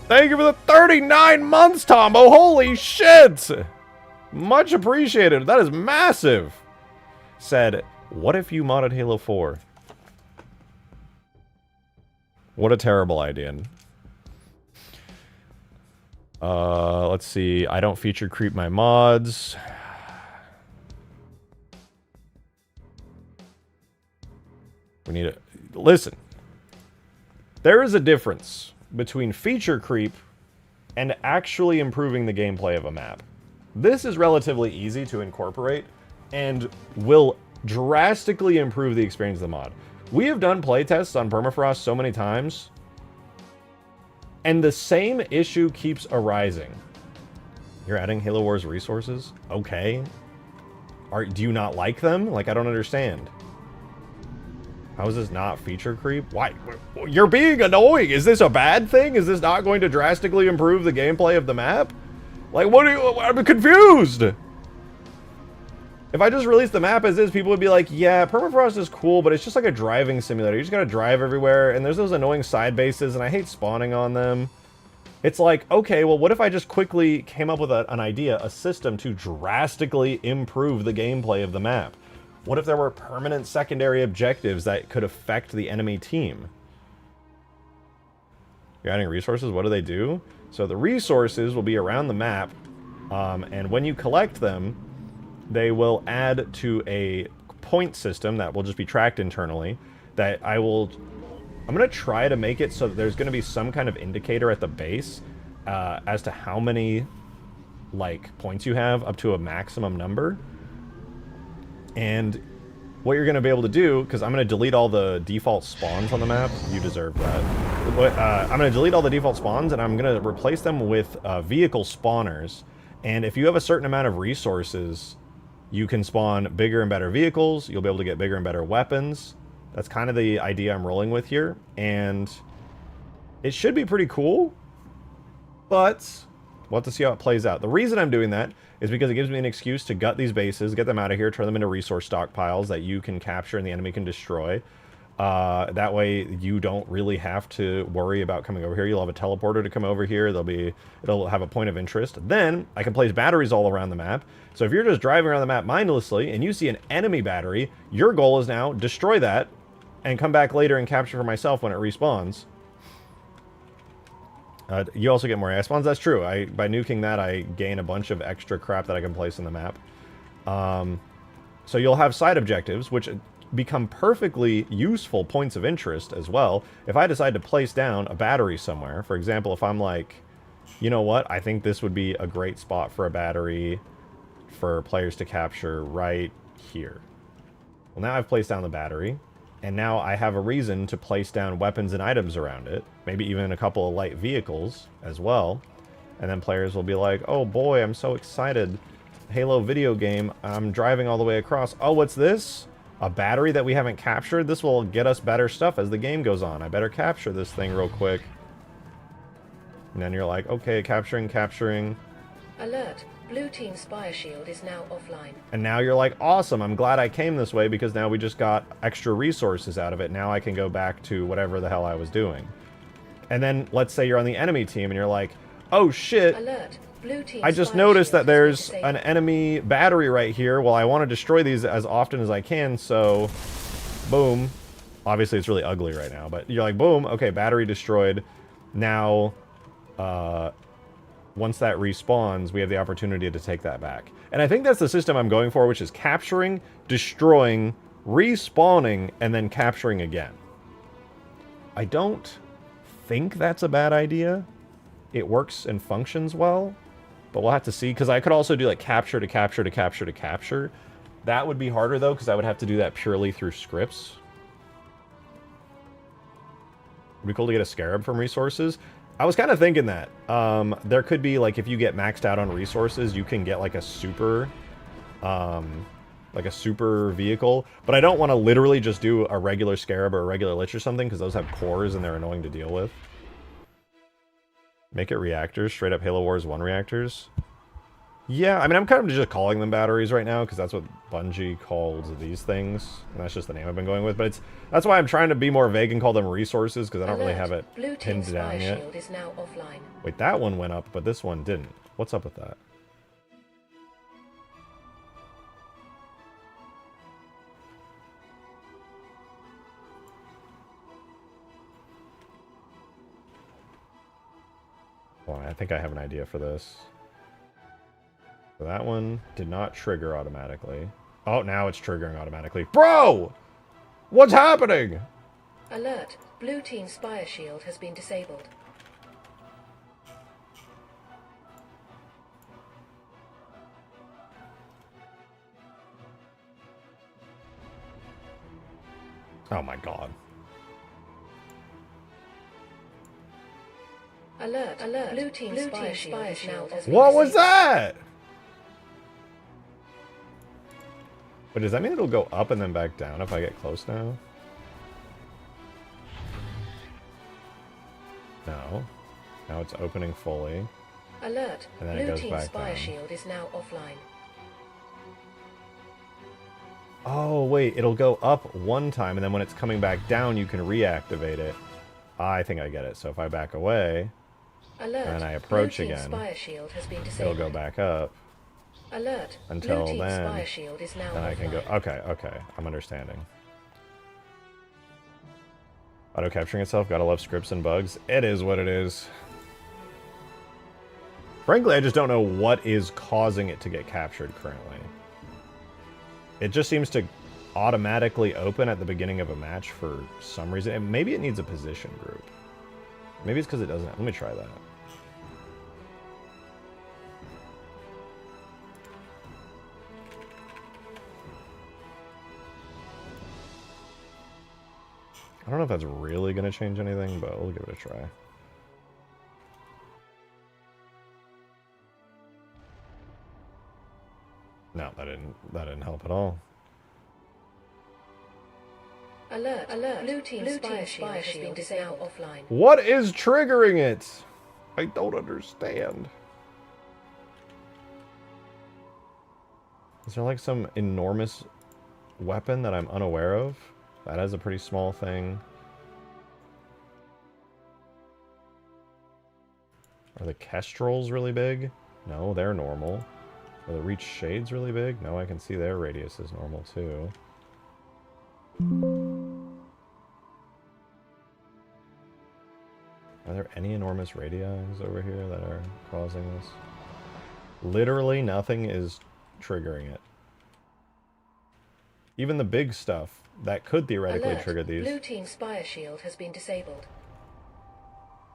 Thank you for the 39 months, Tombo. Holy shit! Much appreciated. That is massive. Said, what if you modded Halo 4? What a terrible idea. Let's see. I don't feature creep my mods. We need to... Listen. There is a difference between feature creep and actually improving the gameplay of a map. This is relatively easy to incorporate and will drastically improve the experience of the mod. We have done playtests on Permafrost so many times, and the same issue keeps arising. You're adding Halo Wars resources? Okay. Do you not like them? Like, I don't understand. How is this not feature creep? Why? You're being annoying. Is this a bad thing? Is this not going to drastically improve the gameplay of the map? Like, what are you... I'm confused. If I just released the map as is, people would be like, yeah, Permafrost is cool, but it's just like a driving simulator. You just gotta drive everywhere, and there's those annoying side bases, and I hate spawning on them. It's like, okay, well, what if I just quickly came up with an idea, a system to drastically improve the gameplay of the map? What if there were permanent secondary objectives that could affect the enemy team? You're adding resources, what do they do? So the resources will be around the map, and when you collect them, they will add to a point system that will just be tracked internally, that I'm going to try to make it so that there's going to be some kind of indicator at the base as to how many, like, points you have up to a maximum number. And what you're going to be able to do, because I'm going to delete all the default spawns on the map. You deserve that. But, I'm going to delete all the default spawns, and I'm going to replace them with vehicle spawners. And if you have a certain amount of resources You can spawn bigger and better vehicles. You'll be able to get bigger and better weapons. That's kind of the idea I'm rolling with here. And it should be pretty cool, but we'll have to see how it plays out. The reason I'm doing that is because it gives me an excuse to gut these bases, get them out of here, turn them into resource stockpiles that you can capture and the enemy can destroy. That way you don't really have to worry about coming over here. You'll have a teleporter to come over here. It'll have a point of interest. Then I can place batteries all around the map. So if you're just driving around the map mindlessly and you see an enemy battery, your goal is now destroy that and come back later and capture for myself when it respawns. You also get more AI spawns. That's true. By nuking that, I gain a bunch of extra crap that I can place in the map. So you'll have side objectives, which become perfectly useful points of interest as well. If I decide to place down a battery somewhere, for example, if I'm like, you know what, I think this would be a great spot for a battery for players to capture right here. Well, now I've placed down the battery. And now I have a reason to place down weapons and items around it. Maybe even a couple of light vehicles as well. And then players will be like, oh boy, I'm so excited. Halo video game, I'm driving all the way across. Oh, what's this? A battery that we haven't captured? This will get us better stuff as the game goes on. I better capture this thing real quick. And then you're like, okay, capturing. Alert. Blue team spire shield is now offline. And now you're like, awesome, I'm glad I came this way because now we just got extra resources out of it. Now I can go back to whatever the hell I was doing. And then let's say you're on the enemy team and you're like, oh shit, Alert. Blue team I just spire noticed shield that there's has been an enemy battery right here. Well, I want to destroy these as often as I can, so boom. Obviously it's really ugly right now, but you're like, boom, okay, battery destroyed. Now, once that respawns, we have the opportunity to take that back. And I think that's the system I'm going for, which is capturing, destroying, respawning, and then capturing again. I don't think that's a bad idea. It works and functions well, but we'll have to see, because I could also do like capture to capture to capture to capture. That would be harder though, because I would have to do that purely through scripts. It'd be cool to get a scarab from resources. I was kind of thinking that. There could be, like, if you get maxed out on resources, you can get, like, a super vehicle. But I don't want to literally just do a regular scarab or a regular lich or something, because those have cores and they're annoying to deal with. Make it reactors, straight up Halo Wars 1 reactors. Yeah, I mean, I'm kind of just calling them batteries right now, because that's what Bungie called these things. And that's just the name I've been going with. But that's why I'm trying to be more vague and call them resources, because I don't really have it pinned down yet. Shield is now offline. Wait, that one went up, but this one didn't. What's up with that? Well, I think I have an idea for this. So that one did not trigger automatically. Oh, now it's triggering automatically. Bro! What's happening? Alert. Blue team spire shield has been disabled. Oh my god. Alert. Alert. Blue team spire shield has been What disabled. was that? But does that mean it'll go up and then back down if I get close now? No. Now it's opening fully. Alert. And then it Blue goes team back spire down. shield is now offline. Oh, wait. It'll go up one time, and then when it's coming back down, you can reactivate it. I think I get it. So if I back away, Alert. and then I approach Blue team again, spire shield has been it'll disabled. go back up. Alert. Until Blue team then, spire shield is now Then I can go... offline. Okay, okay. I'm understanding. Auto-capturing itself. Gotta love scripts and bugs. It is what it is. Frankly, I just don't know what is causing it to get captured currently. It just seems to automatically open at the beginning of a match for some reason. And maybe it needs a position group. Maybe it's because it doesn't... Let me try that. I don't know if that's really going to change anything, but we'll give it a try. No, that didn't help at all. Alert, alert. Blue team spire shield has been disabled. Offline. What is triggering it? I don't understand. Is there like some enormous weapon that I'm unaware of? That has a pretty small thing. Are the kestrels really big? No, they're normal. Are the reach shades really big? No, I can see their radius is normal too. Are there any enormous radii over here that are causing this? Literally nothing is triggering it. Even the big stuff that could theoretically trigger these. Blue team spire shield has been disabled.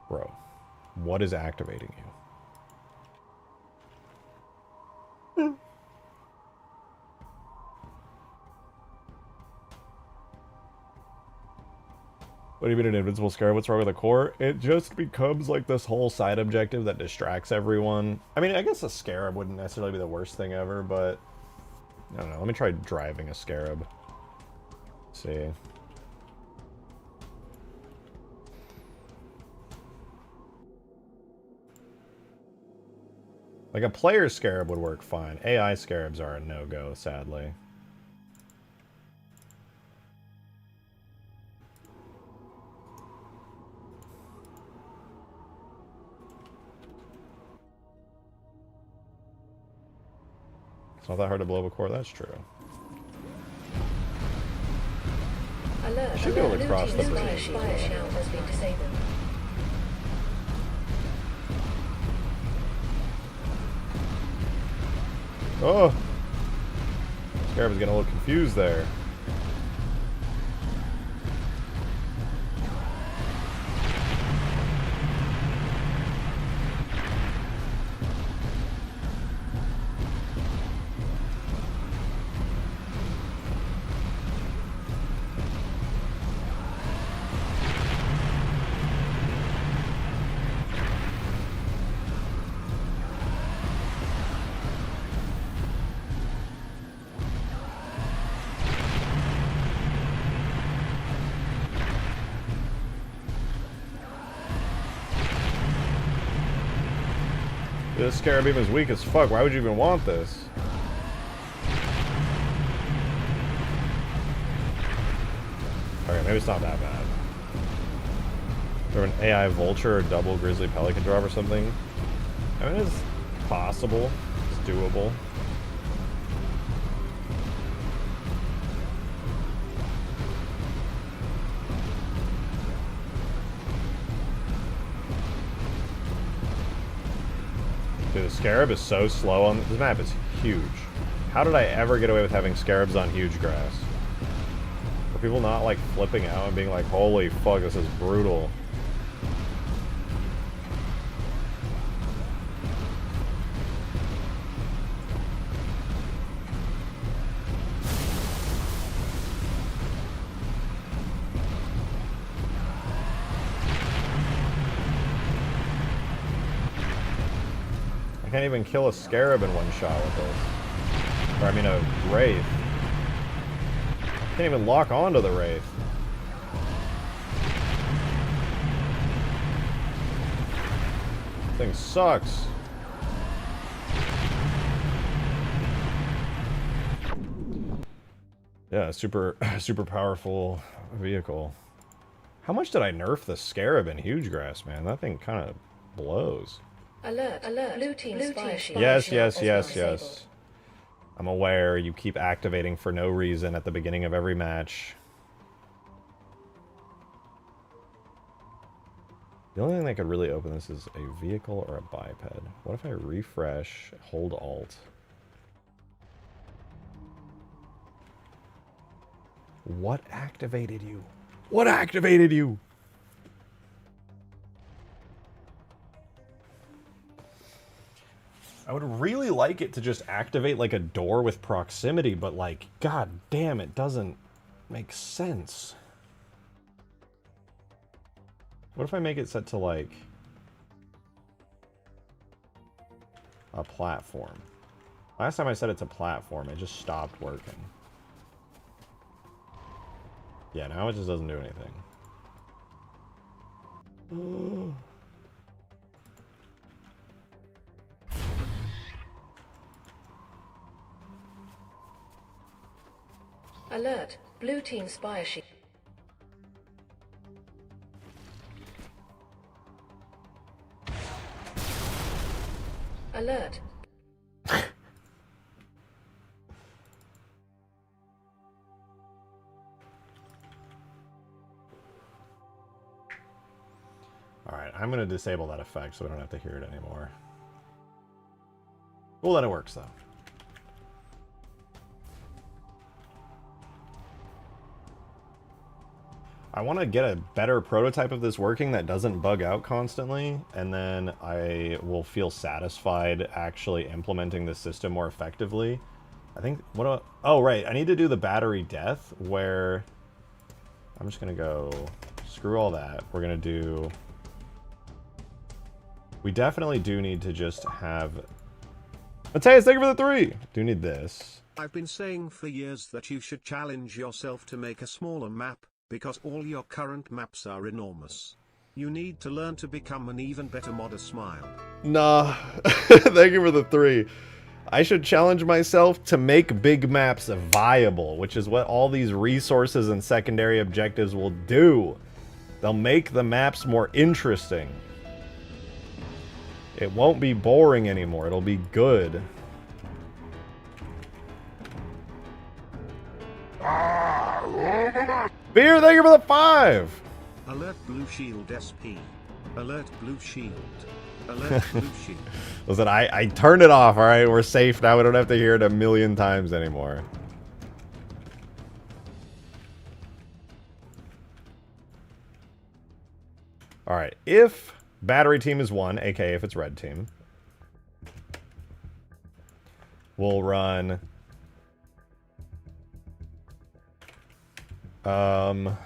Bro, what is activating you? What do you mean an invincible scarab? What's wrong with the core? It just becomes like this whole side objective that distracts everyone. I mean, I guess a scarab wouldn't necessarily be the worst thing ever, but I don't know. Let me try driving a scarab. Let's see. Like a player scarab would work fine. AI scarabs are a no-go, sadly. It's not that hard to blow up a core, that's true. Alert, Should be able to cross the bridge. Spire shield has been disabled. Oh! Scarab is getting a little confused there. This Scarab Beam is weak as fuck. Why would you even want this? Okay, maybe it's not that bad. Or an AI Vulture or double Grizzly Pelican drop or something. I mean, it's possible. It's doable. Dude, the Scarab is so slow on this map. Is huge. How did I ever get away with having Scarabs on huge grass? Are people not like flipping out and being like, holy fuck, this is brutal? I can't even kill a Scarab in one shot with this. Or I mean a Wraith. Can't even lock onto the Wraith. Thing sucks. Yeah, super powerful vehicle. How much did I nerf the Scarab in Huge Grass, man? That thing kind of blows. Alert, alert. Blue team spire shield. Yes. I'm aware you keep activating for no reason at the beginning of every match. The only thing that could really open this is a vehicle or a biped. What if I refresh, hold Alt? What activated you? What activated you? I would really like it to just activate like a door with proximity, but like, god damn, it doesn't make sense. What if I make it set to like a platform? Last time I said it's a platform, it just stopped working. Yeah, now it just doesn't do anything. Alert. Blue team spire shield. Alert. Alright, I'm going to disable that effect so we don't have to hear it anymore. We'll let it work, though. I want to get a better prototype of this working that doesn't bug out constantly, and then I will feel satisfied actually implementing the system more effectively. I think, oh, right, I need to do the battery death, where I'm just going to go, screw all that. We're going to do, we definitely do need to just have, Mateus, thank you for the 3! Do need this. I've been saying for years that you should challenge yourself to make a smaller map, because all your current maps are enormous. You need to learn to become an even better modder. Smile. Nah, thank you for the 3. I should challenge myself to make big maps viable, which is what all these resources and secondary objectives will do. They'll make the maps more interesting. It won't be boring anymore, it'll be good. Beer, thank you for the 5! Alert blue shield SP. Alert blue shield. Alert blue shield. Listen, I turned it off, alright? We're safe now, we don't have to hear it a million times anymore. Alright, if battery team is 1, aka if it's red team, we'll run and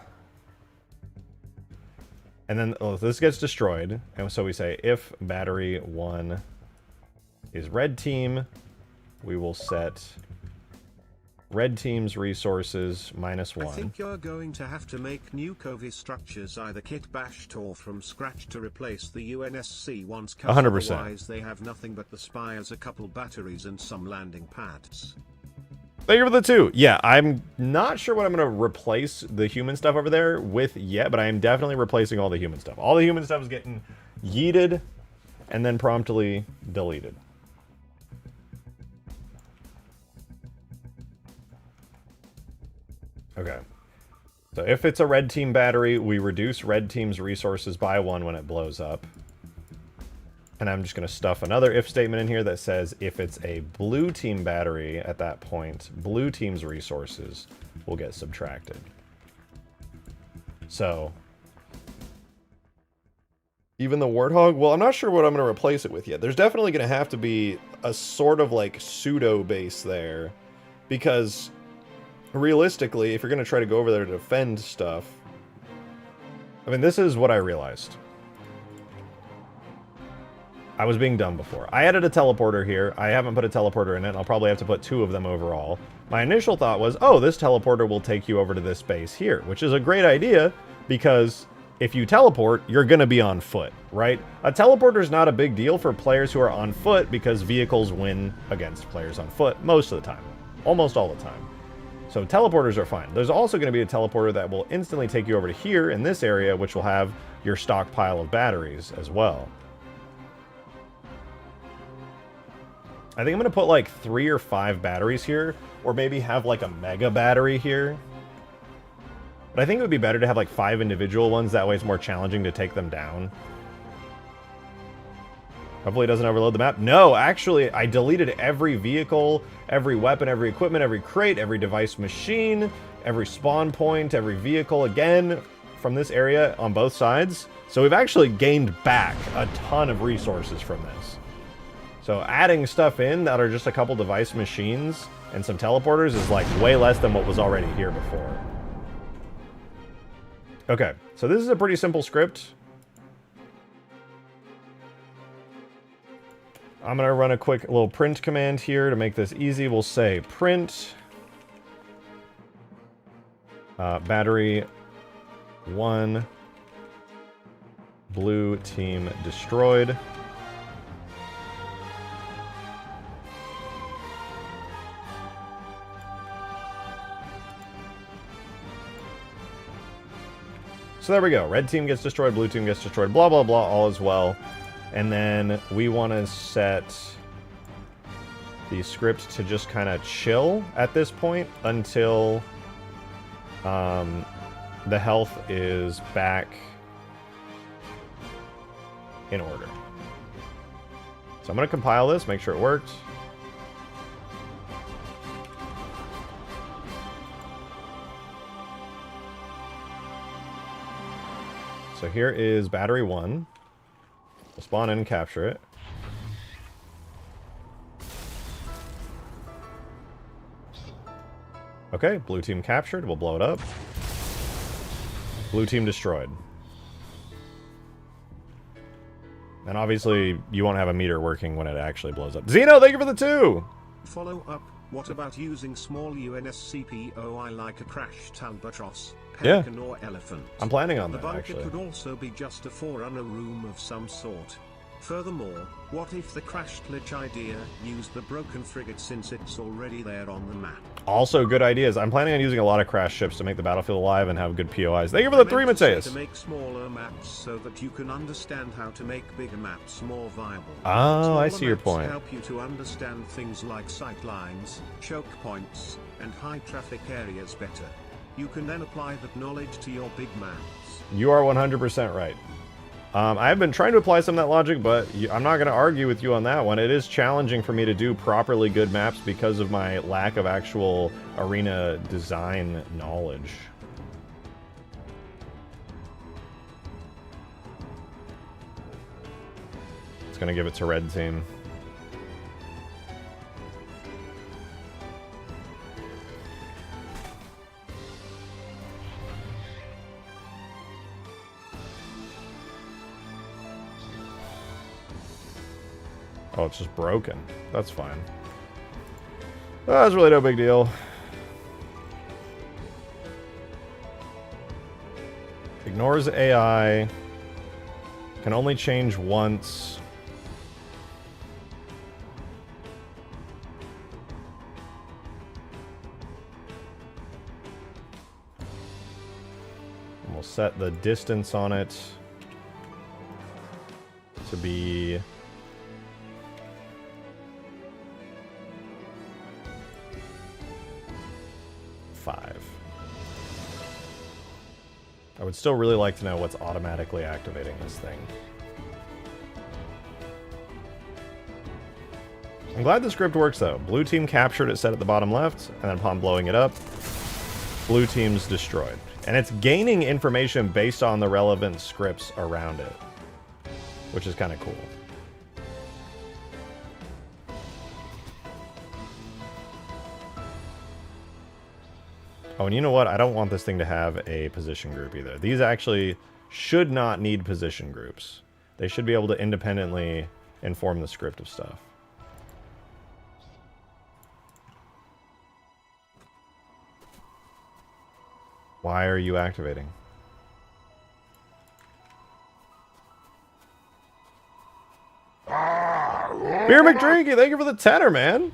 then this gets destroyed, and so we say if battery 1 is red team, we will set red team's resources -1. I think you're going to have to make new Covey structures either kit bashed or from scratch to replace the UNSC ones, 100%. Otherwise they have nothing but the spires, a couple batteries and some landing pads. Thank you for the 2. Yeah, I'm not sure what I'm going to replace the human stuff over there with yet, but I am definitely replacing all the human stuff. All the human stuff is getting yeeted and then promptly deleted. Okay. So if it's a red team battery, we reduce red team's resources by 1 when it blows up. And I'm just going to stuff another if statement in here that says if it's a blue team battery at that point, blue team's resources will get subtracted. So, even the Warthog, well, I'm not sure what I'm going to replace it with yet. There's definitely going to have to be a sort of like pseudo base there, because realistically, if you're going to try to go over there to defend stuff, I mean, this is what I realized. I was being dumb before. I added a teleporter here. I haven't put a teleporter in it. I'll probably have to put 2 of them overall. My initial thought was, oh, this teleporter will take you over to this base here, which is a great idea because if you teleport, you're going to be on foot, right? A teleporter is not a big deal for players who are on foot because vehicles win against players on foot most of the time, almost all the time. So teleporters are fine. There's also going to be a teleporter that will instantly take you over to here in this area, which will have your stockpile of batteries as well. I think I'm going to put like 3 or 5 batteries here, or maybe have like a mega battery here. But I think it would be better to have like 5 individual ones, that way it's more challenging to take them down. Hopefully it doesn't overload the map. No, actually, I deleted every vehicle, every weapon, every equipment, every crate, every device machine, every spawn point, every vehicle again from this area on both sides. So we've actually gained back a ton of resources from this. So adding stuff in that are just a couple device machines and some teleporters is like way less than what was already here before. Okay, so this is a pretty simple script. I'm going to run a quick little print command here to make this easy. We'll say print battery 1 blue team destroyed. So there we go. Red team gets destroyed, blue team gets destroyed, blah, blah, blah, all is well. And then we want to set the script to just kind of chill at this point until the health is back in order. So I'm going to compile this, make sure it works. So here is battery 1. We'll spawn in and capture it. Okay, blue team captured. We'll blow it up. Blue team destroyed. And obviously, you won't have a meter working when it actually blows up. Zeno, thank you for the 2! Follow up, what about using small UNSCPOI like a crashed albatross, Yeah. pelican or elephant? I'm planning on The that, bunker actually. could also be just a forerunner room of some sort. Furthermore, what if the crashed lich idea used the broken frigate since it's already there on the map? Also, good ideas. I'm planning on using a lot of crash ships to make the battlefield alive and have good POIs. Thank you for the 3, Mateus. To make smaller maps so that you can understand how to make bigger maps more viable. Oh, I Smaller see your maps point. help you to understand things like sight lines, choke points, and high traffic areas better. You can then apply that knowledge to your big maps. You are 100% right. I've been trying to apply some of that logic, but I'm not going to argue with you on that one. It is challenging for me to do properly good maps because of my lack of actual arena design knowledge. It's going to give it to red team. Oh, it's just broken. That's fine. That's really no big deal. Ignores AI. Can only change once. And we'll set the distance on it to be 5. I would still really like to know what's automatically activating this thing. I'm glad the script works though. Blue team captured it set at the bottom left, and then upon blowing it up, blue team's destroyed. And it's gaining information based on the relevant scripts around it, which is kind of cool. Oh, and you know what? I don't want this thing to have a position group either. These actually should not need position groups. They should be able to independently inform the script of stuff. Why are you activating? Beer McDrinky, thank you for the tenner, man.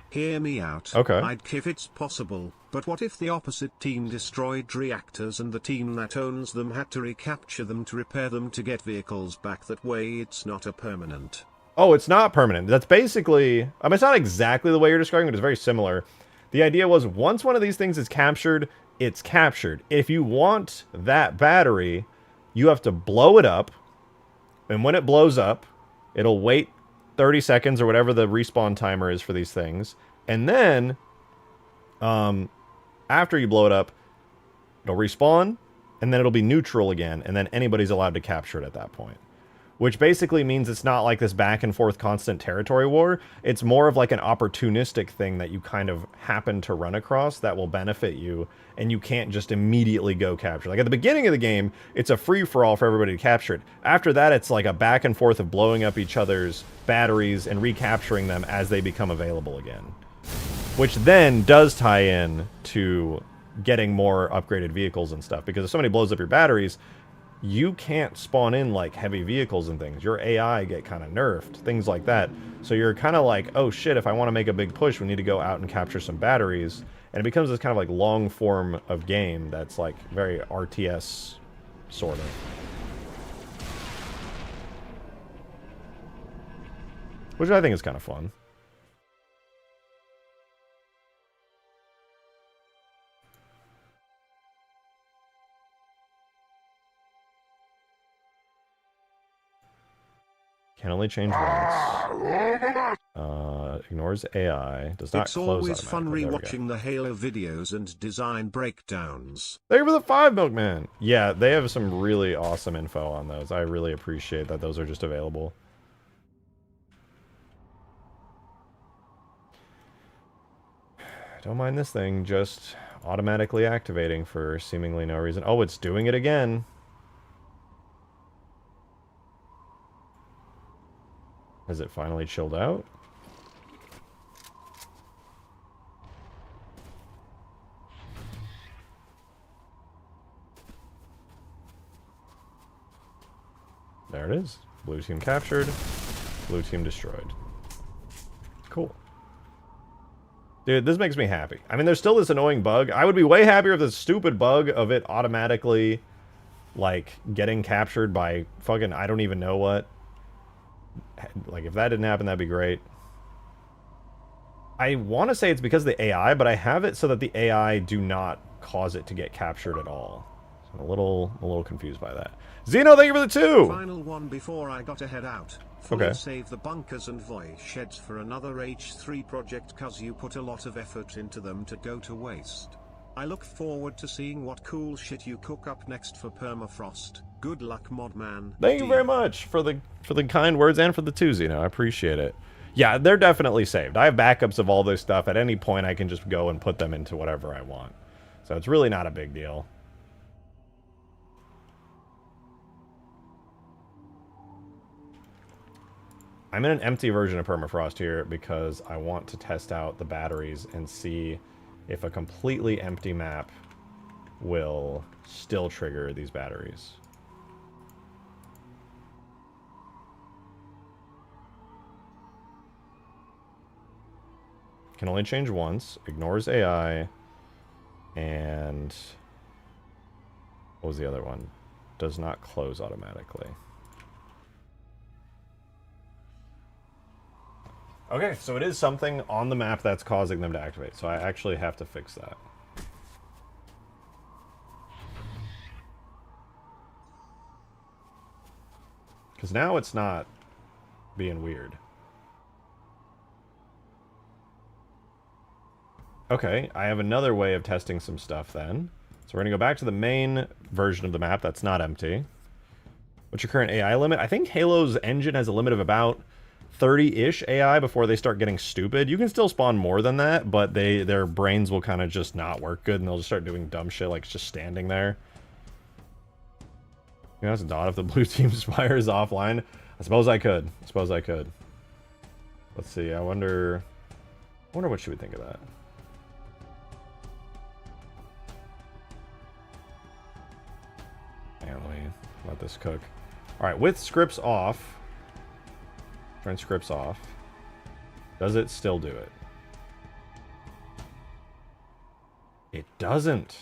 Hear me out. Okay. I'd if it's possible, but what if the opposite team destroyed reactors and the team that owns them had to recapture them to repair them to get vehicles back? That way it's not a permanent. Oh, it's not permanent. That's basically... I mean, it's not exactly the way you're describing it, but it's very similar. The idea was once one of these things is captured, it's captured. If you want that battery, you have to blow it up. And when it blows up, it'll wait 30 seconds or whatever the respawn timer is for these things. And then, after you blow it up, it'll respawn, and then it'll be neutral again, and then anybody's allowed to capture it at that point. which basically means it's not like this back and forth constant territory war. It's more of like an opportunistic thing that you kind of happen to run across that will benefit you, and you can't just immediately go capture. Like at the beginning of the game, it's a free-for-all for everybody to capture it. After that, it's like a back and forth of blowing up each other's batteries and recapturing them as they become available again. Which then does tie in to getting more upgraded vehicles and stuff, because if somebody blows up your batteries, you can't spawn in like heavy vehicles and things. Your AI get kind of nerfed, things like that. So you're kind of like, oh shit, if I want to make a big push, we need to go out and capture some batteries. And it becomes this kind of like long form of game that's like very RTS sort of. Which I think is kind of fun. Can only change once. Ignores AI. Does not it's close always fun automatically. rewatching the Halo videos and design breakdowns. Thank you for the 5, Milkman. Yeah, they have some really awesome info on those. I really appreciate that those are just available. Don't mind this thing just automatically activating for seemingly no reason. Oh, it's doing it again. Has it finally chilled out? There it is. Blue team captured. Blue team destroyed. Cool. Dude, this makes me happy. I mean, there's still this annoying bug. I would be way happier if the stupid bug of it automatically, like, getting captured by fucking I don't even know what. Like, if that didn't happen, that'd be great. I want to say it's because of the AI, but I have it so that the AI do not cause it to get captured at all. So I'm a little confused by that. Zeno, thank you for the 2! Final one before I got to head out. Fully Okay. Save the bunkers and voice sheds for another H3 project cause you put a lot of effort into them to go to waste. I look forward to seeing what cool shit you cook up next for Permafrost. Good luck, Modman. Thank you very much for the kind words and for the 2, Zeno. I appreciate it. Yeah, they're definitely saved. I have backups of all this stuff. At any point, I can just go and put them into whatever I want. So it's really not a big deal. I'm in an empty version of Permafrost here because I want to test out the batteries and see if a completely empty map will still trigger these batteries. Can only change once, ignores AI, and what was the other one? Does not close automatically. Okay, so it is something on the map that's causing them to activate, so I actually have to fix that. Because now it's not being weird. Okay, I have another way of testing some stuff then. So we're going to go back to the main version of the map that's not empty. What's your current AI limit? I think Halo's engine has a limit of about 30-ish AI before they start getting stupid. You can still spawn more than that, but their brains will kind of just not work good, and they'll just start doing dumb shit like just standing there. You know, it's not if the blue team Spire is offline. I suppose I could. I suppose I could. Let's see. I wonder what she would think of that. And let this cook. All right, with scripts off. Turn scripts off. Does it still do it? It doesn't.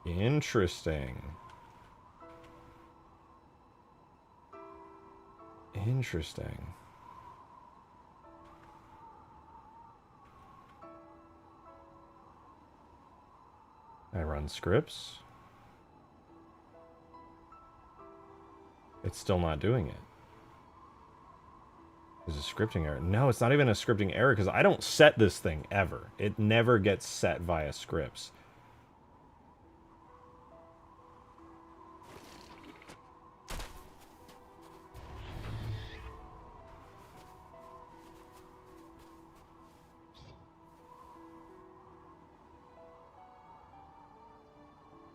Interesting. Interesting. I run scripts. It's still not doing it. There's a scripting error. No, it's not even a scripting error because I don't set this thing ever. It never gets set via scripts.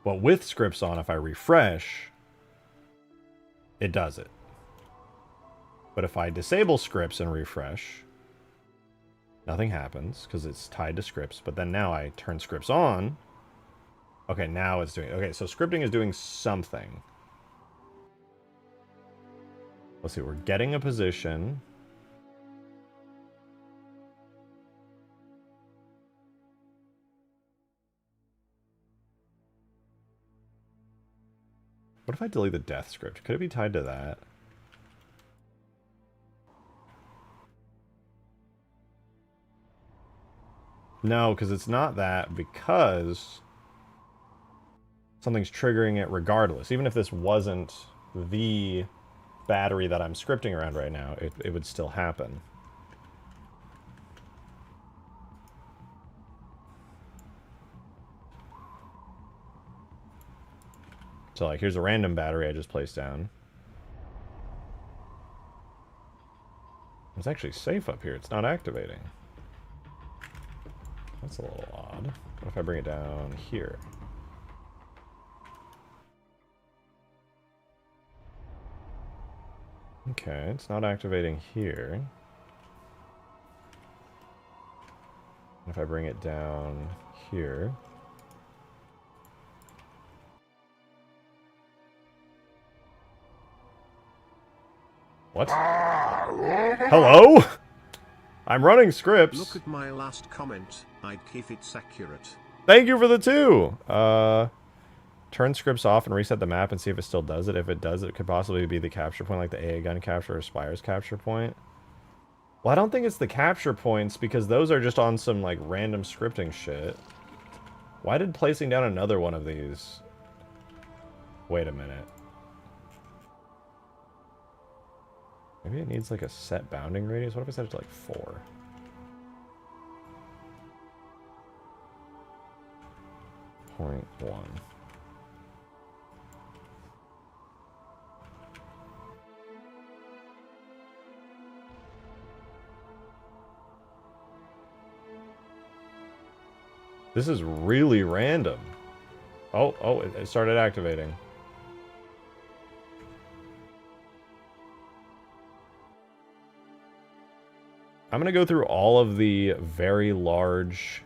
But with scripts on, if I refresh, it does it. But if I disable scripts and refresh, nothing happens because it's tied to scripts. But then now I turn scripts on. Okay, now it's doing... Okay, so scripting is doing something. Let's see, we're getting a position. What if I delete the death script? Could it be tied to that? No, because it's not that, because something's triggering it regardless. Even if this wasn't the battery that I'm scripting around right now, it would still happen. So, like, here's a random battery I just placed down. It's actually safe up here. It's not activating. That's a little odd. What if I bring it down here? Okay, it's not activating here. If I bring it down here... What? Hello? I'm running scripts. Look at my last comment. I'd keep it accurate. Thank you for the 2. Turn scripts off and reset the map and see if it still does it. If it does, it could possibly be the capture point, like the AA gun capture or Spire's capture point. Well, I don't think it's the capture points because those are just on some like random scripting shit. Why did placing down another one of these? Wait a minute. Maybe it needs like a set bounding radius. What if I set it to like 4? .1. This is really random. Oh, it started activating. I'm going to go through all of the very large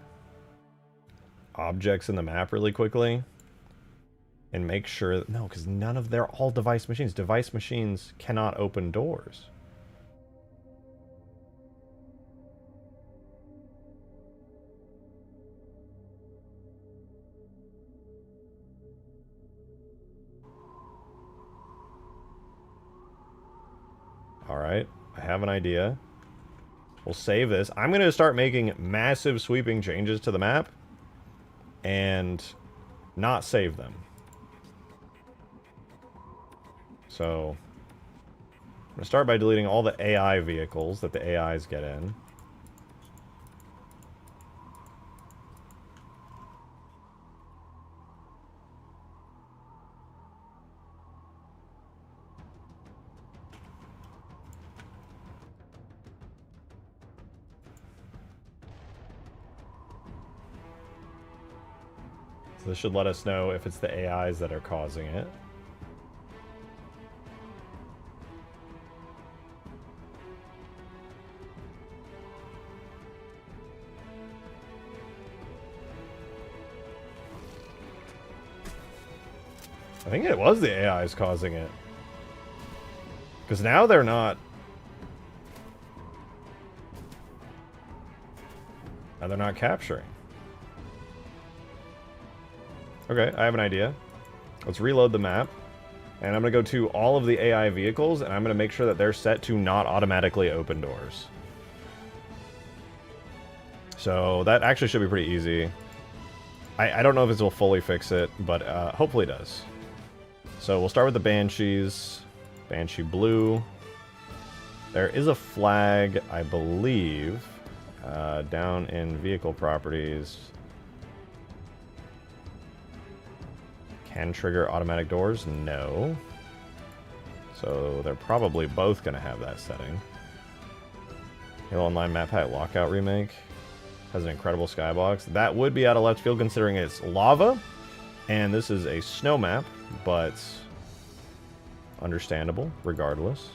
objects in the map really quickly and make sure... No, because they're all device machines. Device machines cannot open doors. Alright, I have an idea. We'll save this. I'm going to start making massive sweeping changes to the map and not save them. So, I'm going to start by deleting all the AI vehicles that the AIs get in. So this should let us know if it's the AIs that are causing it. I think it was the AIs causing it. Because now they're not... Now they're not capturing. Okay, I have an idea. Let's reload the map. And I'm going to go to all of the AI vehicles, and I'm going to make sure that they're set to not automatically open doors. So that actually should be pretty easy. I don't know if this will fully fix it, but hopefully it does. So we'll start with the Banshees. Banshee Blue. There is a flag, I believe, down in Vehicle Properties. Can trigger automatic doors? No. So they're probably both going to have that setting. Halo Online Map Pack Lockout Remake has an incredible skybox. That would be out of left field considering it's lava. And this is a snow map, but understandable regardless.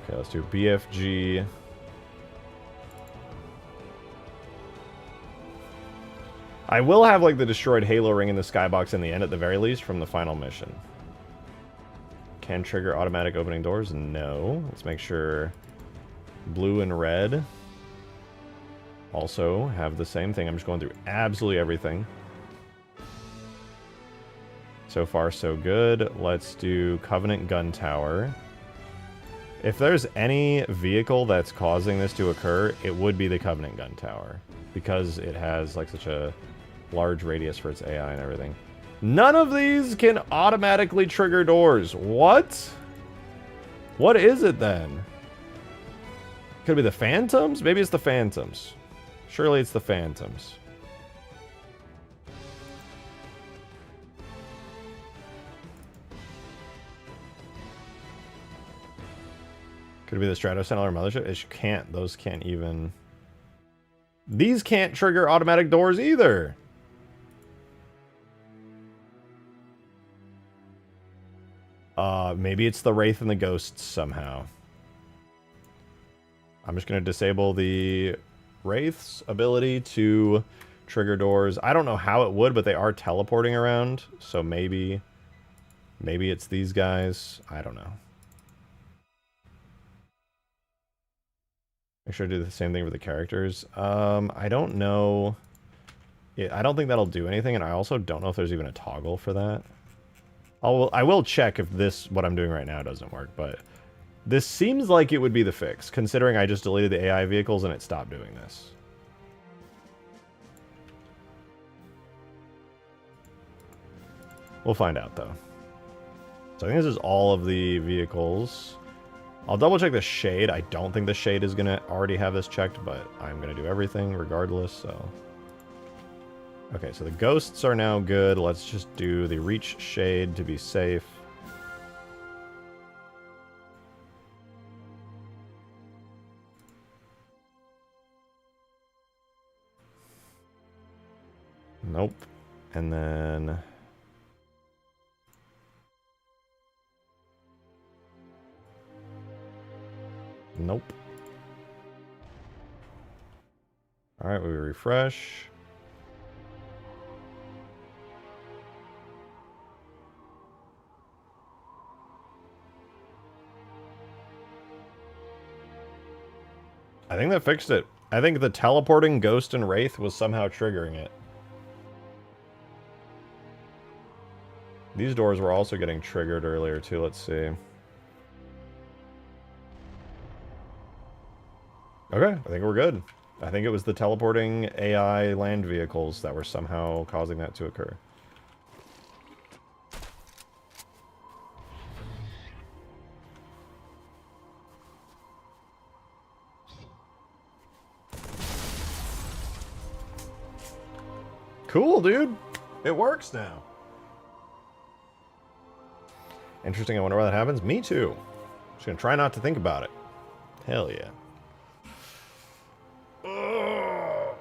Okay, let's do BFG. I will have like the destroyed Halo ring in the skybox in the end at the very least from the final mission. Can trigger automatic opening doors? No. Let's make sure blue and red also have the same thing. I'm just going through absolutely everything. So far, so good. Let's do Covenant Gun Tower. If there's any vehicle that's causing this to occur, it would be the Covenant Gun Tower. Because it has like such a large radius for its AI and everything. None of these can automatically trigger doors. What? What is it then? Could it be the Phantoms? Maybe it's the Phantoms. Surely it's the Phantoms. Could it be the Strato Sentinel or Mothership? It can't. Those can't even... These can't trigger automatic doors either. Maybe it's the Wraith and the Ghosts somehow. I'm just going to disable the Wraith's ability to trigger doors. I don't know how it would, but they are teleporting around. So maybe it's these guys. I don't know. Make sure to do the same thing for the characters. I don't know. I don't think that'll do anything, and I also don't know if there's even a toggle for that. I will check if what I'm doing right now doesn't work, but this seems like it would be the fix, considering I just deleted the AI vehicles and it stopped doing this. We'll find out, though. So I think this is all of the vehicles. I'll double check the shade. I don't think the shade is going to already have this checked, but I'm going to do everything regardless, so... Okay, so the ghosts are now good. Let's just do the reach shade to be safe. Nope. And then... Nope. Alright, we refresh. I think that fixed it. I think the teleporting Ghost and Wraith was somehow triggering it. These doors were also getting triggered earlier too, let's see. Okay, I think we're good. I think it was the teleporting AI land vehicles that were somehow causing that to occur. Cool, dude. It works now. Interesting. I wonder why that happens. Me too. Just gonna try not to think about it. Hell yeah. Ugh.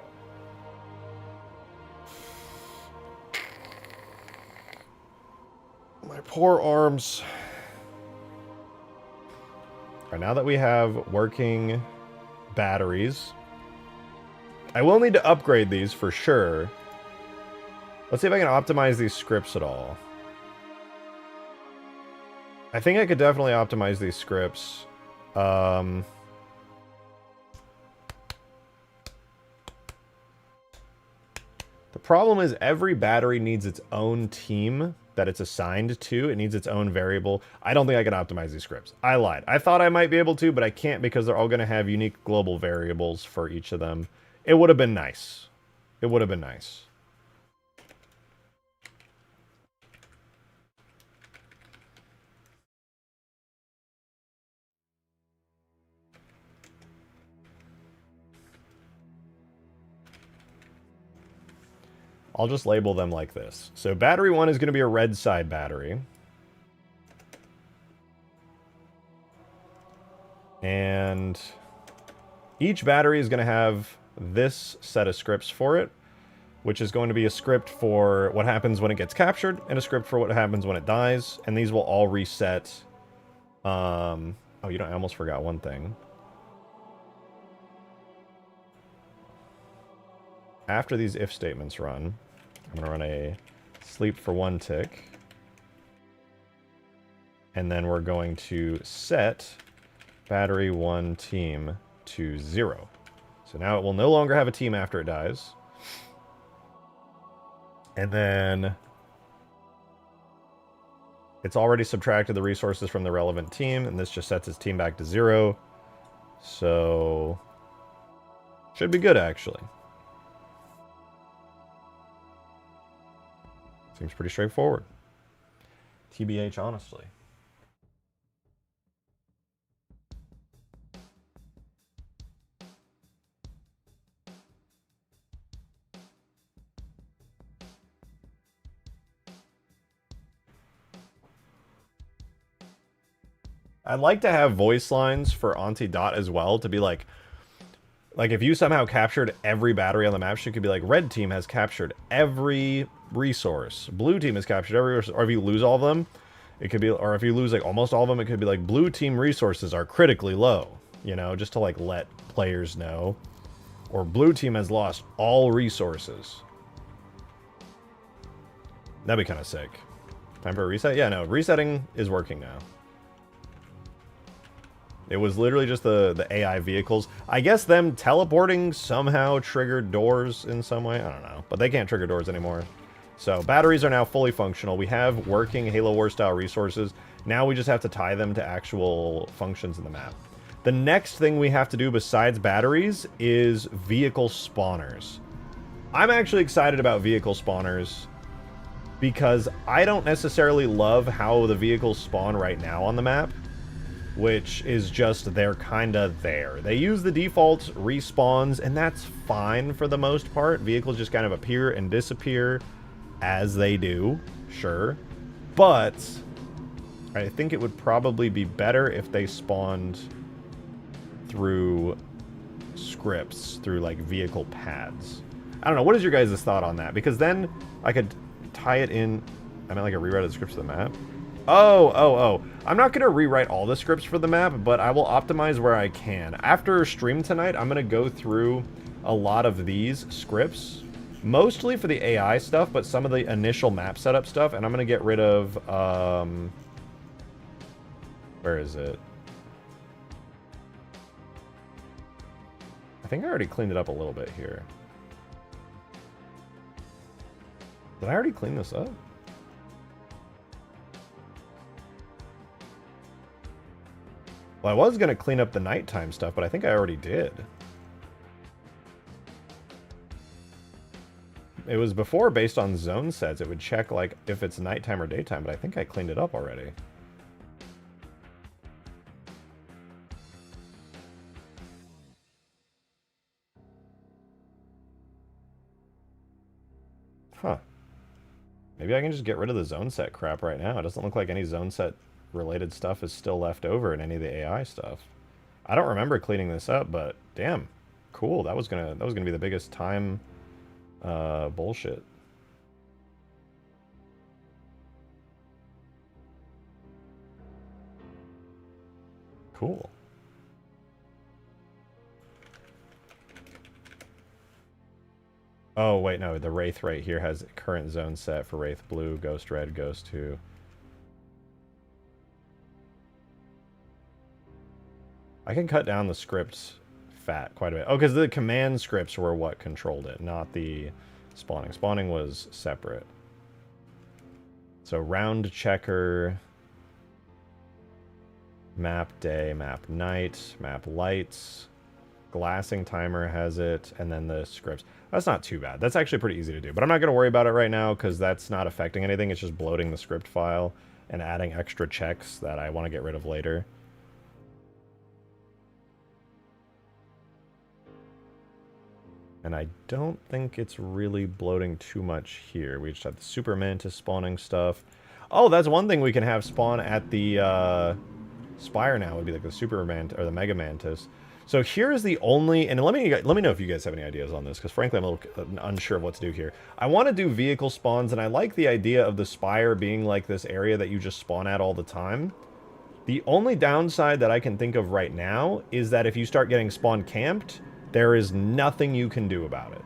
My poor arms. All right, now that we have working batteries, I will need to upgrade these for sure. Let's see if I can optimize these scripts at all. I think I could definitely optimize these scripts. The problem is every battery needs its own team that it's assigned to. It needs its own variable. I don't think I can optimize these scripts. I lied. I thought I might be able to, but I can't because they're all going to have unique global variables for each of them. It would have been nice. It would have been nice. I'll just label them like this. So battery 1 is going to be a red side battery. And each battery is going to have this set of scripts for it. which is going to be a script for what happens when it gets captured, and a script for what happens when it dies, and these will all reset. Oh, you know, I almost forgot one thing. After these if statements run, I'm going to run a sleep for 1 tick. And then we're going to set battery 1 team to 0. So now it will no longer have a team after it dies. And then it's already subtracted the resources from the relevant team, and this just sets its team back to 0. So should be good, actually. Seems pretty straightforward. TBH, honestly. I'd like to have voice lines for Auntie Dot as well, to be like if you somehow captured every battery on the map, she could be like, red team has captured every resource, blue team has captured every resource, or if you lose all of them, it could be, or if you lose like almost all of them, it could be like, blue team resources are critically low, you know, just to like let players know, or blue team has lost all resources. That'd be kind of sick. Time for a reset? Yeah, no, resetting is working now. It was literally just the AI vehicles. I guess them teleporting somehow triggered doors in some way. I don't know. But they can't trigger doors anymore. So batteries are now fully functional. We have working Halo War style resources. Now we just have to tie them to actual functions in the map. The next thing we have to do besides batteries is vehicle spawners. I'm actually excited about vehicle spawners because I don't necessarily love how the vehicles spawn right now on the map, which is just they're kind of there. They use the default respawns, and that's fine for the most part. Vehicles just kind of appear and disappear as they do, sure. But I think it would probably be better if they spawned through scripts, through like vehicle paths. I don't know, what is your guys' thought on that? Because then I could tie it in, I meant like a rewrite of the scripts of the map. Oh. I'm not going to rewrite all the scripts for the map, but I will optimize where I can. After stream tonight, I'm going to go through a lot of these scripts, mostly for the AI stuff, but some of the initial map setup stuff, and I'm going to get rid of, where is it? I think I already cleaned it up a little bit here. Did I already clean this up? Well, I was going to clean up the nighttime stuff, but I think I already did. It was before based on zone sets. It would check like if it's nighttime or daytime, but I think I cleaned it up already. Huh. Maybe I can just get rid of the zone set crap right now. It doesn't look like any zone set related stuff is still left over in any of the AI stuff. I don't remember cleaning this up, but damn, cool. That was gonna be the biggest time bullshit. Cool. Oh wait, no, the Wraith right here has current zone set for Wraith Blue, Ghost Red, Ghost 2. I can cut down the script fat quite a bit. Oh, because the command scripts were what controlled it, not the spawning. Spawning was separate. So round checker, map day, map night, map lights, glassing timer has it, and then the scripts. That's not too bad. That's actually pretty easy to do. But I'm not going to worry about it right now because that's not affecting anything. It's just bloating the script file and adding extra checks that I want to get rid of later. And I don't think it's really bloating too much here. We just have the Super Mantis spawning stuff. Oh, that's one thing we can have spawn at the Spire now. Would be like the Super Mantis or the Mega Mantis. So here is the only, and let me know if you guys have any ideas on this, because frankly I'm a little unsure of what to do here. I want to do vehicle spawns, and I like the idea of the spire being like this area that you just spawn at all the time. The only downside that I can think of right now is that if you start getting spawn camped, there is nothing you can do about it.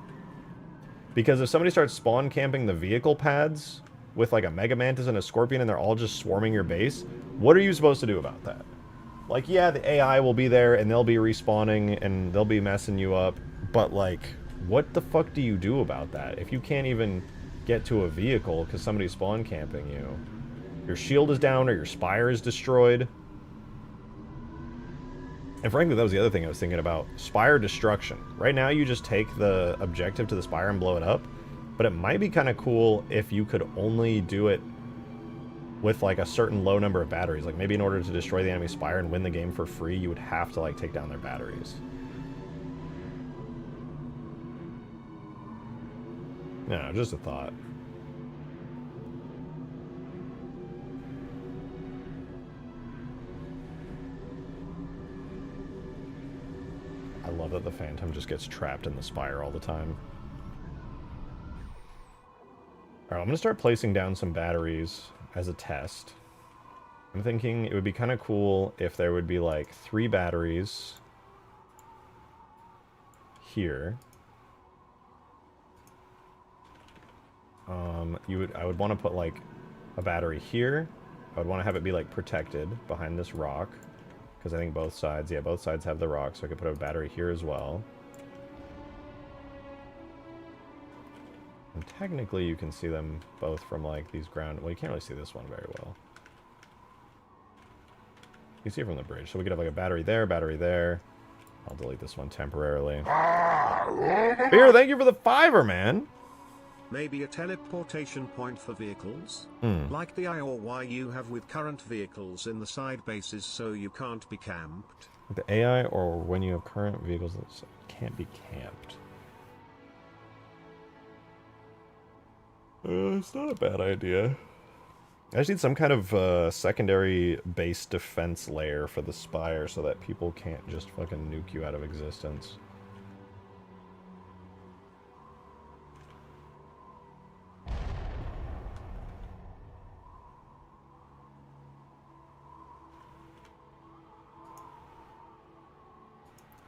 Because if somebody starts spawn camping the vehicle pads with like a Mega Mantis and a Scorpion and they're all just swarming your base, what are you supposed to do about that? Like, yeah, the AI will be there and they'll be respawning and they'll be messing you up, but like, what the fuck do you do about that? If you can't even get to a vehicle because somebody's spawn camping you, your shield is down or your spire is destroyed. And frankly, that was the other thing I was thinking about. Spire destruction. Right now, you just take the objective to the spire and blow it up. But it might be kind of cool if you could only do it with like a certain low number of batteries. Like maybe in order to destroy the enemy spire and win the game for free, you would have to like take down their batteries. No, just a thought. I love that the Phantom just gets trapped in the spire all the time. Alright, I'm going to start placing down some batteries as a test. I'm thinking it would be kind of cool if there would be like 3 batteries here. I would want to put like a battery here. I would want to have it be like protected behind this rock. Because I think both sides, yeah, both sides have the rock, so I could put a battery here as well. And technically you can see them both from like these ground... Well, you can't really see this one very well. You can see it from the bridge. So we could have like a battery there, battery there. I'll delete this one temporarily. Beer, thank you for the $5, man! Maybe a teleportation point for vehicles? Like the I or Y you have with current vehicles in the side bases so you can't be camped. The AI or when you have current vehicles that can't be camped. It's not a bad idea. I just need some kind of secondary base defense layer for the spire so that people can't just fucking nuke you out of existence.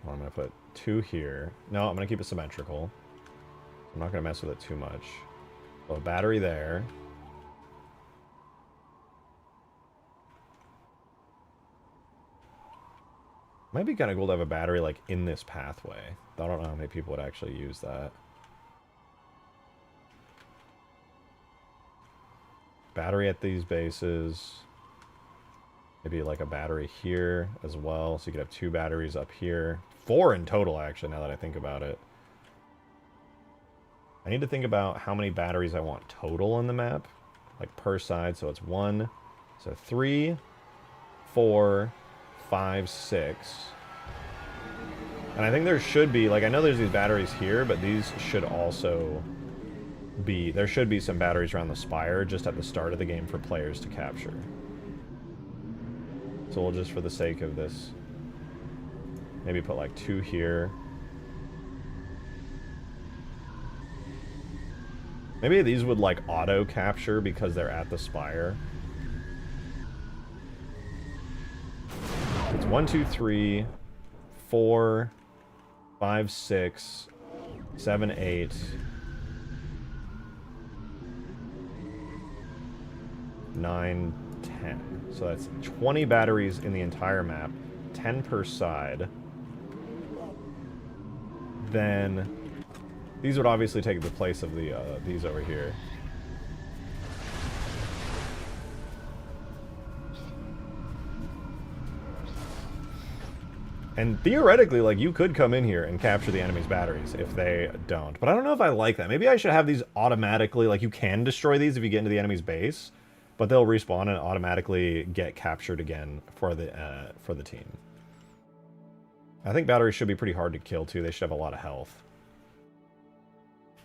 Well, I'm going to put 2 here. No, I'm going to keep it symmetrical. I'm not going to mess with it too much. So a battery there. Might be kind of cool to have a battery like in this pathway. I don't know how many people would actually use that. Battery at these bases. Maybe like a battery here as well. So you could have 2 batteries up here. 4 in total, actually, now that I think about it. I need to think about how many batteries I want total on the map. Like per side, so it's 1. So 3, 4, 5, 6. And I think there should be, like I know there's these batteries here, but these should also be, there should be some batteries around the spire just at the start of the game for players to capture. So we'll just, for the sake of this, maybe put like 2 here. Maybe these would like auto capture because they're at the spire. It's 1, 2, 3, 4, 5, 6, 7, 8. 9, 10. So that's 20 batteries in the entire map, 10 per side. Then these would obviously take the place of the these over here. And theoretically, like, you could come in here and capture the enemy's batteries if they don't. But I don't know if I like that. Maybe I should have these automatically, like, you can destroy these if you get into the enemy's base, but they'll respawn and automatically get captured again for the team. I think batteries should be pretty hard to kill, too. They should have a lot of health.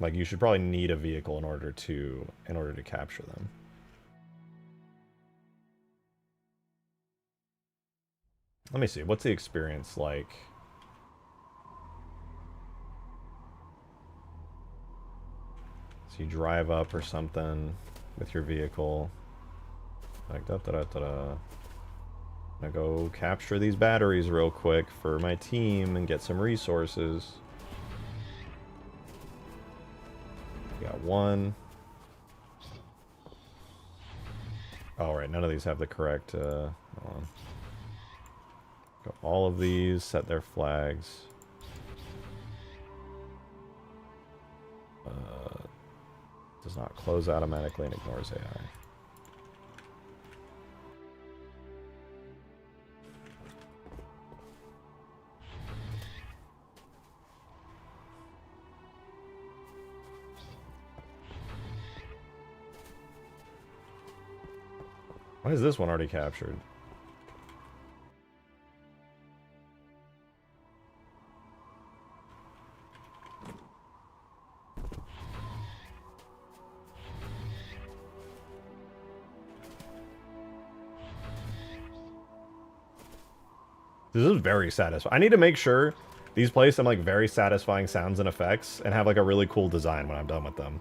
Like, you should probably need a vehicle in order to capture them. Let me see. What's the experience like So you drive up or something with your vehicle. Like da-da-da-da-da. I'm gonna go capture these batteries real quick for my team and get some resources. We got one. Oh, right, none of these have the correct, hold on. Go all of these, set their flags. Does not close automatically and ignores AI. Why is this one already captured? This is very satisfying. I need to make sure these play some like very satisfying sounds and effects and have like a really cool design when I'm done with them.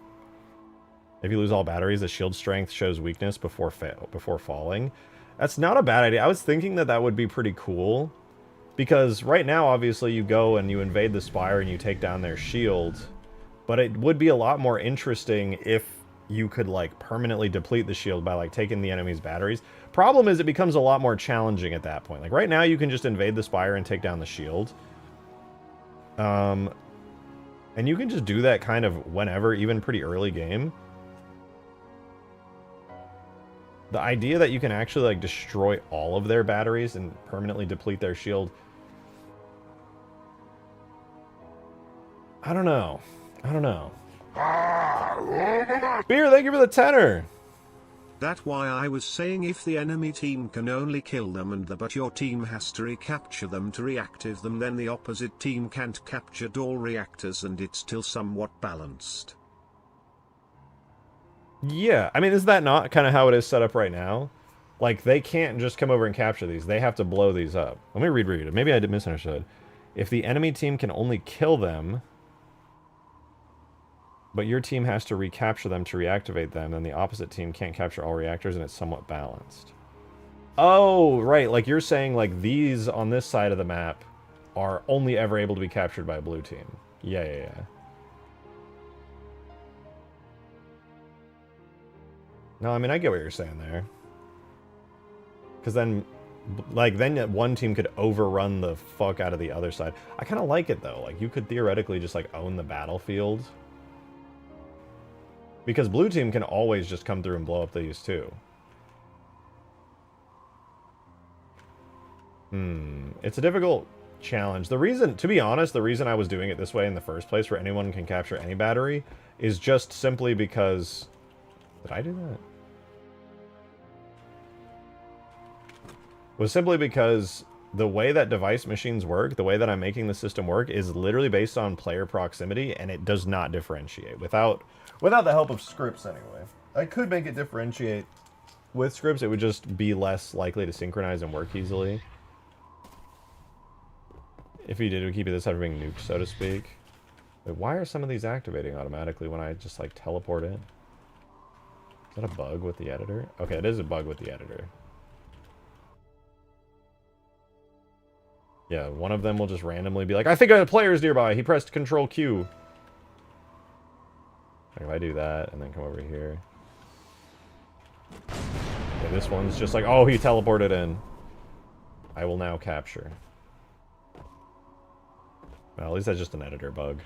If you lose all batteries, the shield strength shows weakness before falling. That's not a bad idea. I was thinking that that would be pretty cool. Because right now, obviously, you go and you invade the Spire and you take down their shield. But it would be a lot more interesting if you could, like, permanently deplete the shield by, like, taking the enemy's batteries. Problem is, it becomes a lot more challenging at that point. Like, right now, you can just invade the Spire and take down the shield. And you can just do that kind of whenever, even pretty early game. The idea that you can actually, like, destroy all of their batteries and permanently deplete their shield... I don't know. I don't know. Beer, thank you for the tenor! That's why I was saying if the enemy team can only kill them but your team has to recapture them to reactive them, then the opposite team can't capture all reactors and it's still somewhat balanced. Yeah, I mean, is that not kind of how it is set up right now? Like, they can't just come over and capture these. They have to blow these up. Let me read it. Maybe I did misunderstood. If the enemy team can only kill them, but your team has to recapture them to reactivate them, then the opposite team can't capture all reactors and it's somewhat balanced. Oh, right. Like, you're saying, like, these on this side of the map are only ever able to be captured by a blue team. Yeah. No, I mean, I get what you're saying there. Because then, like, then one team could overrun the fuck out of the other side. I kind of like it, though. Like, you could theoretically just, like, own the battlefield. Because blue team can always just come through and blow up these, too. It's a difficult challenge. The reason, to be honest, the reason I was doing it this way in the first place, where anyone can capture any battery, is just simply because... Did I do that? Was simply because the way that device machines work, the way that I'm making the system work, is literally based on player proximity, and it does not differentiate. Without the help of scripts, anyway. I could make it differentiate with scripts. It would just be less likely to synchronize and work easily. If you did, it would keep it this side of being nuked, so to speak. Wait, why are some of these activating automatically when I just, like, teleport in? Is that a bug with the editor? Okay, it is a bug with the editor. Yeah, one of them will just randomly be like, I think a player's nearby. He pressed Control Q. Like if I do that and then come over here. Yeah, this one's just like, oh, he teleported in. I will now capture. Well, at least that's just an editor bug.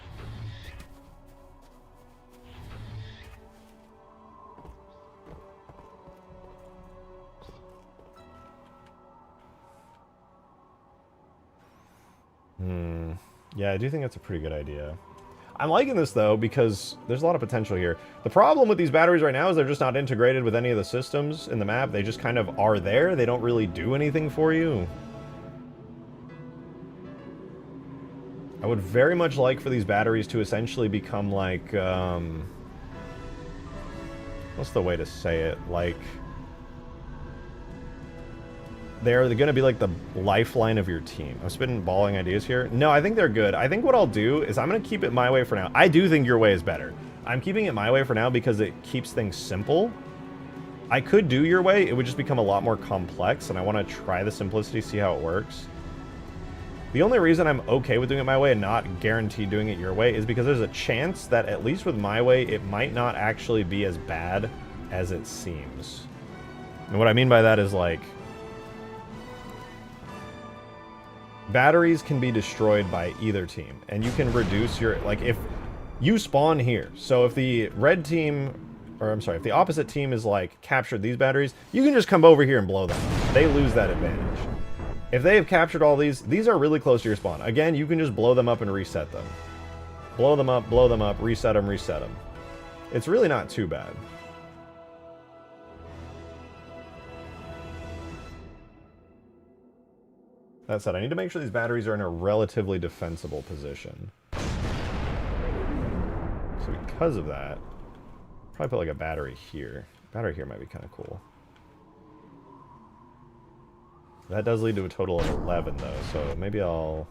Yeah, I do think that's a pretty good idea. I'm liking this, though, because there's a lot of potential here. The problem with these batteries right now is they're just not integrated with any of the systems in the map. They just kind of are there. They don't really do anything for you. I would very much like for these batteries to essentially become like, what's the way to say it? Like, they're going to be like the lifeline of your team. I'm spitballing ideas here. No, I think they're good. I think what I'll do is I'm going to keep it my way for now. I do think your way is better. I'm keeping it my way for now because it keeps things simple. I could do your way. It would just become a lot more complex, and I want to try the simplicity, see how it works. The only reason I'm okay with doing it my way and not guaranteed doing it your way is because there's a chance that, at least with my way, it might not actually be as bad as it seems. And what I mean by that is, like, batteries can be destroyed by either team, and you can reduce your, like, if you spawn here, so if the red team, or I'm sorry, if the opposite team is, like, captured these batteries, you can just come over here and blow them up. They lose that advantage. If they have captured all these are really close to your spawn. Again, you can just blow them up and reset them. Blow them up, reset them, reset them. It's really not too bad. That said, I need to make sure these batteries are in a relatively defensible position. So because of that, probably put like a battery here. Battery here might be kind of cool. That does lead to a total of 11, though, so maybe I'll...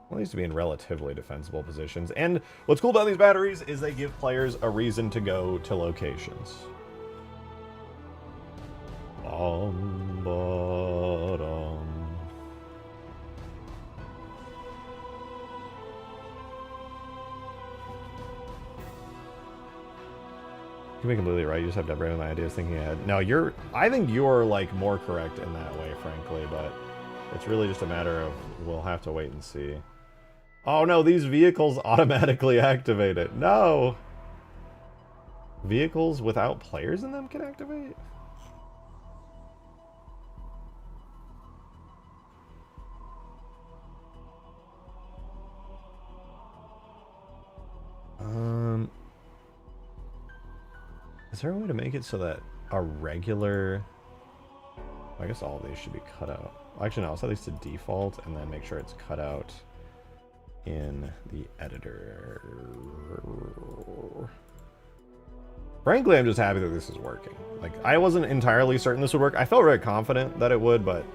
Well, these to be in relatively defensible positions. And what's cool about these batteries is they give players a reason to go to locations. You can be completely right. You just have to have random ideas thinking ahead. No, I think you're, like, more correct in that way, frankly, but it's really just a matter of we'll have to wait and see. Oh, no, these vehicles automatically activate it. No! Vehicles without players in them can activate? Is there a way to make it so that a regular... I guess all of these should be cut out. Actually, no, I'll set these to default and then make sure it's cut out in the editor. Frankly, I'm just happy that this is working. Like, I wasn't entirely certain this would work. I felt very confident that it would, but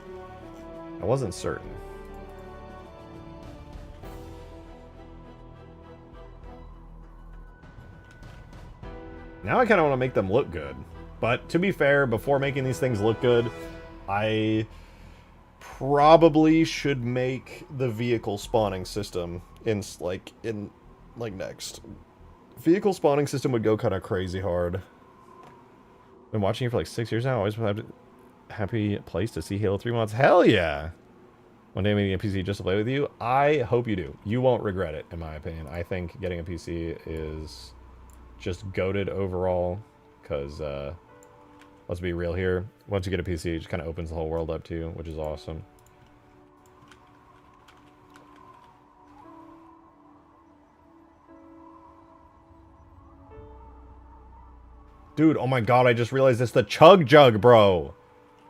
I wasn't certain. Now I kind of want to make them look good. But to be fair, before making these things look good, I probably should make the vehicle spawning system in next. Vehicle spawning system would go kind of crazy hard. Been watching it for like 6 years now. Always have a happy place to see Halo 3 mods. Hell yeah! One day maybe a PC just to play with you. I hope you do. You won't regret it, in my opinion. I think getting a PC is just goated overall, because let's be real here. Once you get a PC, it just kind of opens the whole world up to you, which is awesome. Dude, oh my god, I just realized it's the chug jug, bro.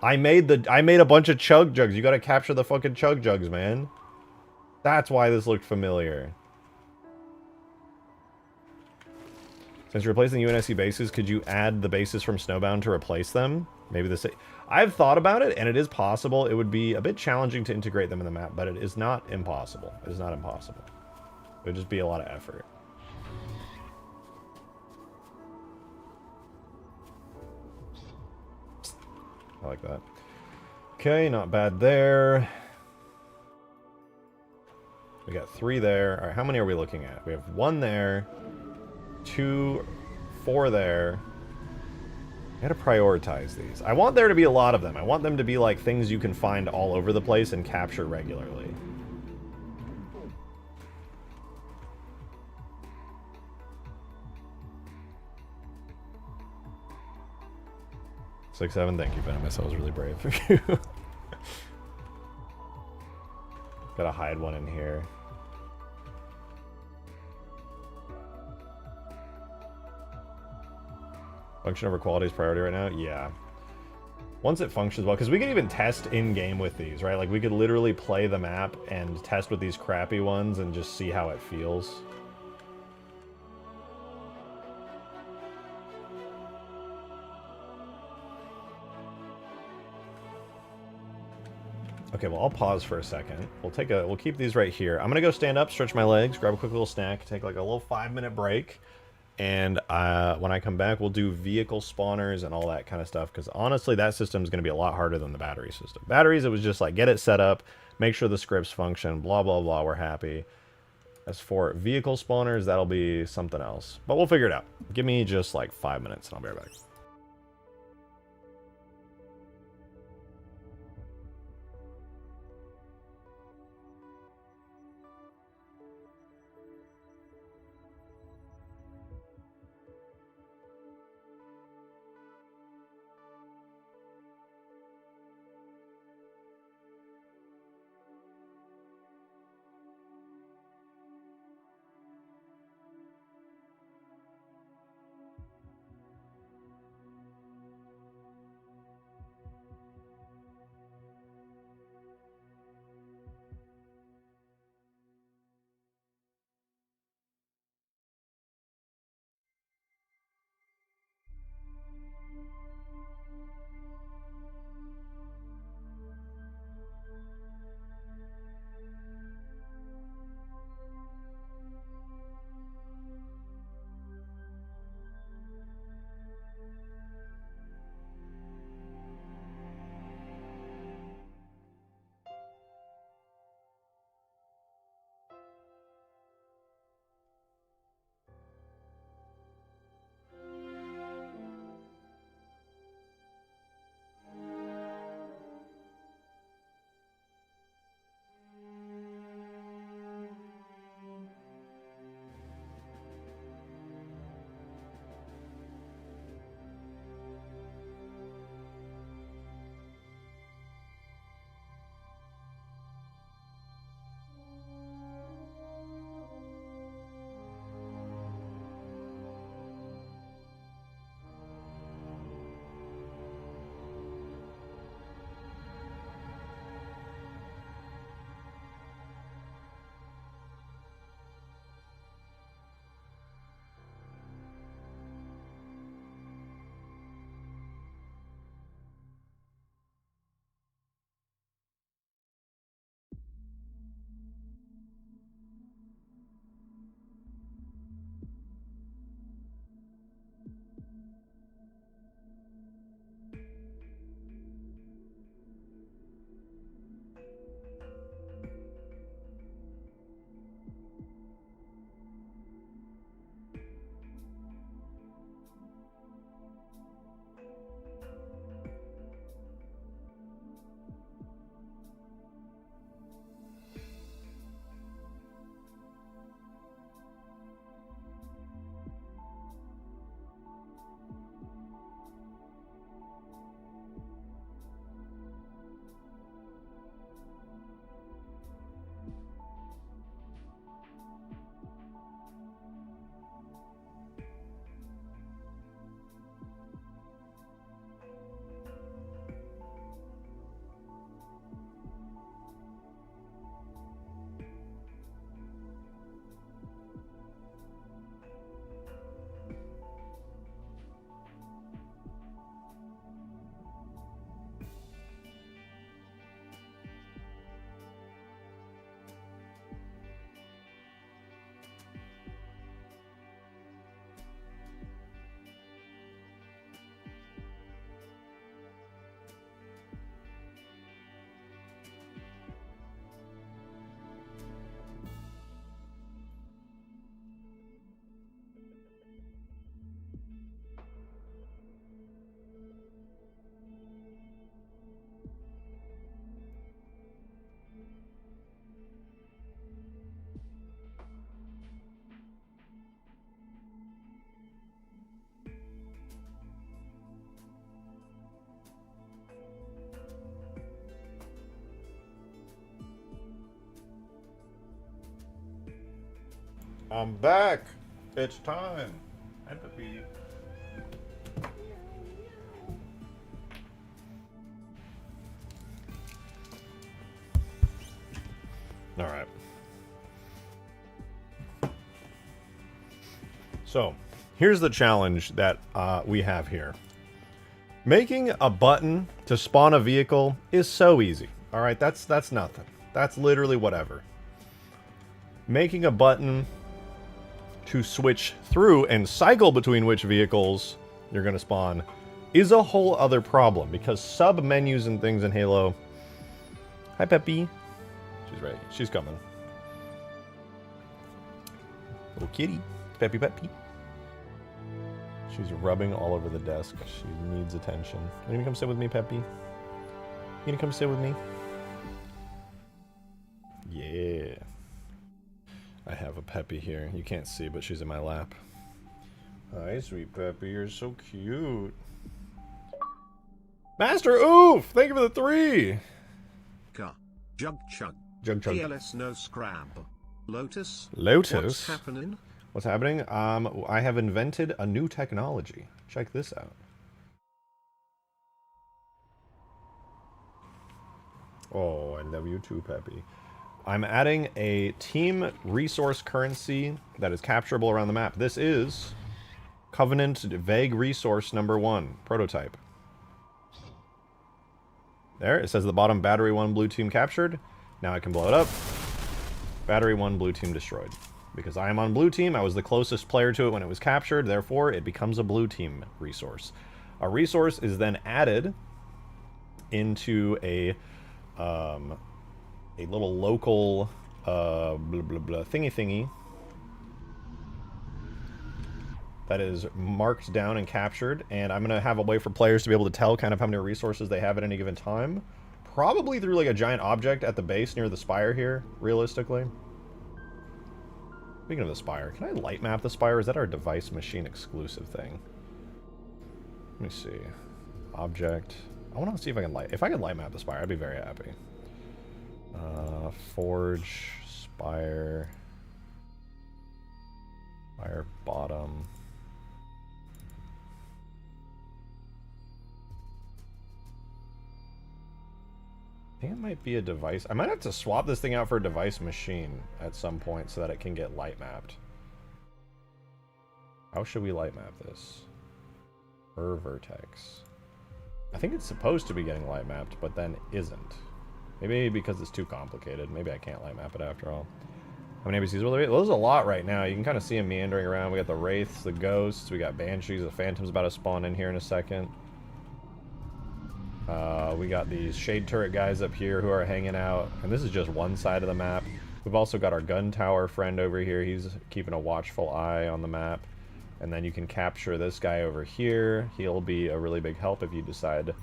I made a bunch of chug jugs. You gotta capture the fucking chug jugs, man. That's why this looked familiar. Since you're replacing UNSC bases, could you add the bases from Snowbound to replace them? Maybe the same. I've thought about it, and it is possible. It would be a bit challenging to integrate them in the map, but it is not impossible. It is not impossible. It would just be a lot of effort. I like that. Okay, not bad there. We got 3 there. All right, how many are we looking at? We have 1 there. 2, 4 there. I gotta prioritize these. I want there to be a lot of them. I want them to be like things you can find all over the place and capture regularly. Six, 7, thank you, Venomous. That was really brave of you. Gotta hide one in here. Function over quality is priority right now? Yeah. Once it functions well, because we can even test in-game with these, right? Like, we could literally play the map and test with these crappy ones and just see how it feels. Okay, well, I'll pause for a second. We'll keep these right here. I'm gonna go stand up, stretch my legs, grab a quick little snack, take like a little 5-minute break. And when I come back, we'll do vehicle spawners and all that kind of stuff. Because honestly, that system is going to be a lot harder than the battery system. Batteries, it was just like, get it set up, make sure the scripts function, blah, blah, blah, we're happy. As for vehicle spawners, that'll be something else. But we'll figure it out. Give me just like 5 minutes and I'll be right back. I'm back. It's time. Had to be. All right. So, here's the challenge that we have here. Making a button to spawn a vehicle is so easy. All right, that's nothing. That's literally whatever. Making a button to switch through and cycle between which vehicles you're going to spawn is a whole other problem, because sub-menus and things in Halo... Hi, Peppy. She's ready. She's coming. Little kitty. Peppy, Peppy. She's rubbing all over the desk. She needs attention. You gonna come sit with me, Peppy? You gonna come sit with me? Yeah. I have a Peppy here. You can't see, but she's in my lap. Hi, sweet Peppy. You're so cute. Master Oof! Thank you for the 3! Jug chug. Jug chug. PLS no scrab. Lotus? Lotus? What's happening? What's happening? I have invented a new technology. Check this out. Oh, I love you too, Peppy. I'm adding a team resource currency that is capturable around the map. This is Covenant Vague Resource number 1, prototype. There, it says at the bottom, Battery 1 blue team captured. Now I can blow it up. Battery 1 blue team destroyed. Because I am on blue team, I was the closest player to it when it was captured, therefore it becomes a blue team resource. A resource is then added into a little local blah blah blah thingy that is marked down and captured, and I'm gonna have a way for players to be able to tell kind of how many resources they have at any given time. Probably through like a giant object at the base near the spire here, realistically. Speaking of the spire, can I light map the spire? Is that our device machine exclusive thing? Let me see. Object. I want to see if I can light. If I can light map the spire, I'd be very happy. Forge, spire, spire bottom. I think it might be a device. I might have to swap this thing out for a device machine at some point so that it can get light mapped. How should we light map this? Per vertex. I think it's supposed to be getting light mapped, but then isn't. Maybe because it's too complicated. Maybe I can't light map it after all. How many ABCs will there be? Well, there's a lot right now. You can kind of see them meandering around. We got the Wraiths, the Ghosts, we got Banshees, the Phantoms about to spawn in here in a second. We got these Shade Turret guys up here who are hanging out. And this is just one side of the map. We've also got our Gun Tower friend over here. He's keeping a watchful eye on the map. And then you can capture this guy over here. He'll be a really big help if you decide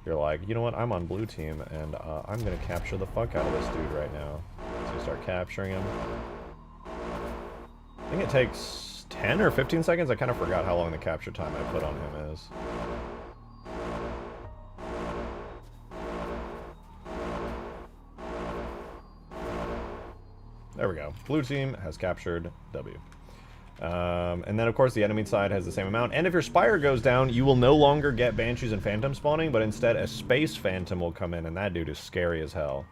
you're like, you know what, I'm on blue team, and I'm going to capture the fuck out of this dude right now. So you start capturing him. I think it takes 10 or 15 seconds. I kind of forgot how long the capture time I put on him is. There we go. Blue team has captured W. And then, of course, the enemy side has the same amount. And if your Spire goes down, you will no longer get Banshees and Phantoms spawning, but instead a Space Phantom will come in, and that dude is scary as hell.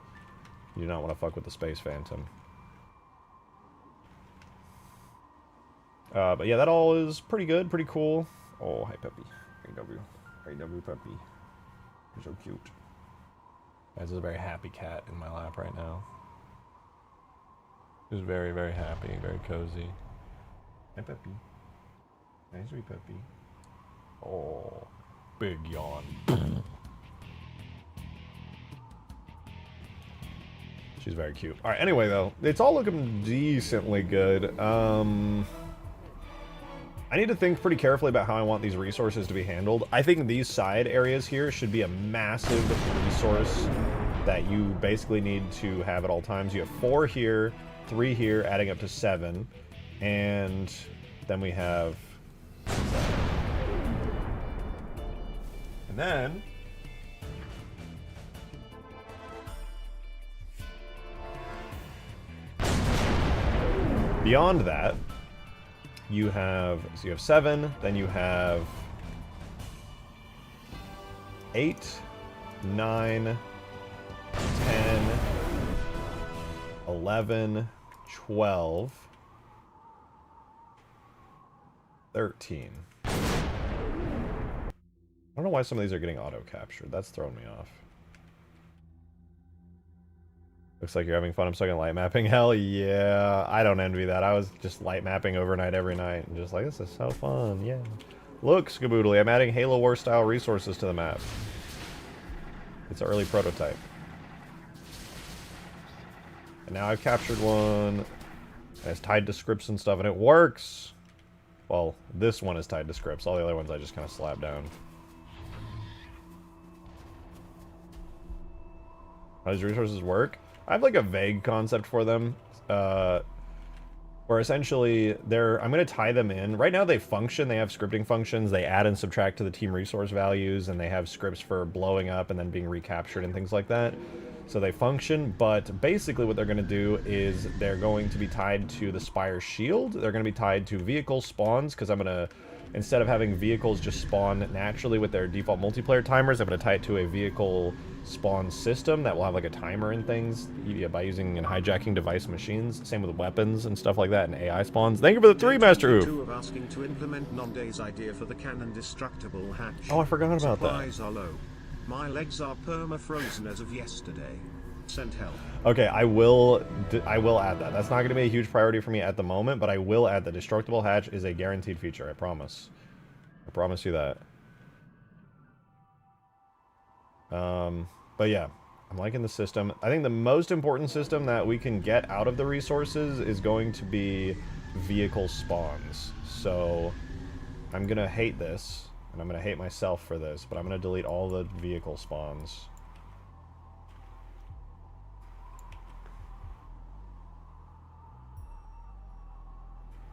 You do not want to fuck with the Space Phantom. But yeah, that all is pretty good, pretty cool. Oh, hi, Peppy. AW. AW, Peppy. You're so cute. This is a very happy cat in my lap right now. She's very, very happy, very cozy. Hi, Peppy. Nice, sweet Peppy. Oh, big yawn. She's very cute. All right, anyway, though, it's all looking decently good. I need to think pretty carefully about how I want these resources to be handled. I think these side areas here should be a massive resource that you basically need to have at all times. You have 4 here, 3 here, adding up to 7. And then we have... And then... beyond that, you have... so you have 7, then you have... 8, 9, 10, 11, 12... 13. I don't know why some of these are getting auto-captured. That's throwing me off. Looks like you're having fun. I'm stuck in light mapping. Hell yeah. I don't envy that. I was just light mapping overnight every night. And just like, this is so fun. Yeah. Look, Skaboodly, I'm adding Halo War style resources to the map. It's an early prototype. And now I've captured one. And it's tied to scripts and stuff, and it works! Well, this one is tied to scripts. All the other ones I just kind of slap down. How does resources work? I have like a vague concept for them. Where essentially, I'm going to tie them in. Right now they function, they have scripting functions, they add and subtract to the team resource values, and they have scripts for blowing up and then being recaptured and things like that. So they function, but basically what they're going to do is they're going to be tied to the Spire shield, they're going to be tied to vehicle spawns, because I'm going to, instead of having vehicles just spawn naturally with their default multiplayer timers, I'm going to tie it to a vehicle spawn system that will have like a timer and things by using and hijacking device machines. Same with weapons and stuff like that and AI spawns. Thank you for the 3, Master Oof. Asking to implement Nonday's idea for the cannon destructible hatch. Oh, I forgot about that. Supplies are low. My legs are perma-frozen as of yesterday. Send help. Okay, I will add that. That's not going to be a huge priority for me at the moment, but I will add the destructible hatch is a guaranteed feature. I promise. I promise you that. But yeah, I'm liking the system. I think the most important system that we can get out of the resources is going to be vehicle spawns. So I'm going to hate this, and I'm going to hate myself for this, but I'm going to delete all the vehicle spawns.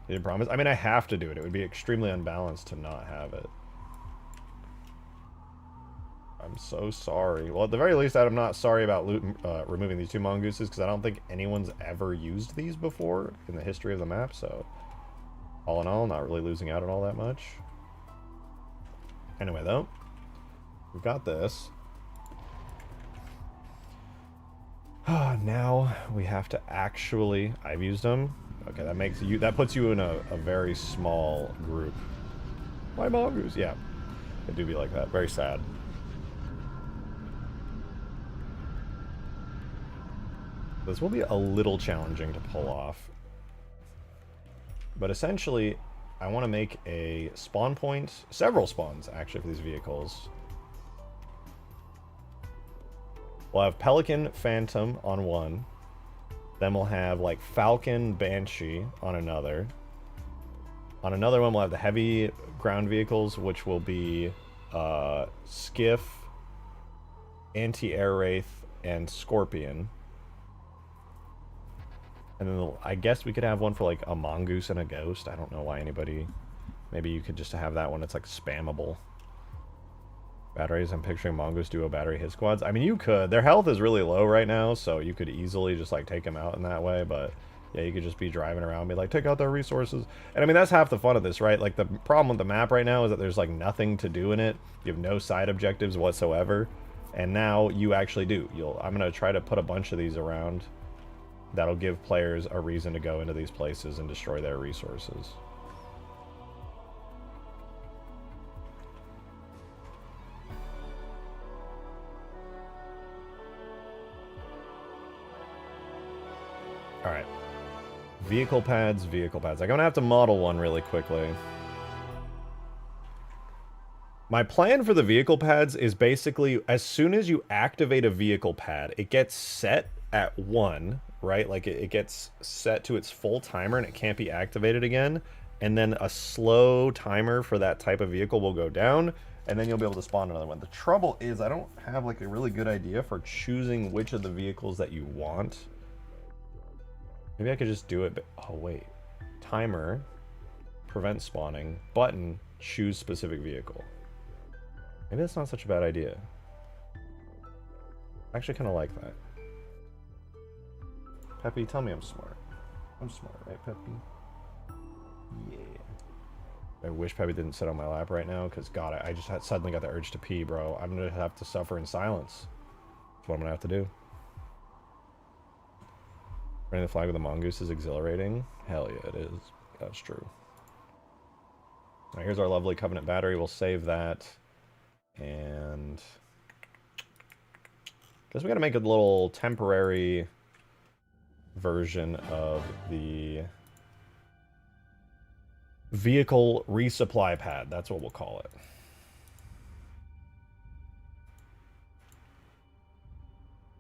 You didn't promise? I mean, I have to do it. It would be extremely unbalanced to not have it. I'm so sorry. Well, at the very least, I'm not sorry about removing these 2 mongooses, because I don't think anyone's ever used these before in the history of the map, so all in all, not really losing out on all that much. Anyway, though, we've got this. Now we have to actually... I've used them. Okay, that puts you in a very small group. Why mongoose? Yeah, it do be like that. Very sad. This will be a little challenging to pull off. But essentially, I want to make a spawn point, several spawns actually for these vehicles. We'll have Pelican Phantom on one. Then we'll have like Falcon Banshee on another. On another one, we'll have the heavy ground vehicles, which will be Skiff, Anti-Air Wraith, and Scorpion. And then I guess we could have one for like a mongoose and a ghost. I don't know why anybody... Maybe you could just have that one that's like spammable. Batteries, I'm picturing mongoose duo battery hit squads. I mean, you could. Their health is really low right now, so you could easily just like take them out in that way, but yeah, you could just be driving around and be like, take out their resources. And I mean, that's half the fun of this, right? Like, the problem with the map right now is that there's like nothing to do in it. You have no side objectives whatsoever. And now you actually do. I'm going to try to put a bunch of these around. That'll give players a reason to go into these places and destroy their resources. Alright. Vehicle pads, vehicle pads. I'm going to have to model one really quickly. My plan for the vehicle pads is basically, as soon as you activate a vehicle pad, it gets set at 1, right? Like, it gets set to its full timer and it can't be activated again. And then a slow timer for that type of vehicle will go down, and then you'll be able to spawn another one. The trouble is, I don't have, like, a really good idea for choosing which of the vehicles that you want. Maybe I could just do it, but... Oh, wait. Timer. Prevent spawning. Button. Choose specific vehicle. Maybe that's not such a bad idea. I actually kind of like that. Peppy, tell me I'm smart. I'm smart, right, Peppy? Yeah. I wish Peppy didn't sit on my lap right now, because, God, I just suddenly got the urge to pee, bro. I'm going to have to suffer in silence. That's what I'm going to have to do. Running the flag with a mongoose is exhilarating. Hell yeah, it is. That's true. Alright, here's our lovely Covenant battery. We'll save that. And... guess we gotta make a little temporary version of the vehicle resupply pad. That's what we'll call it.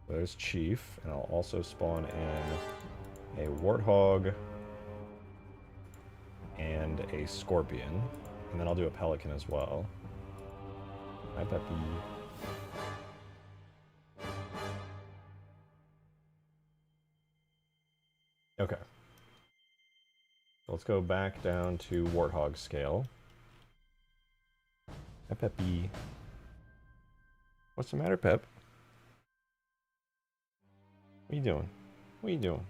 There's Chief, and I'll also spawn in a Warthog and a Scorpion, and then I'll do a Pelican as well. Hi, Peppy. Okay. Let's go back down to Warthog scale. Hi, Peppy. What's the matter, Pep? What are you doing? What are you doing?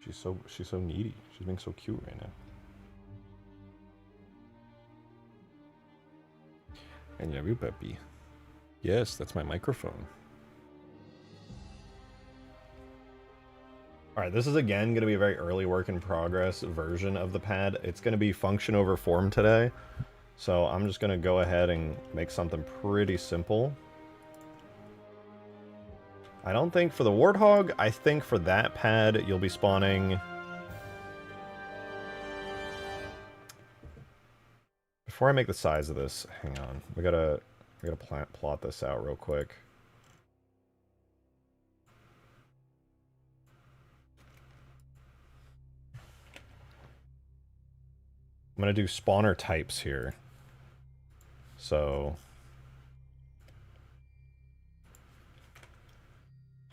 She's so needy. She's being so cute right now. I love you, Peppy. Yes, that's my microphone. Alright, this is again going to be a very early work in progress version of the pad. It's going to be function over form today. So I'm just going to go ahead and make something pretty simple. I don't think for the Warthog, I think for that pad you'll be spawning... Before I make the size of this, hang on. We gotta plot this out real quick. I'm gonna do spawner types here. So...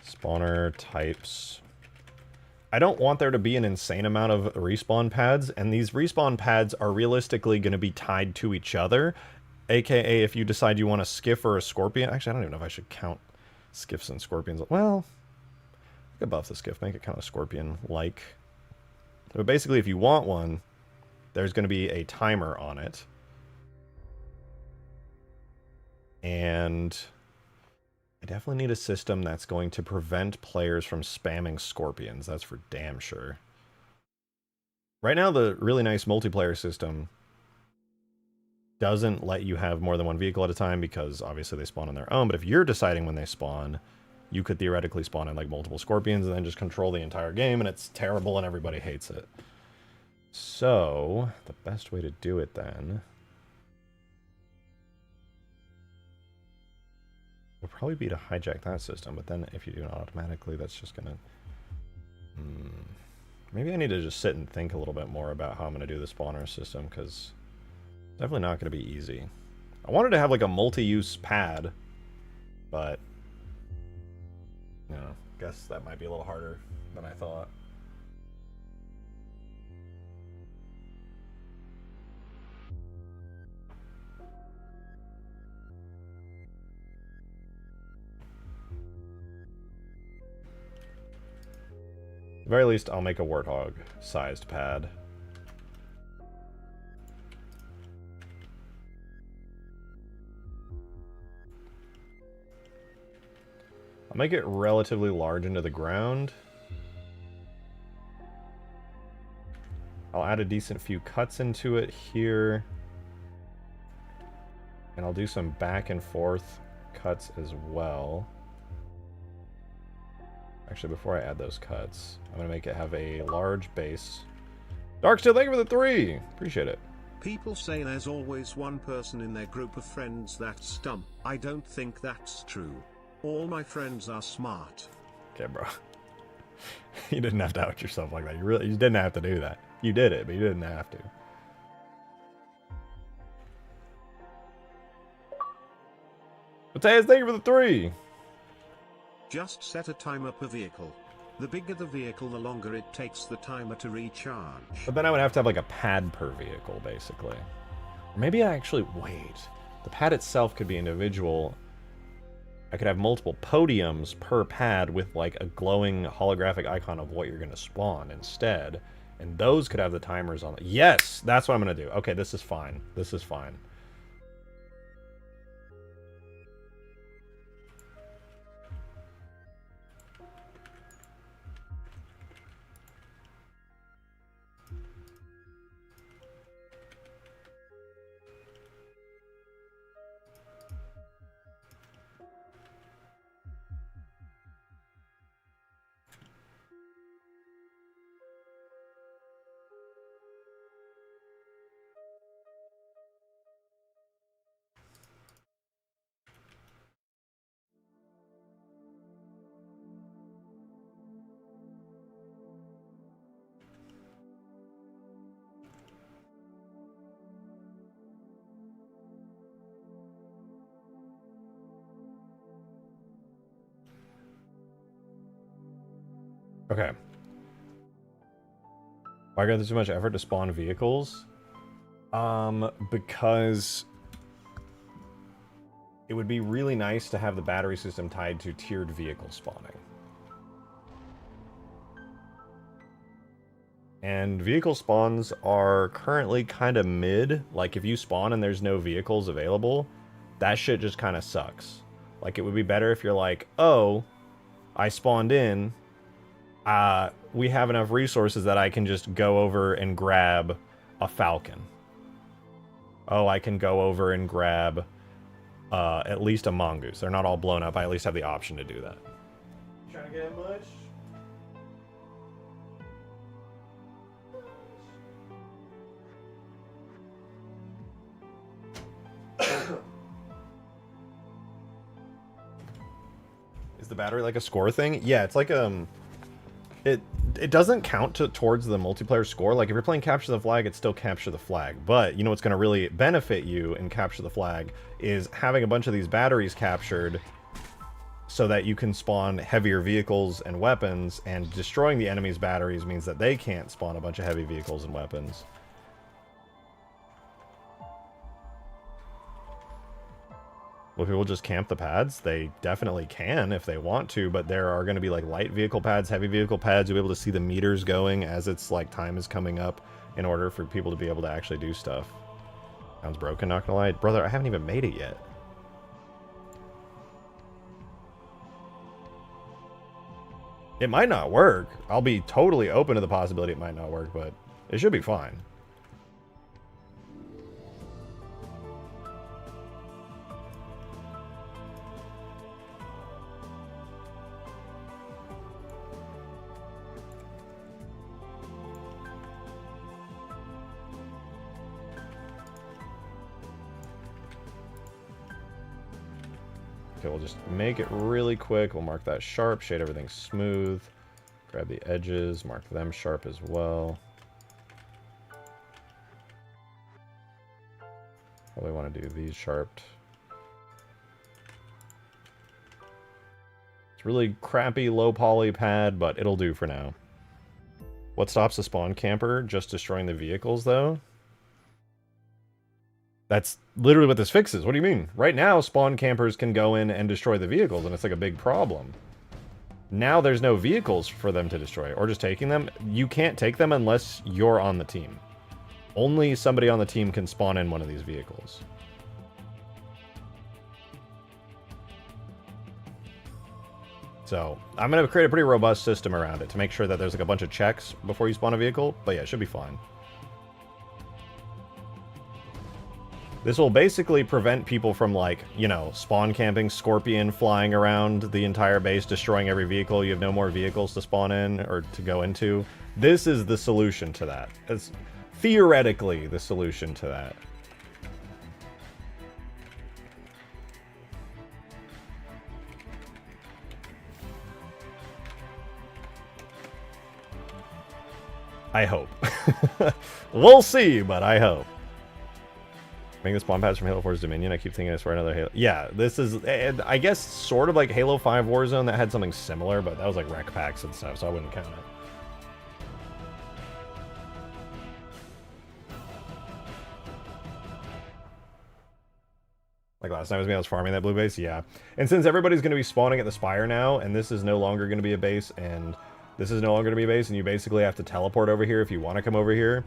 Spawner types. I don't want there to be an insane amount of respawn pads, and these respawn pads are realistically going to be tied to each other. AKA, if you decide you want a skiff or a scorpion. Actually, I don't even know if I should count skiffs and scorpions. Well, I could buff the skiff, make it kind of scorpion-like. But basically, if you want one, there's going to be a timer on it. And I definitely need a system that's going to prevent players from spamming scorpions. That's for damn sure. Right now, the really nice multiplayer system doesn't let you have more than one vehicle at a time because obviously they spawn on their own. But if you're deciding when they spawn, you could theoretically spawn in like multiple scorpions and then just control the entire game, and it's terrible and everybody hates it. So, the best way to do it then would probably be to hijack that system, but then if you do it automatically, that's just gonna... Maybe I need to just sit and think a little bit more about how I'm gonna do the spawner system, because it's definitely not gonna be easy. I wanted to have like a multi-use pad, but... you know, guess that might be a little harder than I thought. At the very least, I'll make a Warthog-sized pad. I'll make it relatively large into the ground. I'll add a decent few cuts into it here. And I'll do some back and forth cuts as well. Actually, before I add those cuts, I'm going to make it have a large base. Darksteel, thank you for the 3! Appreciate it. People say there's always one person in their group of friends that's dumb. I don't think that's true. All my friends are smart. Okay, bro. You didn't have to out yourself like that. You didn't have to do that. You did it, but you didn't have to. Mateus, thank you for the 3! Just set a timer per vehicle. The bigger the vehicle, the longer it takes the timer to recharge. But then I would have to have like a pad per vehicle, basically. Or maybe I actually... wait. The pad itself could be individual. I could have multiple podiums per pad with like a glowing holographic icon of what you're going to spawn instead. And those could have the timers on it. Yes! That's what I'm going to do. Okay, this is fine. This is fine. Okay. Why go through so much effort to spawn vehicles? Because it would be really nice to have the battery system tied to tiered vehicle spawning. And vehicle spawns are currently kind of mid. Like, if you spawn and there's no vehicles available, that shit just kind of sucks. Like, it would be better if you're like, oh, I spawned in, we have enough resources that I can just go over and grab a Falcon. Oh, I can go over and grab at least a Mongoose. They're not all blown up. I at least have the option to do that. You trying to get in much? Is the battery like a score thing? Yeah, it's like it doesn't count towards the multiplayer score. Like, if you're playing Capture the Flag, it's still Capture the Flag. But you know what's going to really benefit you in Capture the Flag is having a bunch of these batteries captured so that you can spawn heavier vehicles and weapons, and destroying the enemy's batteries means that they can't spawn a bunch of heavy vehicles and weapons. Will people just camp the pads? They definitely can if they want to, but there are going to be like light vehicle pads, heavy vehicle pads. You'll be able to see the meters going as it's like time is coming up in order for people to be able to actually do stuff. Sounds broken, not gonna lie. Brother, I haven't even made it yet. It might not work. I'll be totally open to the possibility it might not work, but it should be fine. Okay, we'll just make it really quick. We'll mark that sharp, shade everything smooth. Grab the edges, mark them sharp as well. Probably want to do these sharped. It's really crappy low poly pad, but it'll do for now. What stops the spawn camper? Just destroying the vehicles, though? That's literally what this fixes. What do you mean? Right now, spawn campers can go in and destroy the vehicles, and it's like a big problem. Now there's no vehicles for them to destroy, or just taking them. You can't take them unless you're on the team. Only somebody on the team can spawn in one of these vehicles. So, I'm going to create a pretty robust system around it to make sure that there's like a bunch of checks before you spawn a vehicle, but yeah, it should be fine. This will basically prevent people from, like, you know, spawn camping, Scorpion flying around the entire base, destroying every vehicle. You have no more vehicles to spawn in or to go into. This is the solution to that. It's theoretically the solution to that. I hope. We'll see, but I hope. Making the spawn pads from Halo 4's Dominion. I keep thinking it's for another Halo. Yeah, this is, I guess, sort of like Halo 5 Warzone that had something similar, but that was like rec packs and stuff, so I wouldn't count it. Like last night was me, I was farming that blue base, yeah. And since everybody's going to be spawning at the Spire now, and this is no longer going to be a base, and this is no longer going to be a base, and you basically have to teleport over here if you want to come over here.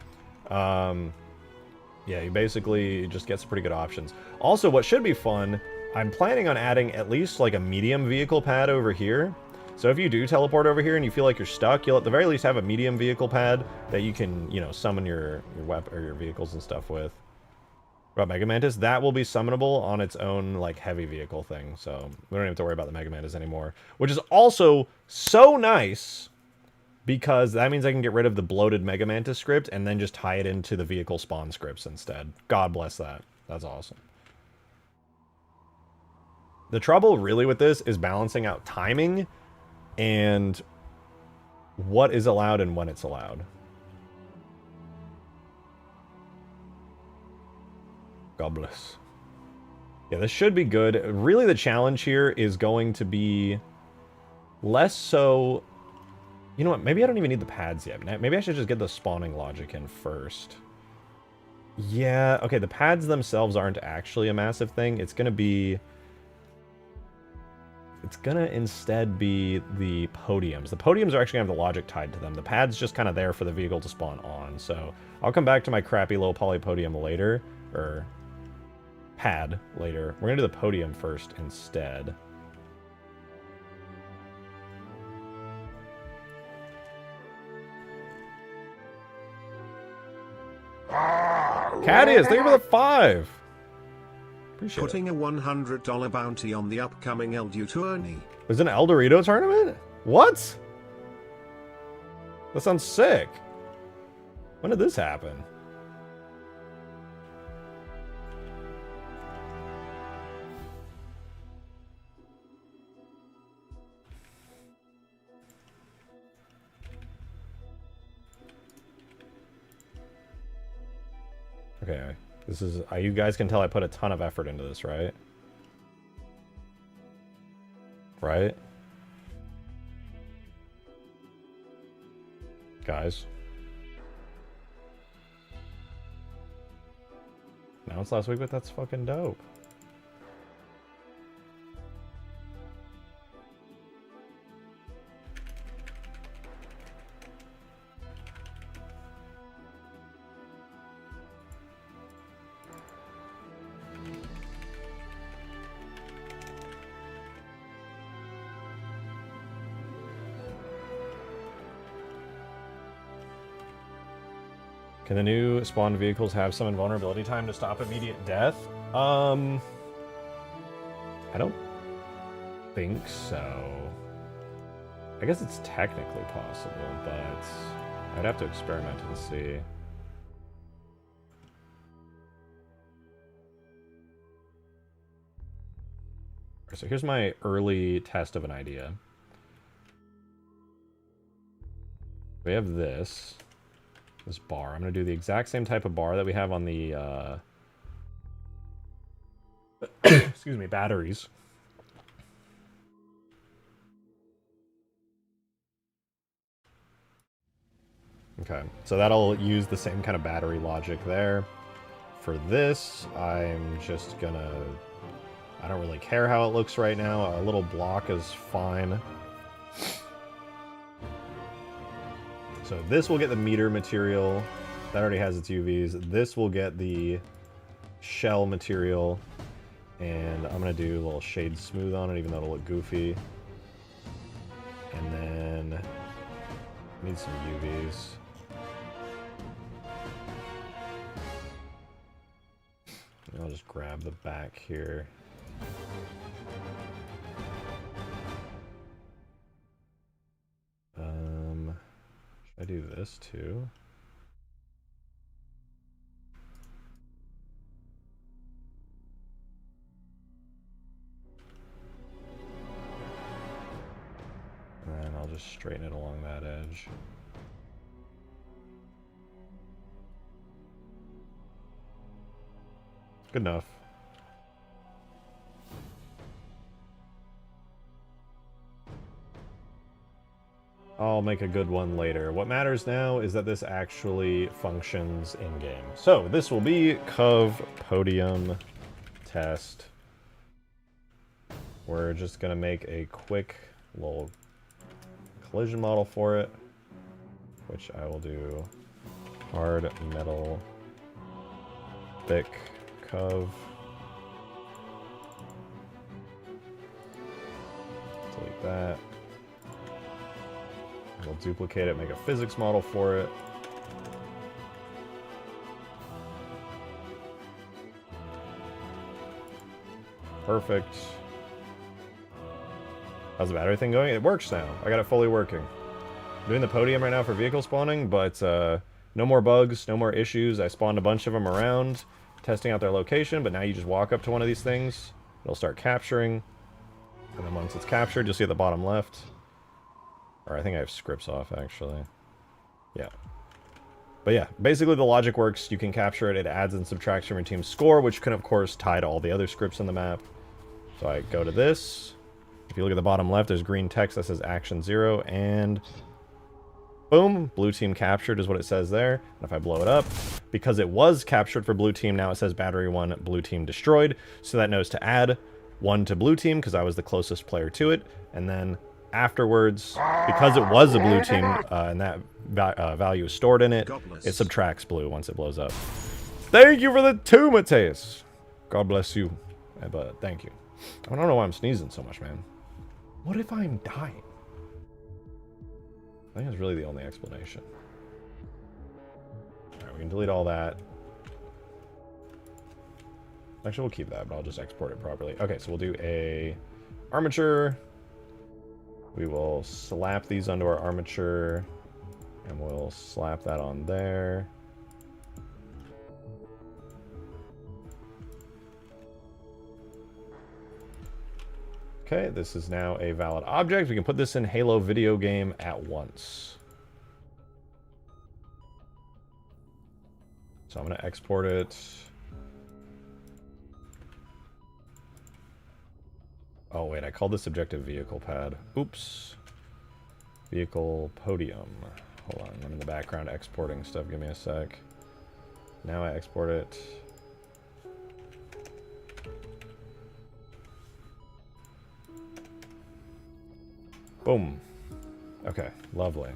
Yeah, you basically just get some pretty good options. Also, what should be fun, I'm planning on adding at least like a medium vehicle pad over here. So if you do teleport over here and you feel like you're stuck, you'll at the very least have a medium vehicle pad that you can, you know, summon your weapon or your vehicles and stuff with. About Mega Mantis, that will be summonable on its own like heavy vehicle thing. So we don't have to worry about the Mega Mantis anymore, which is also so nice. Because that means I can get rid of the bloated Mega Mantis script and then just tie it into the vehicle spawn scripts instead. God bless that. That's awesome. The trouble really with this is balancing out timing and what is allowed and when it's allowed. God bless. Yeah, this should be good. Really, the challenge here is going to be less so You know what? Maybe I don't even need the pads yet. Maybe I should just get the spawning logic in first. Yeah, okay, the pads themselves aren't actually a massive thing. It's gonna instead be the podiums. The podiums are actually gonna have the logic tied to them. The pad's just kind of there for the vehicle to spawn on. So I'll come back to my crappy low poly podium later, or pad later. We're gonna do the podium first instead. Cadius, thank you for the 5. Appreciate Putting a $100 bounty on the upcoming Eldu tourney. There's an El Dorito tournament? What? That sounds sick. When did this happen? Okay, this is, you guys can tell I put a ton of effort into this, right? Right? Guys. Announced last week, but that's fucking dope. Can the new spawned vehicles have some invulnerability time to stop immediate death? I don't think so. I guess it's technically possible, but I'd have to experiment and see. So here's my early test of an idea. We have this bar. I'm going to do the exact same type of bar that we have on the, excuse me, batteries. Okay, so that'll use the same kind of battery logic there. For this, I'm just gonna, I don't really care how it looks right now. A little block is fine. So this will get the meter material. That already has its UVs. This will get the shell material. And I'm going to do a little shade smooth on it, even though it'll look goofy. And then I need some UVs. And I'll just grab the back here. Should I do this too? And then I'll just straighten it along that edge. Good enough. I'll make a good one later. What matters now is that this actually functions in-game. So this will be Cov Podium test. We're just gonna make a quick little collision model for it, which I will do hard metal thick Cov. Delete that. We'll duplicate it, make a physics model for it. Perfect. How's the battery thing going? It works now. I got it fully working. I'm doing the podium right now for vehicle spawning, but no more bugs, no more issues. I spawned a bunch of them around, testing out their location, but now you just walk up to one of these things, it'll start capturing, and then once it's captured, you'll see at the bottom left. Or I think I have scripts off, actually. Yeah. But yeah, basically the logic works. You can capture it. It adds and subtracts from your team's score, which can, of course, tie to all the other scripts in the map. So I go to this. If you look at the bottom left, there's green text that says Action 0, and Boom, blue team captured is what it says there. And if I blow it up, because it was captured for blue team, now it says battery 1, blue team destroyed. So that knows to add 1 to blue team because I was the closest player to it. And then afterwards, because it was a blue team and that value is stored in it, it subtracts blue once it blows up. Thank you for the 2, Mateus. God bless you. But thank you. I don't know why I'm sneezing so much, man. What if I'm dying? I think that's really the only explanation. Alright, we can delete all that. Actually, we'll keep that, but I'll just export it properly. Okay, so we'll do a armature. We will slap these onto our armature. And we'll slap that on there. Okay, this is now a valid object. We can put this in Halo video game at once. So I'm going to export it. Oh, wait, I called this objective vehicle pad. Oops. Vehicle Podium. Hold on, I'm in the background exporting stuff. Give me a sec. Now I export it. Boom. Okay, lovely.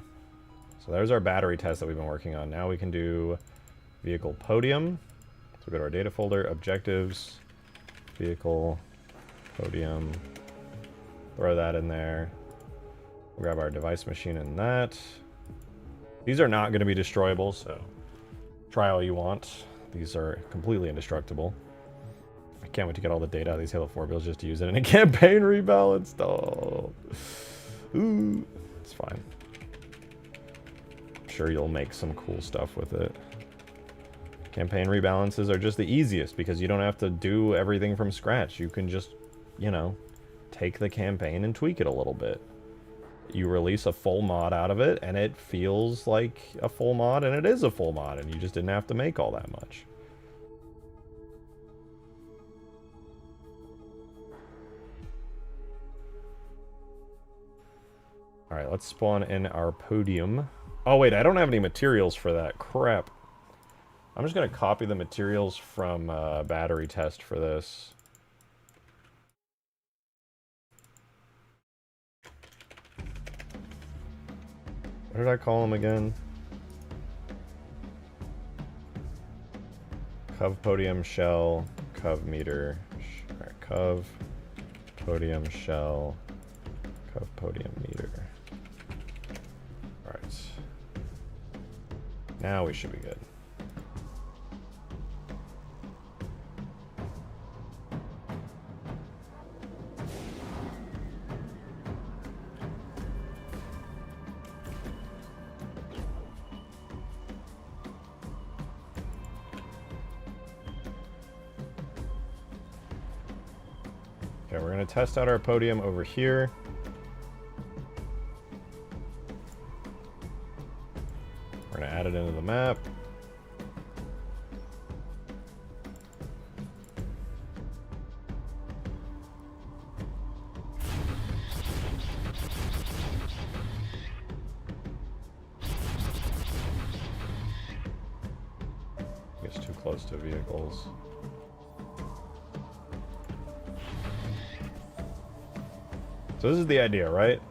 So there's our battery test that we've been working on. Now we can do vehicle Podium. So we go to our data folder, objectives, vehicle Podium. Throw that in there. We'll grab our device machine in that. These are not going to be destroyable, so try all you want. These are completely indestructible. I can't wait to get all the data out of these Halo 4 builds just to use it in a campaign rebalance. Oh. Ooh, it's fine. I'm sure you'll make some cool stuff with it. Campaign rebalances are just the easiest because you don't have to do everything from scratch. You can just, you know, take the campaign and tweak it a little bit. You release a full mod out of it and it feels like a full mod, and it is a full mod, and you just didn't have to make all that much. Alright, let's spawn in our Podium. Oh wait, I don't have any materials for that. Crap. I'm just going to copy the materials from battery test for this. What did I call them again? Cov Podium Shell, Cov Meter. Alright, Cov Podium Shell, Cov Podium Meter. Alright. Now we should be good. Okay, we're going to test out our Podium over here. We're going to add it into the map. It's too close to vehicles. So this is the idea, right?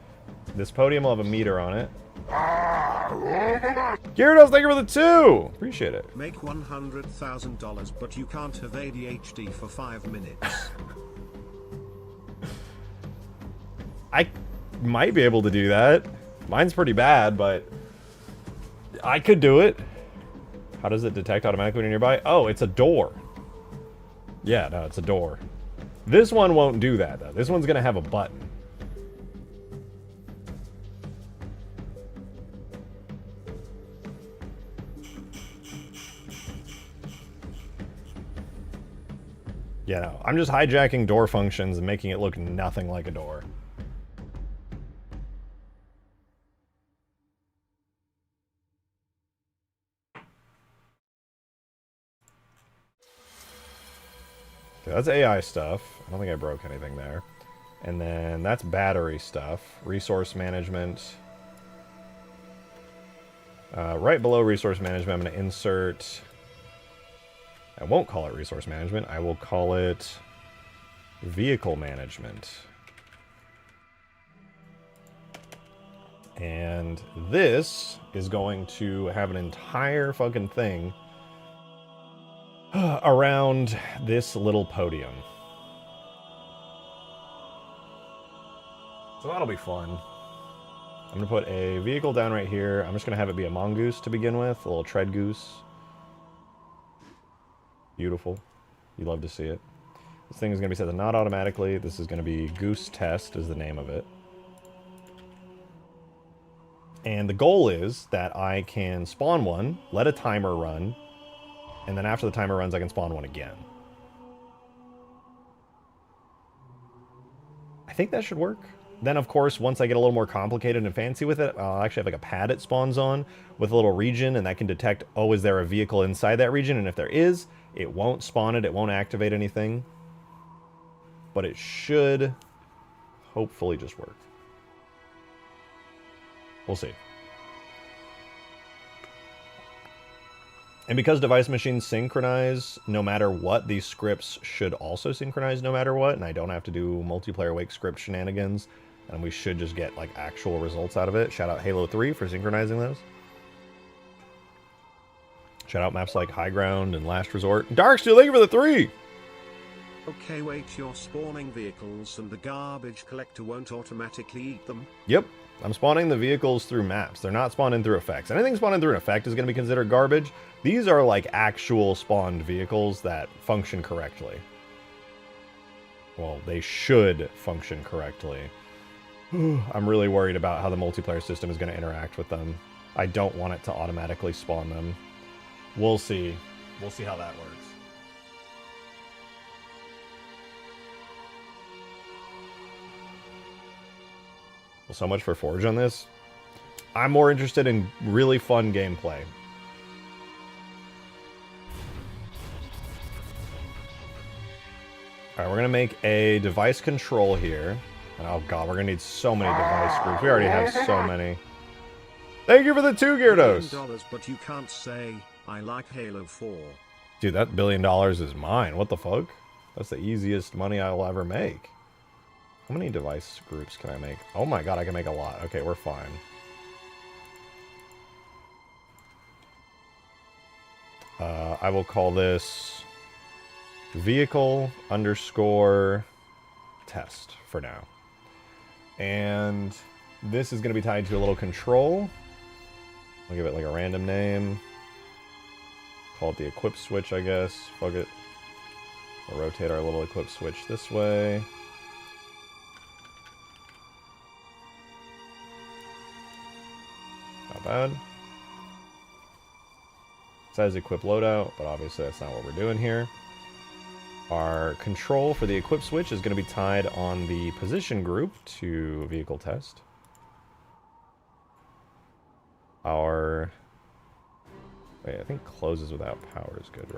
This Podium will have a meter on it. Gyarados, thank you for the 2! Appreciate it. Make $100,000, but you can't have ADHD for 5 minutes. I might be able to do that. Mine's pretty bad, but I could do it. How does it detect automatically when you're nearby? Oh, it's a door. Yeah, no, it's a door. This one won't do that, though. This one's going to have a button. Yeah, no, I'm just hijacking door functions and making it look nothing like a door. Okay, that's AI stuff. I don't think I broke anything there. And then that's battery stuff. Resource management. Right below resource management, I'm going to insert... I won't call it resource management. I will call it vehicle management. And this is going to have an entire fucking thing around this little podium. So that'll be fun. I'm going to put a vehicle down right here. I'm just going to have it be a mongoose to begin with. A little tread goose. Beautiful. You love to see it. This thing is going to be set to not automatically. This is going to be goose test is the name of it. And the goal is that I can spawn one, let a timer run, and then after the timer runs, I can spawn one again. I think that should work. Then, of course, once I get a little more complicated and fancy with it, I'll actually have like a pad it spawns on with a little region, and that can detect, oh, is there a vehicle inside that region? And if there is, it won't spawn it, it won't activate anything. But it should hopefully just work. We'll see. And because device machines synchronize no matter what, these scripts should also synchronize no matter what, and I don't have to do multiplayer wake script shenanigans, and we should just get like actual results out of it. Shout out Halo 3 for synchronizing those. Shout out maps like High Ground and Last Resort. Darksteel, thank you for the 3! Okay, wait, you're spawning vehicles and the garbage collector won't automatically eat them? Yep. I'm spawning the vehicles through maps. They're not spawned in through effects. Anything spawned in through an effect is going to be considered garbage. These are like actual spawned vehicles that function correctly. Well, they should function correctly. I'm really worried about how the multiplayer system is going to interact with them. I don't want it to automatically spawn them. We'll see. We'll see how that works. Well, so much for Forge on this. I'm more interested in really fun gameplay. Alright, we're going to make a device control here. Oh god, we're going to need so many device groups. We already have so many. Thank you for the 2 Gyarados! $1 billion, but you can't say, I like Halo 4. Dude, that $1 billion is mine. What the fuck? That's the easiest money I will ever make. How many device groups can I make? Oh my god, I can make a lot. Okay, we're fine. I will call this vehicle underscore test for now. And this is going to be tied to a little control. I'll give it like a random name. Call it the equip switch, I guess. Fuck it. We'll rotate our little equip switch this way. Not bad. It says equip loadout, but obviously that's not what we're doing here. Our control for the equip switch is going to be tied on the position group to vehicle test. Our... Wait, I think closes without power is good,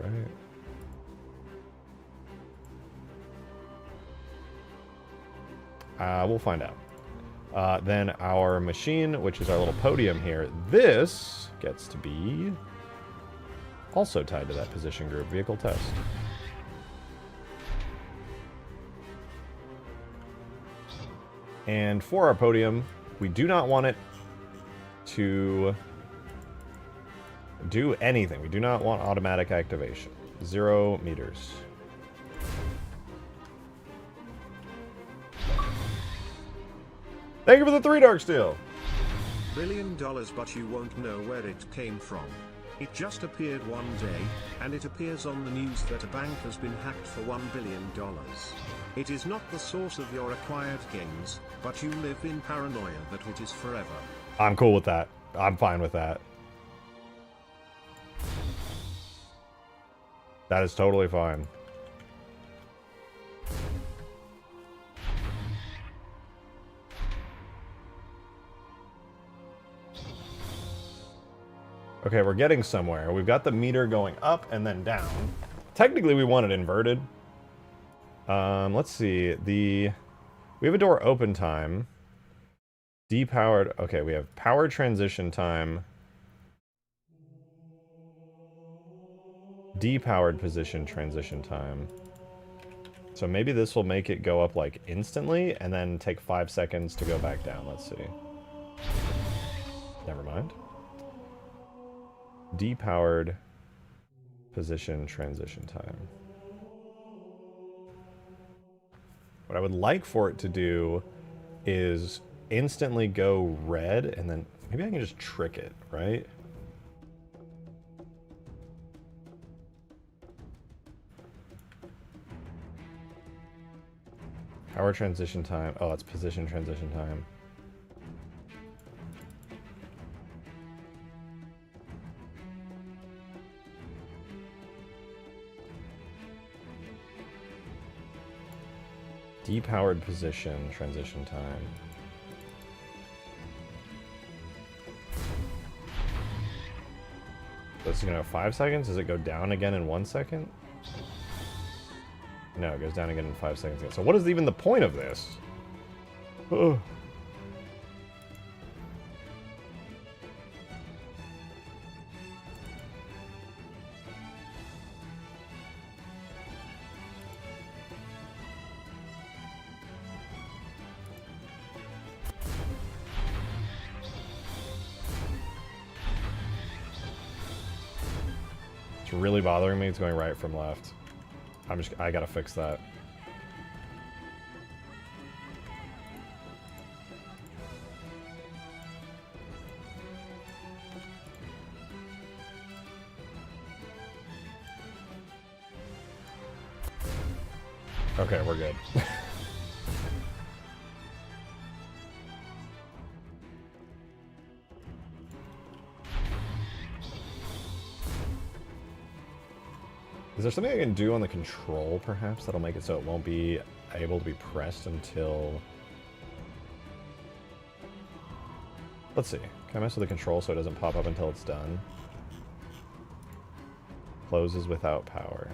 right? We'll find out. Then our machine, which is our little podium here, this gets to be also tied to that position group, vehicle test. And for our podium, we do not want it to do anything. We do not want automatic activation. 0 meters. Thank you for the 3 Darksteel. $1 billion, but you won't know where it came from. It just appeared one day, and it appears on the news that a bank has been hacked for $1 billion. It is not the source of your acquired gains, but you live in paranoia that it is forever. I'm cool with that. I'm fine with that. That is totally fine. Okay, we're getting somewhere. We've got the meter going up and then down. Technically, we want it inverted. Let's see. We have a door open time. Depowered. Okay, we have power transition time. Depowered position transition time. So maybe this will make it go up like instantly and then take 5 seconds to go back down. Let's see. Never mind. Depowered position transition time. What I would like for it to do is instantly go red, and then maybe I can just trick it, right? Power transition time. Oh, it's position transition time. Depowered position transition time. This is gonna have 5 seconds. Does it go down again in 1 second? No, it goes down again in 5 seconds. So what is even the point of this? Ugh. It's really bothering me. It's going right from left. I gotta fix that. Okay, we're good. Is there something I can do on the control, perhaps, that'll make it so it won't be able to be pressed until... Let's see. Can I mess with the control so it doesn't pop up until it's done? Closes without power.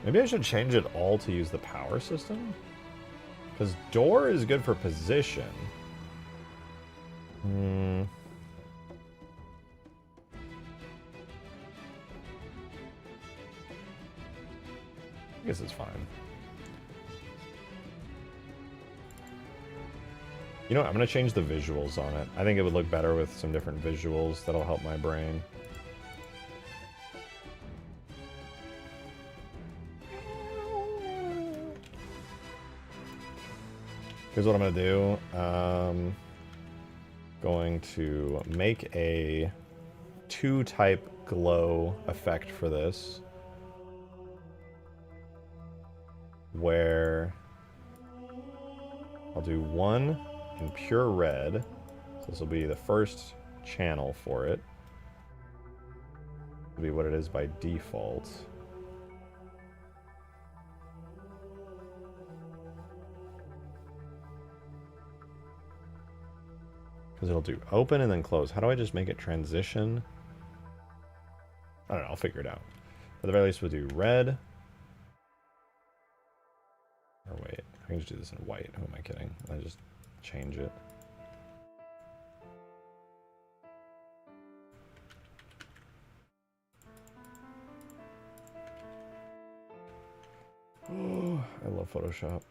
Maybe I should change it all to use the power system? Because door is good for position. I guess it's fine. You know what? I'm going to change the visuals on it. I think it would look better with some different visuals. That'll help my brain. Here's what I'm going to do. Going to make a 2-type glow effect for this, where I'll do one in pure red, so this will be the first channel for it. It'll be what it is by default. Because it'll do open and then close. How do I just make it transition? I don't know, I'll figure it out. At the very least, we'll do red. Or wait, I can just do this in white. Who am I kidding? I just change it. Oh, I love Photoshop.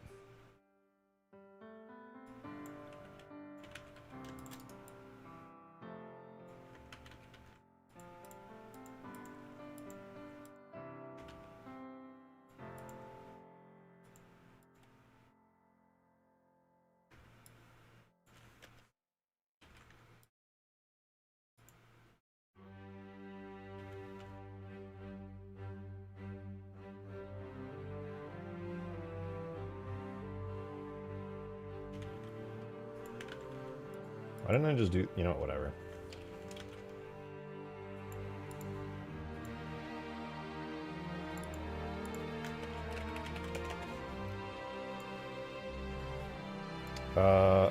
Why didn't I just do, you know, whatever.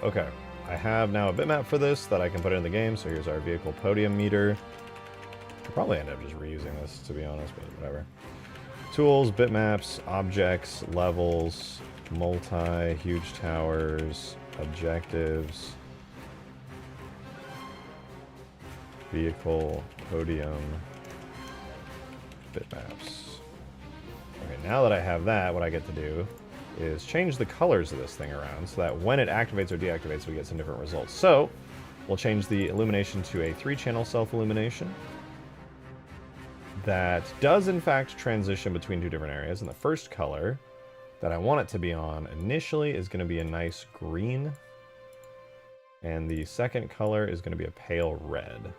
Okay. I have now a bitmap for this that I can put in the game, so here's our vehicle podium meter. I'll probably end up just reusing this, to be honest, but whatever. Tools, bitmaps, objects, levels, multi, huge towers, objectives. Vehicle, podium, bitmaps. Okay, now that I have that, what I get to do is change the colors of this thing around so that when it activates or deactivates, we get some different results. So, we'll change the illumination to a 3-channel self-illumination that does, in fact, transition between 2 different areas. And the first color that I want it to be on initially is going to be a nice green. And the second color is going to be a pale red.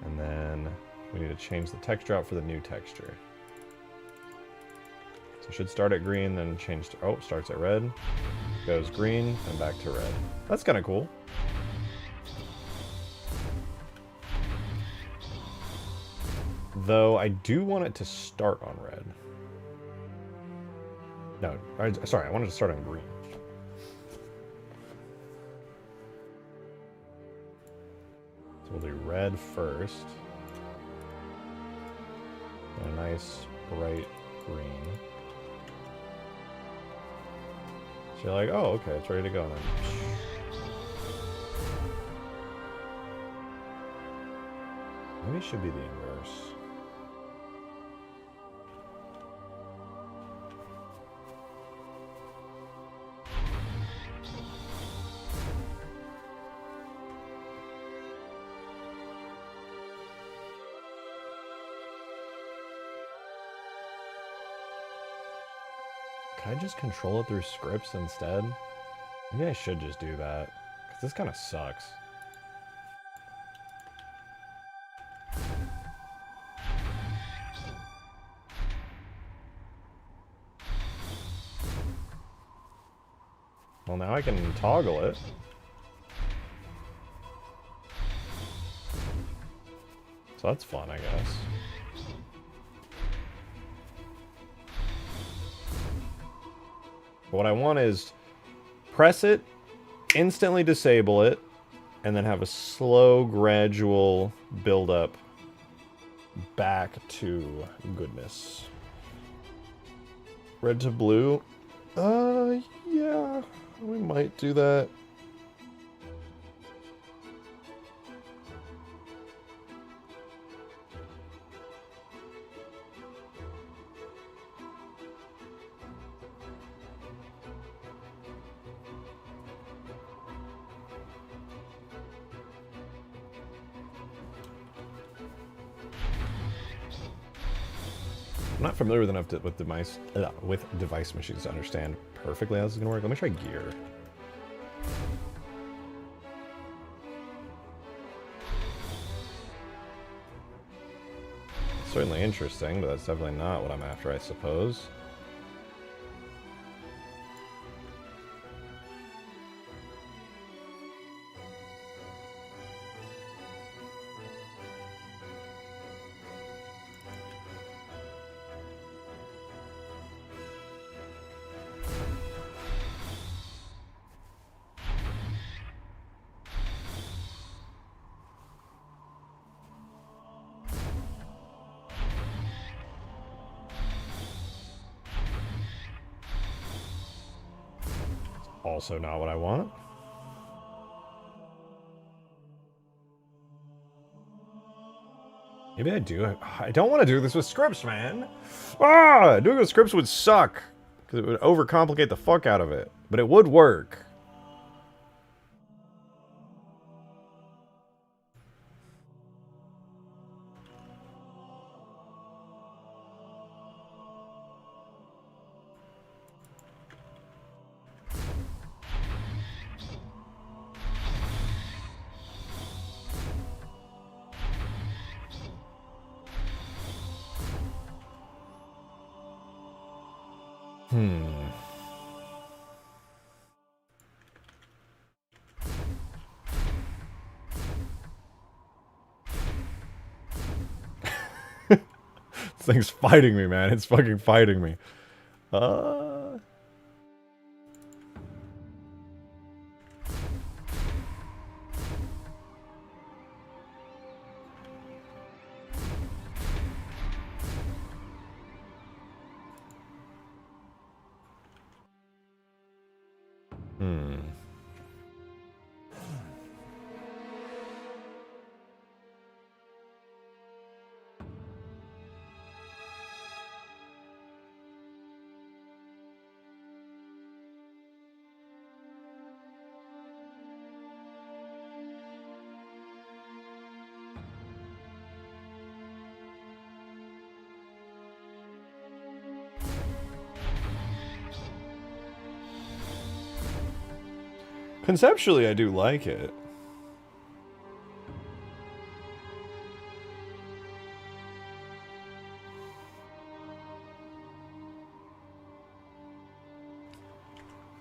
And then we need to change the texture out for the new texture. So it should start at green, then change to, oh, starts at red, goes green, and back to red. That's kind of cool. Though I do want it to start on red. No, sorry, I wanted to start on green. So we'll do red first. And a nice bright green. So you're like, oh, okay, it's ready to go then. Maybe it should be the inverse. Can I just control it through scripts instead? Maybe I should just do that, because this kind of sucks. Well, now I can toggle it. So that's fun, I guess. But what I want is press it, instantly disable it, and then have a slow, gradual build-up back to goodness. Red to blue? Yeah, we might do that. I'm not familiar with enough with device machines to understand perfectly how this is going to work. Let me try gear. Certainly interesting, but that's definitely not what I'm after, I suppose. Also not what I want. Maybe I do. I don't want to do this with scripts, man. Doing it with scripts would suck. Because it would overcomplicate the fuck out of it. But it would work. This thing's fighting me, man. It's fucking fighting me. Hmm. Conceptually, I do like it.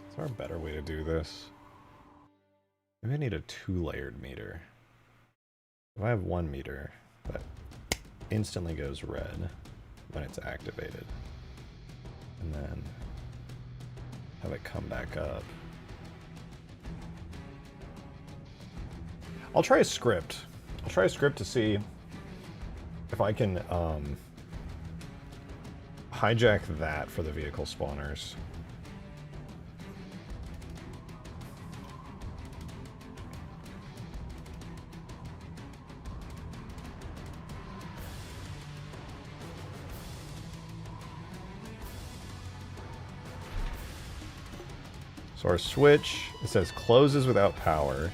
Is there a better way to do this? Maybe I need a 2-layered meter. If I have 1 meter, that instantly goes red when it's activated. And then have it come back up. I'll try a script. I'll try a script to see if I can hijack that for the vehicle spawners. So our switch, it says closes without power.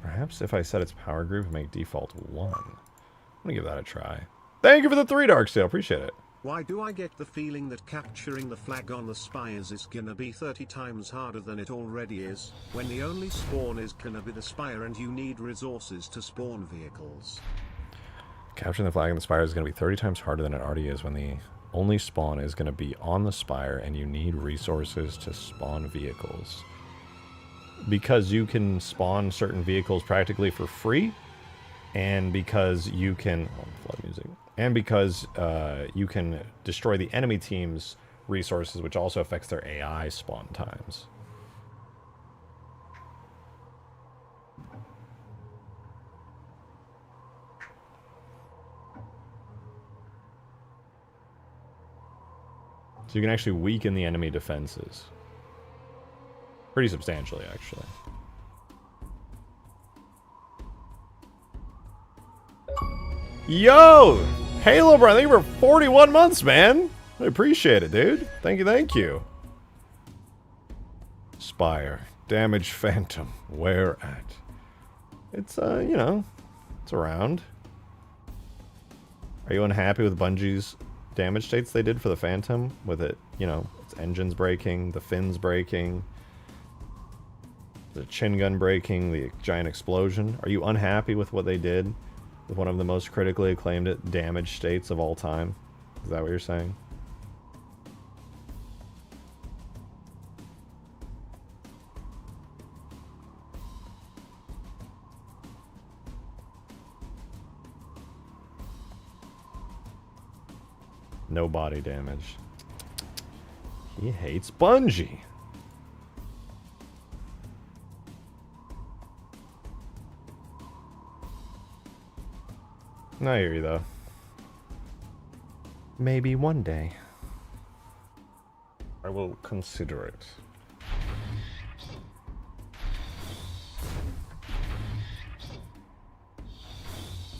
Perhaps if I set its power group and make default 1. I'm gonna give that a try. Thank you for the 3 Darksail, appreciate it. Why do I get the feeling that capturing the flag on the spires is gonna be 30 times harder than it already is, when the only spawn is gonna be the spire and you need resources to spawn vehicles? Capturing the flag on the spire is gonna be 30 times harder than it already is when the only spawn is gonna be on the spire and you need resources to spawn vehicles. Because you can spawn certain vehicles practically for free, and because you can flood music, and because you can destroy the enemy team's resources, which also affects their AI spawn times. So you can actually weaken the enemy defenses. Pretty substantially, actually. Yo! Halo, bro, thank you for 41 months, man! I appreciate it, dude. Thank you, thank you. Spire. Damage Phantom. Where at? It's, you know, it's around. Are you unhappy with Bungie's damage states they did for the Phantom? With it, you know, its engines breaking, the fins breaking, the chin gun breaking, the giant explosion. Are you unhappy with what they did with one of the most critically acclaimed damage states of all time? Is that what you're saying? No body damage. He hates Bungie. I hear you, though. Maybe one day. I will consider it.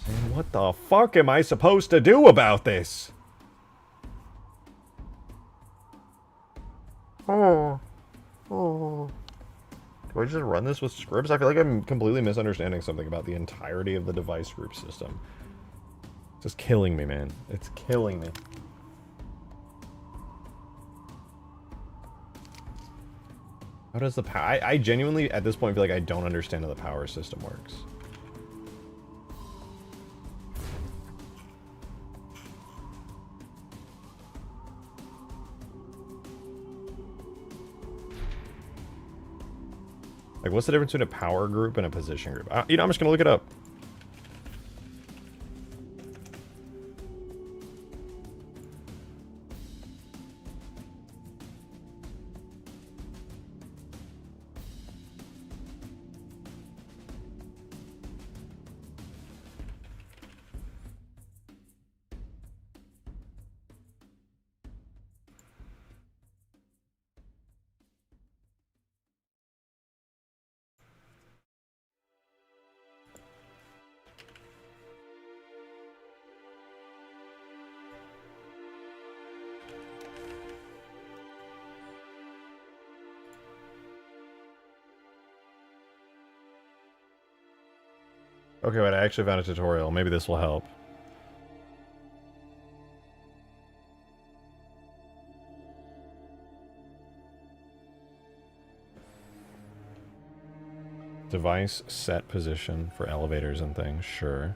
And what the fuck am I supposed to do about this? Oh. Do I just run this with scripts? I feel like I'm completely misunderstanding something about the entirety of the device group system. It's just killing me, man. It's killing me. How does the power... I genuinely, at this point, feel like I don't understand how the power system works. Like, what's the difference between a power group and a position group? I'm just gonna look it up. Okay, wait, I actually found a tutorial. Maybe this will help. Device set position for elevators and things, sure.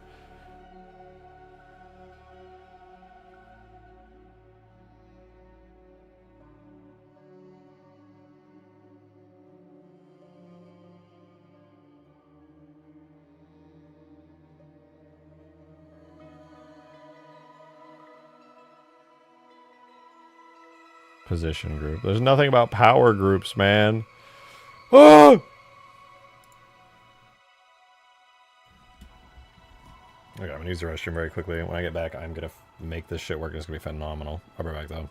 Position group. There's nothing about power groups, man. Oh! Okay, I'm gonna use the restroom very quickly. When I get back, I'm gonna make this shit work. It's gonna be phenomenal. I'll be back though.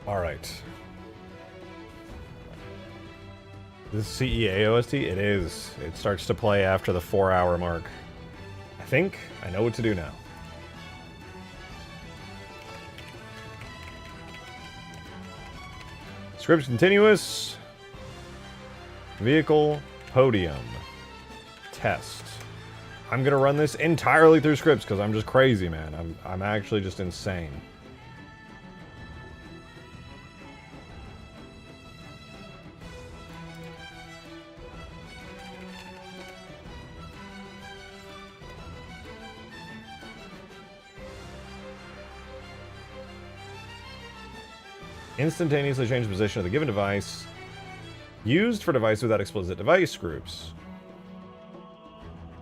All right. This is CEA OST? It is. It starts to play after the 4-hour mark. I think I know what to do now. Script continuous. Vehicle Podium. Test. I'm gonna run this entirely through scripts because I'm just crazy, man. I'm actually just insane. Instantaneously change the position of the given device. Used for device without explicit device groups.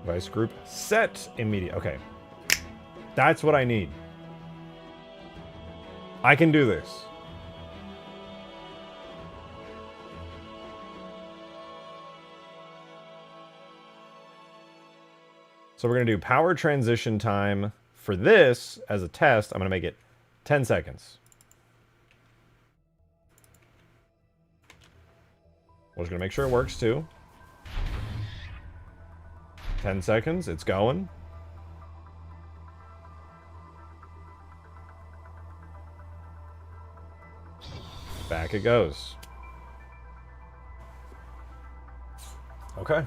Device group set immediate. Okay. That's what I need. I can do this. So we're going to do power transition time for this as a test. I'm going to make it 10 seconds. We're just going to make sure it works too. 10 seconds. It's going. Back it goes. Okay.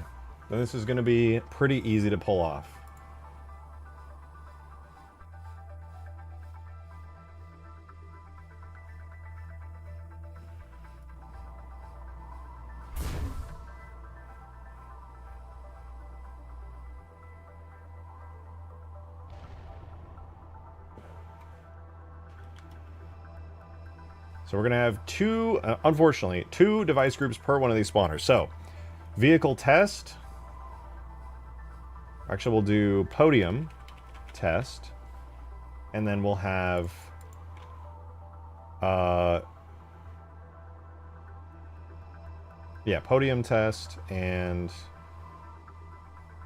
Then this is going to be pretty easy to pull off. So we're going to have two, unfortunately, two device groups per one of these spawners. So, vehicle test. Actually, we'll do podium test. And then we'll have... yeah, podium test and...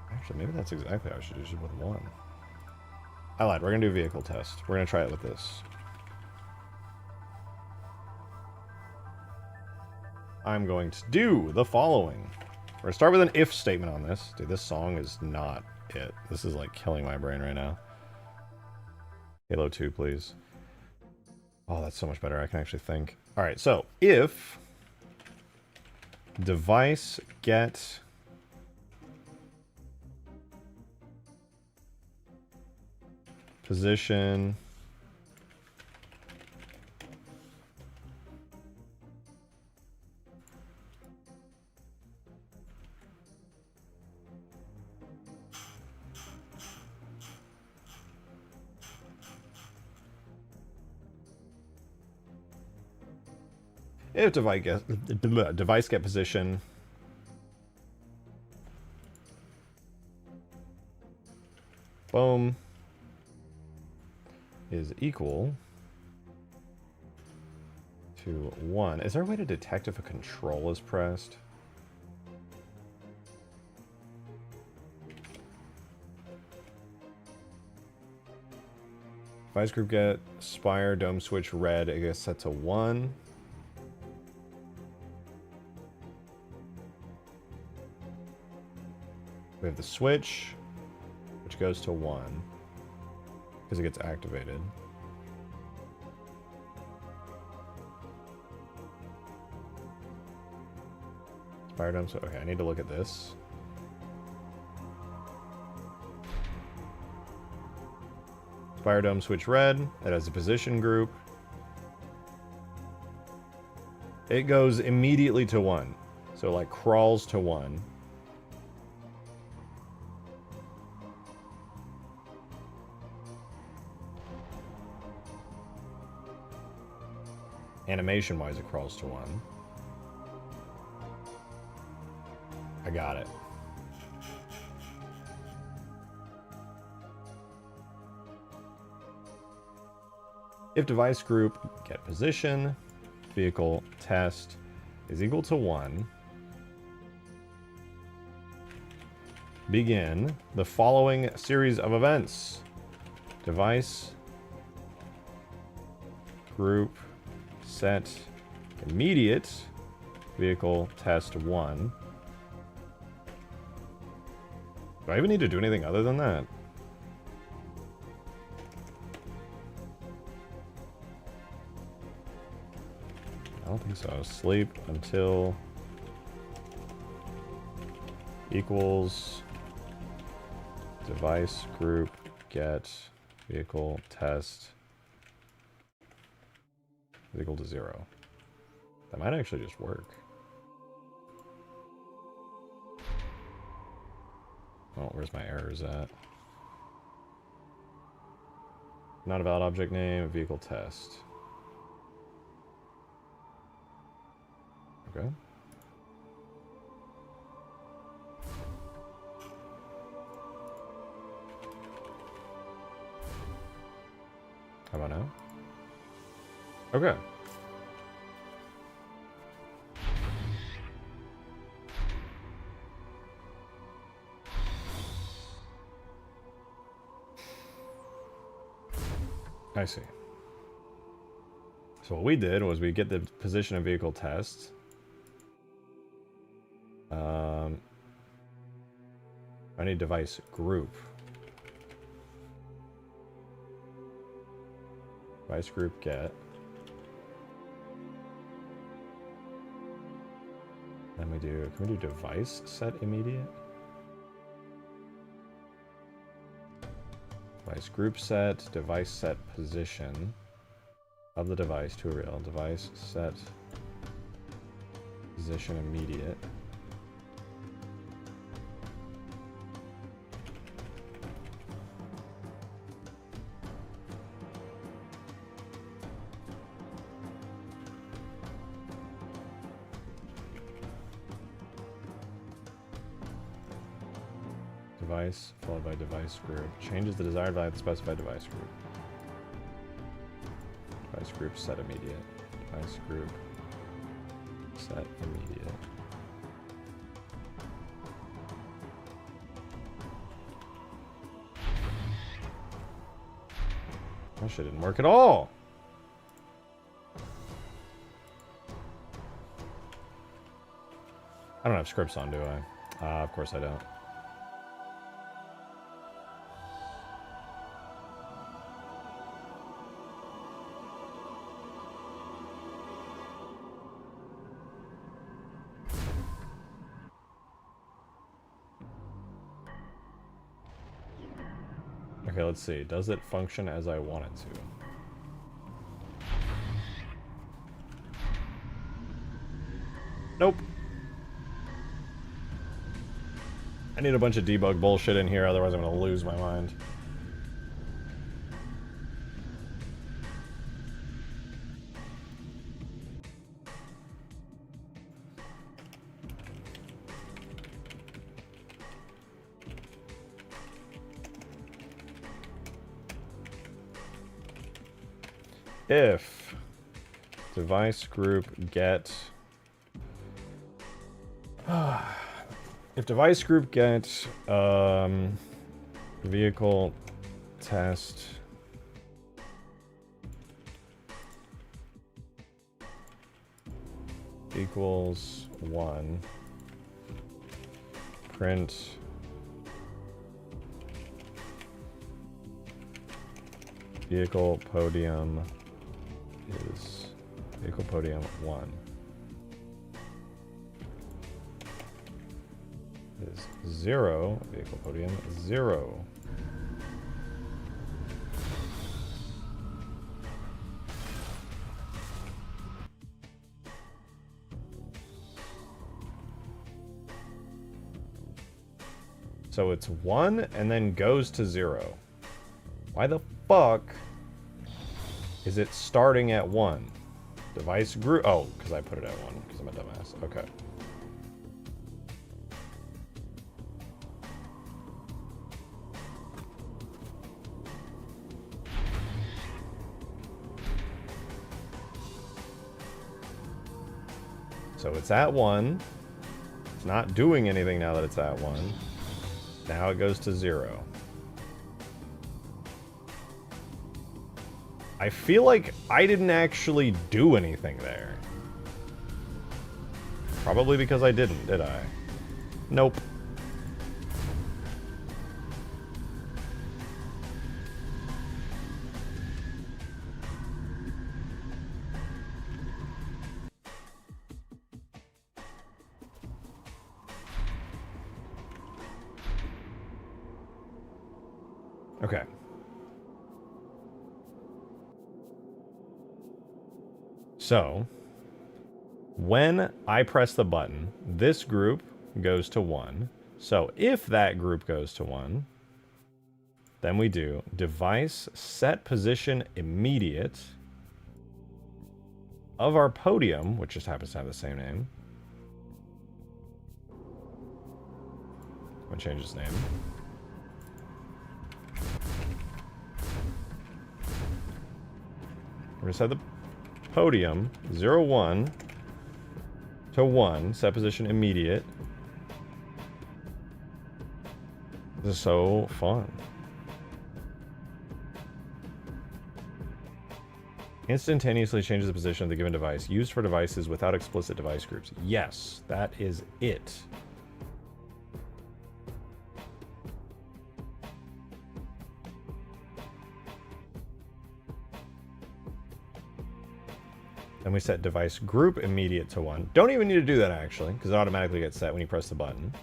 Actually, maybe that's exactly how I should use it with one. I lied. We're going to do vehicle test. We're going to try it with this. I'm going to do the following. We're going to start with an if statement on this. Dude, this song is not it. This is like killing my brain right now. Halo 2, please. Oh, that's so much better. I can actually think. All right, so if device get position if device get position boom is equal to 1. Is there a way to detect if a control is pressed? Device group get spire dome switch red. It gets set to 1. We have the switch, which goes to 1 because it gets activated. Spire dome. So okay, I need to look at this. Spire dome switch red. That has a position group. It goes immediately to 1, so it like crawls to 1. Animation-wise, it crawls to 1. I got it. If device group get position, vehicle test is equal to 1, begin the following series of events. Device group set immediate vehicle test 1. Do I even need to do anything other than that? I don't think so. Sleep until equals device group get vehicle test is equal to 0. That might actually just work. Oh, where's my errors at? Not a valid object name, vehicle test. Okay. How about now? Okay. I see. So what we did was we get the position of vehicle test. I need device group. Device group get. Then we do, can we do device set immediate? Device group set, device set position of the device to a real. Device set position immediate. device followed by device group. Changes the desired value of the specified device group. Device group set immediate. Device group set immediate. That shit didn't work at all. I don't have scripts on, do I? Of course I don't. Okay, let's see. Does it function as I want it to? Nope. I need a bunch of debug bullshit in here, otherwise I'm gonna lose my mind. If device group get if device group get vehicle test equals 1, print vehicle podium is vehicle podium 1 is 0, vehicle podium 0. So it's 1 and then goes to 0. Why the fuck is it starting at 1? Device group. Oh, because I put it at 1 because I'm a dumbass. Okay. So it's at 1. It's not doing anything now that it's at 1. Now it goes to 0. I feel like I didn't actually do anything there. Probably because I didn't, did I? Nope. Okay. So, when I press the button, this group goes to 1. So, if that group goes to 1, then we do device set position immediate of our podium, which just happens to have the same name. I'm gonna change its name. We're gonna set the podium 0, 1 to 1, set position immediate. This is so fun. Instantaneously changes the position of the given device, used for devices without explicit device groups. Yes, that is it. Then we set device group immediate to 1. Don't even need to do that actually, because it automatically gets set when you press the button.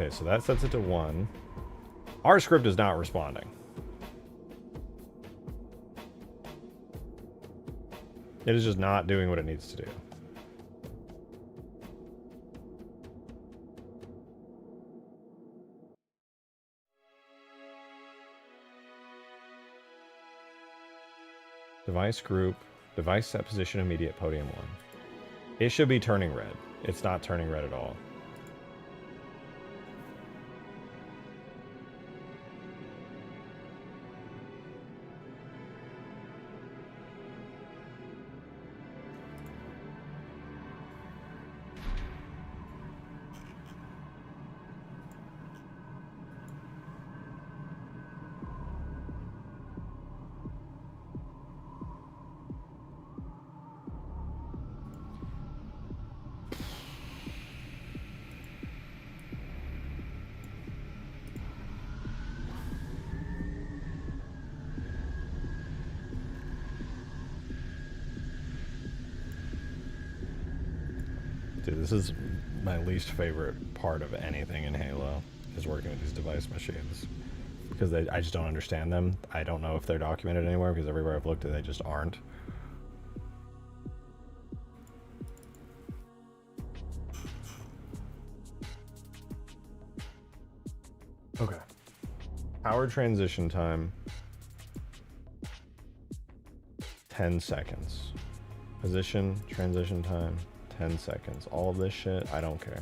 Okay, so that sets it to 1. Our script is not responding. It is just not doing what it needs to do. Device group, device set position immediate, podium 1. It should be turning red. It's not turning red at all. Dude, this is my least favorite part of anything in Halo, is working with these device machines. Because I just don't understand them. I don't know if they're documented anywhere, because everywhere I've looked at, they just aren't. Okay. Power transition time. 10 seconds. Position, transition time. 10 seconds. All of this shit, I don't care.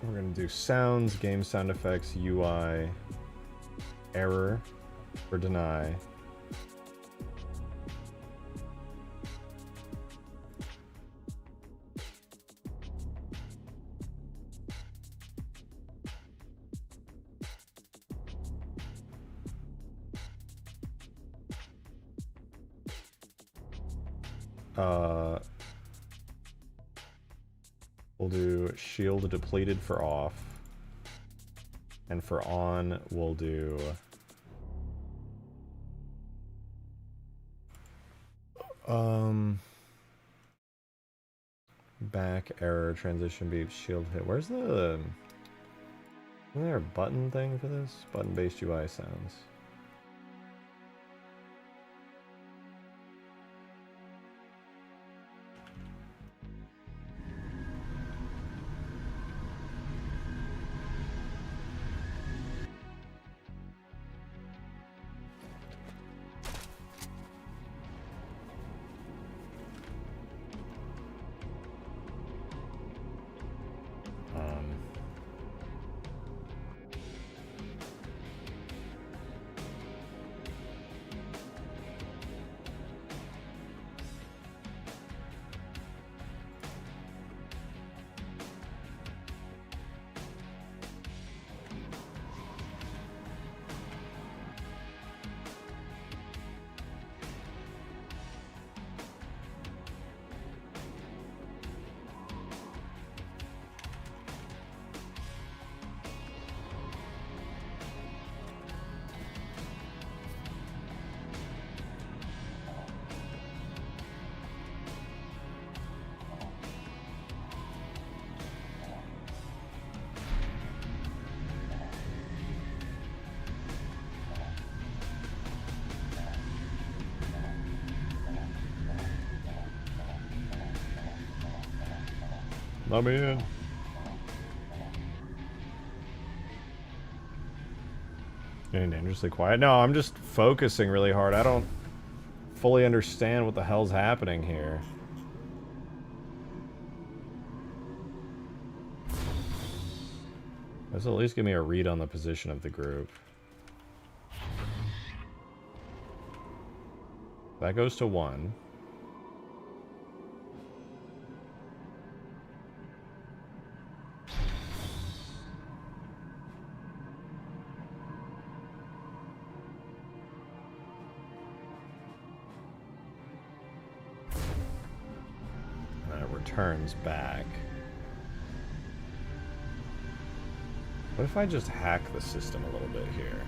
We're gonna do sounds, game sound effects, UI, error for deny. We'll do shield depleted for off. And for on, we'll do... back, error, transition beep, shield hit. Where's the... Isn't there a button thing for this? Button-based UI sounds. Let me in. Getting dangerously quiet. No, I'm just focusing really hard. I don't fully understand what the hell's happening here. Let's at least give me a read on the position of the group. That goes to 1. Turns back. What if I just hack the system a little bit here?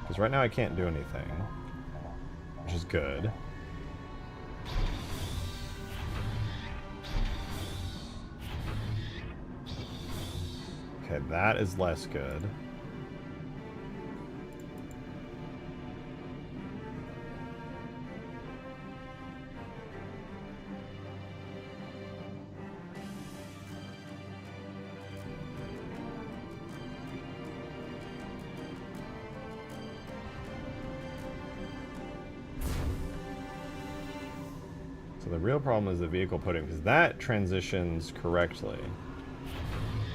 Because right now I can't do anything, which is good. Okay, that is less good. So the real problem is the vehicle podium, because that transitions correctly.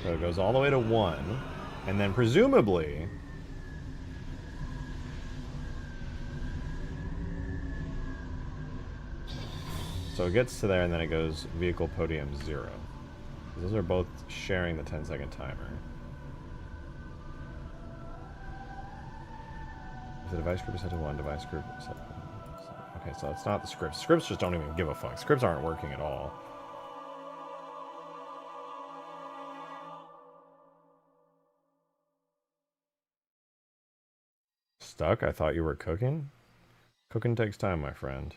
So it goes all the way to 1, and then presumably... So it gets to there, and then it goes vehicle podium 0. Those are both sharing the 10-second timer. If the device group is set to 1, device group is set to 1. Okay, so it's not the scripts. Scripts just don't even give a fuck. Scripts aren't working at all. Stuck? I thought you were cooking? Cooking takes time, my friend.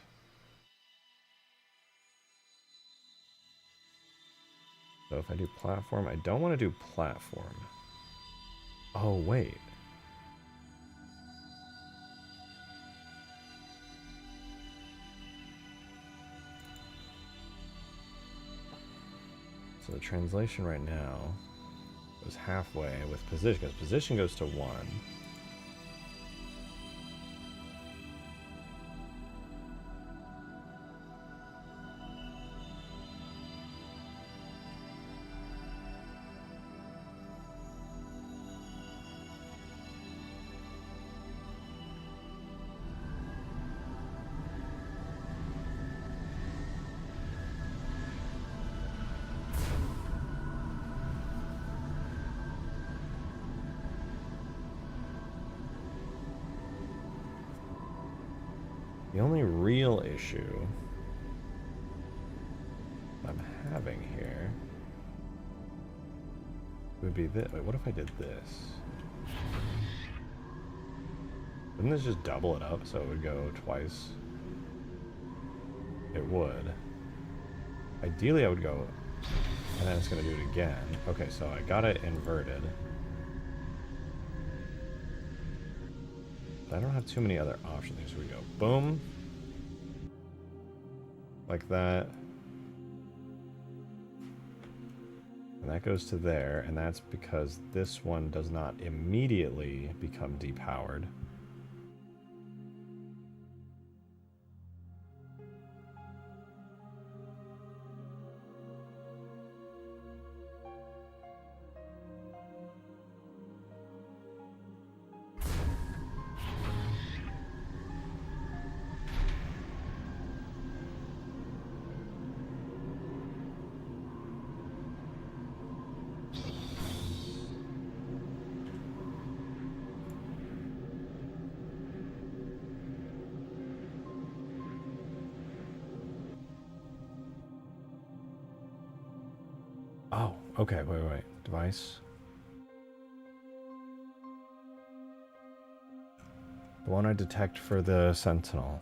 So if I do platform, I don't want to do platform. Oh, wait. So the translation right now goes halfway with position, because position goes to 1. The only real issue I'm having here would be this. Wait, what if I did this? Wouldn't this just double it up so it would go twice? It would. Ideally I would go, and then it's going to do it again. Okay, so I got it inverted. I don't have too many other options. So we go boom, like that, and that goes to there, and that's because this one does not immediately become depowered. Oh, okay, wait. Device. The one I detect for the Sentinel.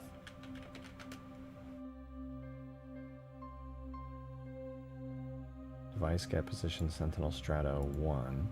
Device get position Sentinel Strato 1.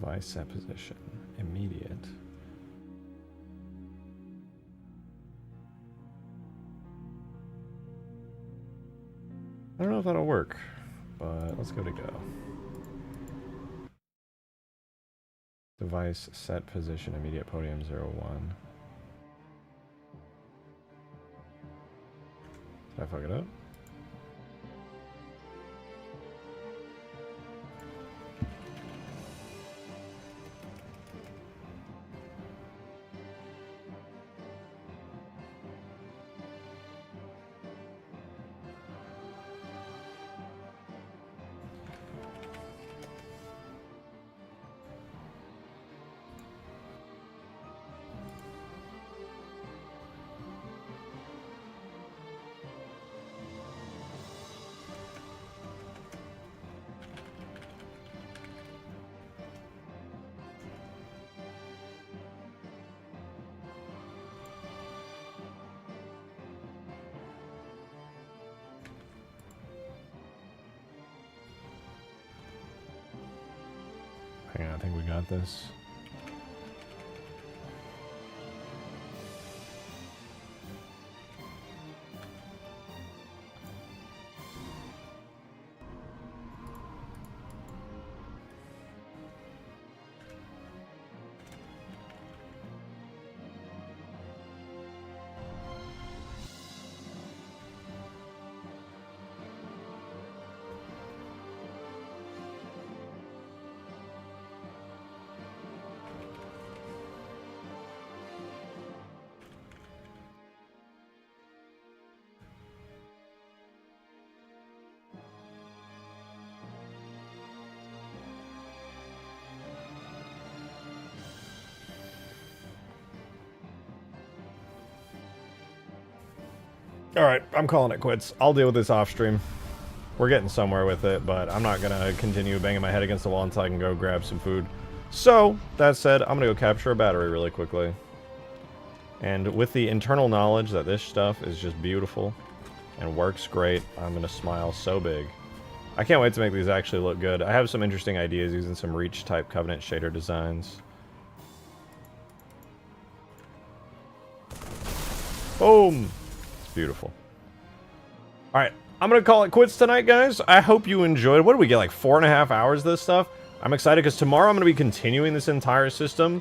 Device set position. Immediate. I don't know if that'll work, but let's go to go. Device set position. Immediate podium 01. Did I fuck it up? Hang on, I think we got this. Alright, I'm calling it quits. I'll deal with this off stream. We're getting somewhere with it, but I'm not gonna continue banging my head against the wall until I can go grab some food. So, that said, I'm gonna go capture a battery really quickly. And with the internal knowledge that this stuff is just beautiful and works great, I'm gonna smile so big. I can't wait to make these actually look good. I have some interesting ideas using some Reach type Covenant shader designs. Boom! Beautiful. Alright, I'm gonna call it quits tonight, guys. I hope you enjoyed. What do we get, like 4.5 hours of this stuff? I'm excited because tomorrow I'm gonna be continuing this entire system.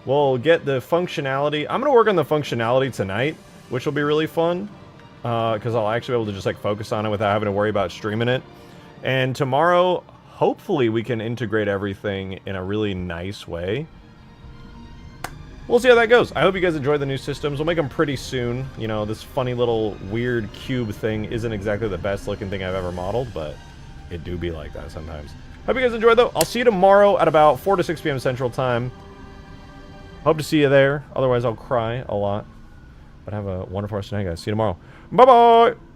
We'll get the functionality. I'm gonna work on the functionality tonight, which will be really fun. Because I'll actually be able to just like focus on it without having to worry about streaming it. And tomorrow, hopefully we can integrate everything in a really nice way. We'll see how that goes. I hope you guys enjoy the new systems. We'll make them pretty soon. You know, this funny little weird cube thing isn't exactly the best looking thing I've ever modeled, but it do be like that sometimes. Hope you guys enjoyed though. I'll see you tomorrow at about 4 to 6 p.m. Central Time. Hope to see you there. Otherwise, I'll cry a lot. But have a wonderful rest of the night, guys. See you tomorrow. Bye-bye!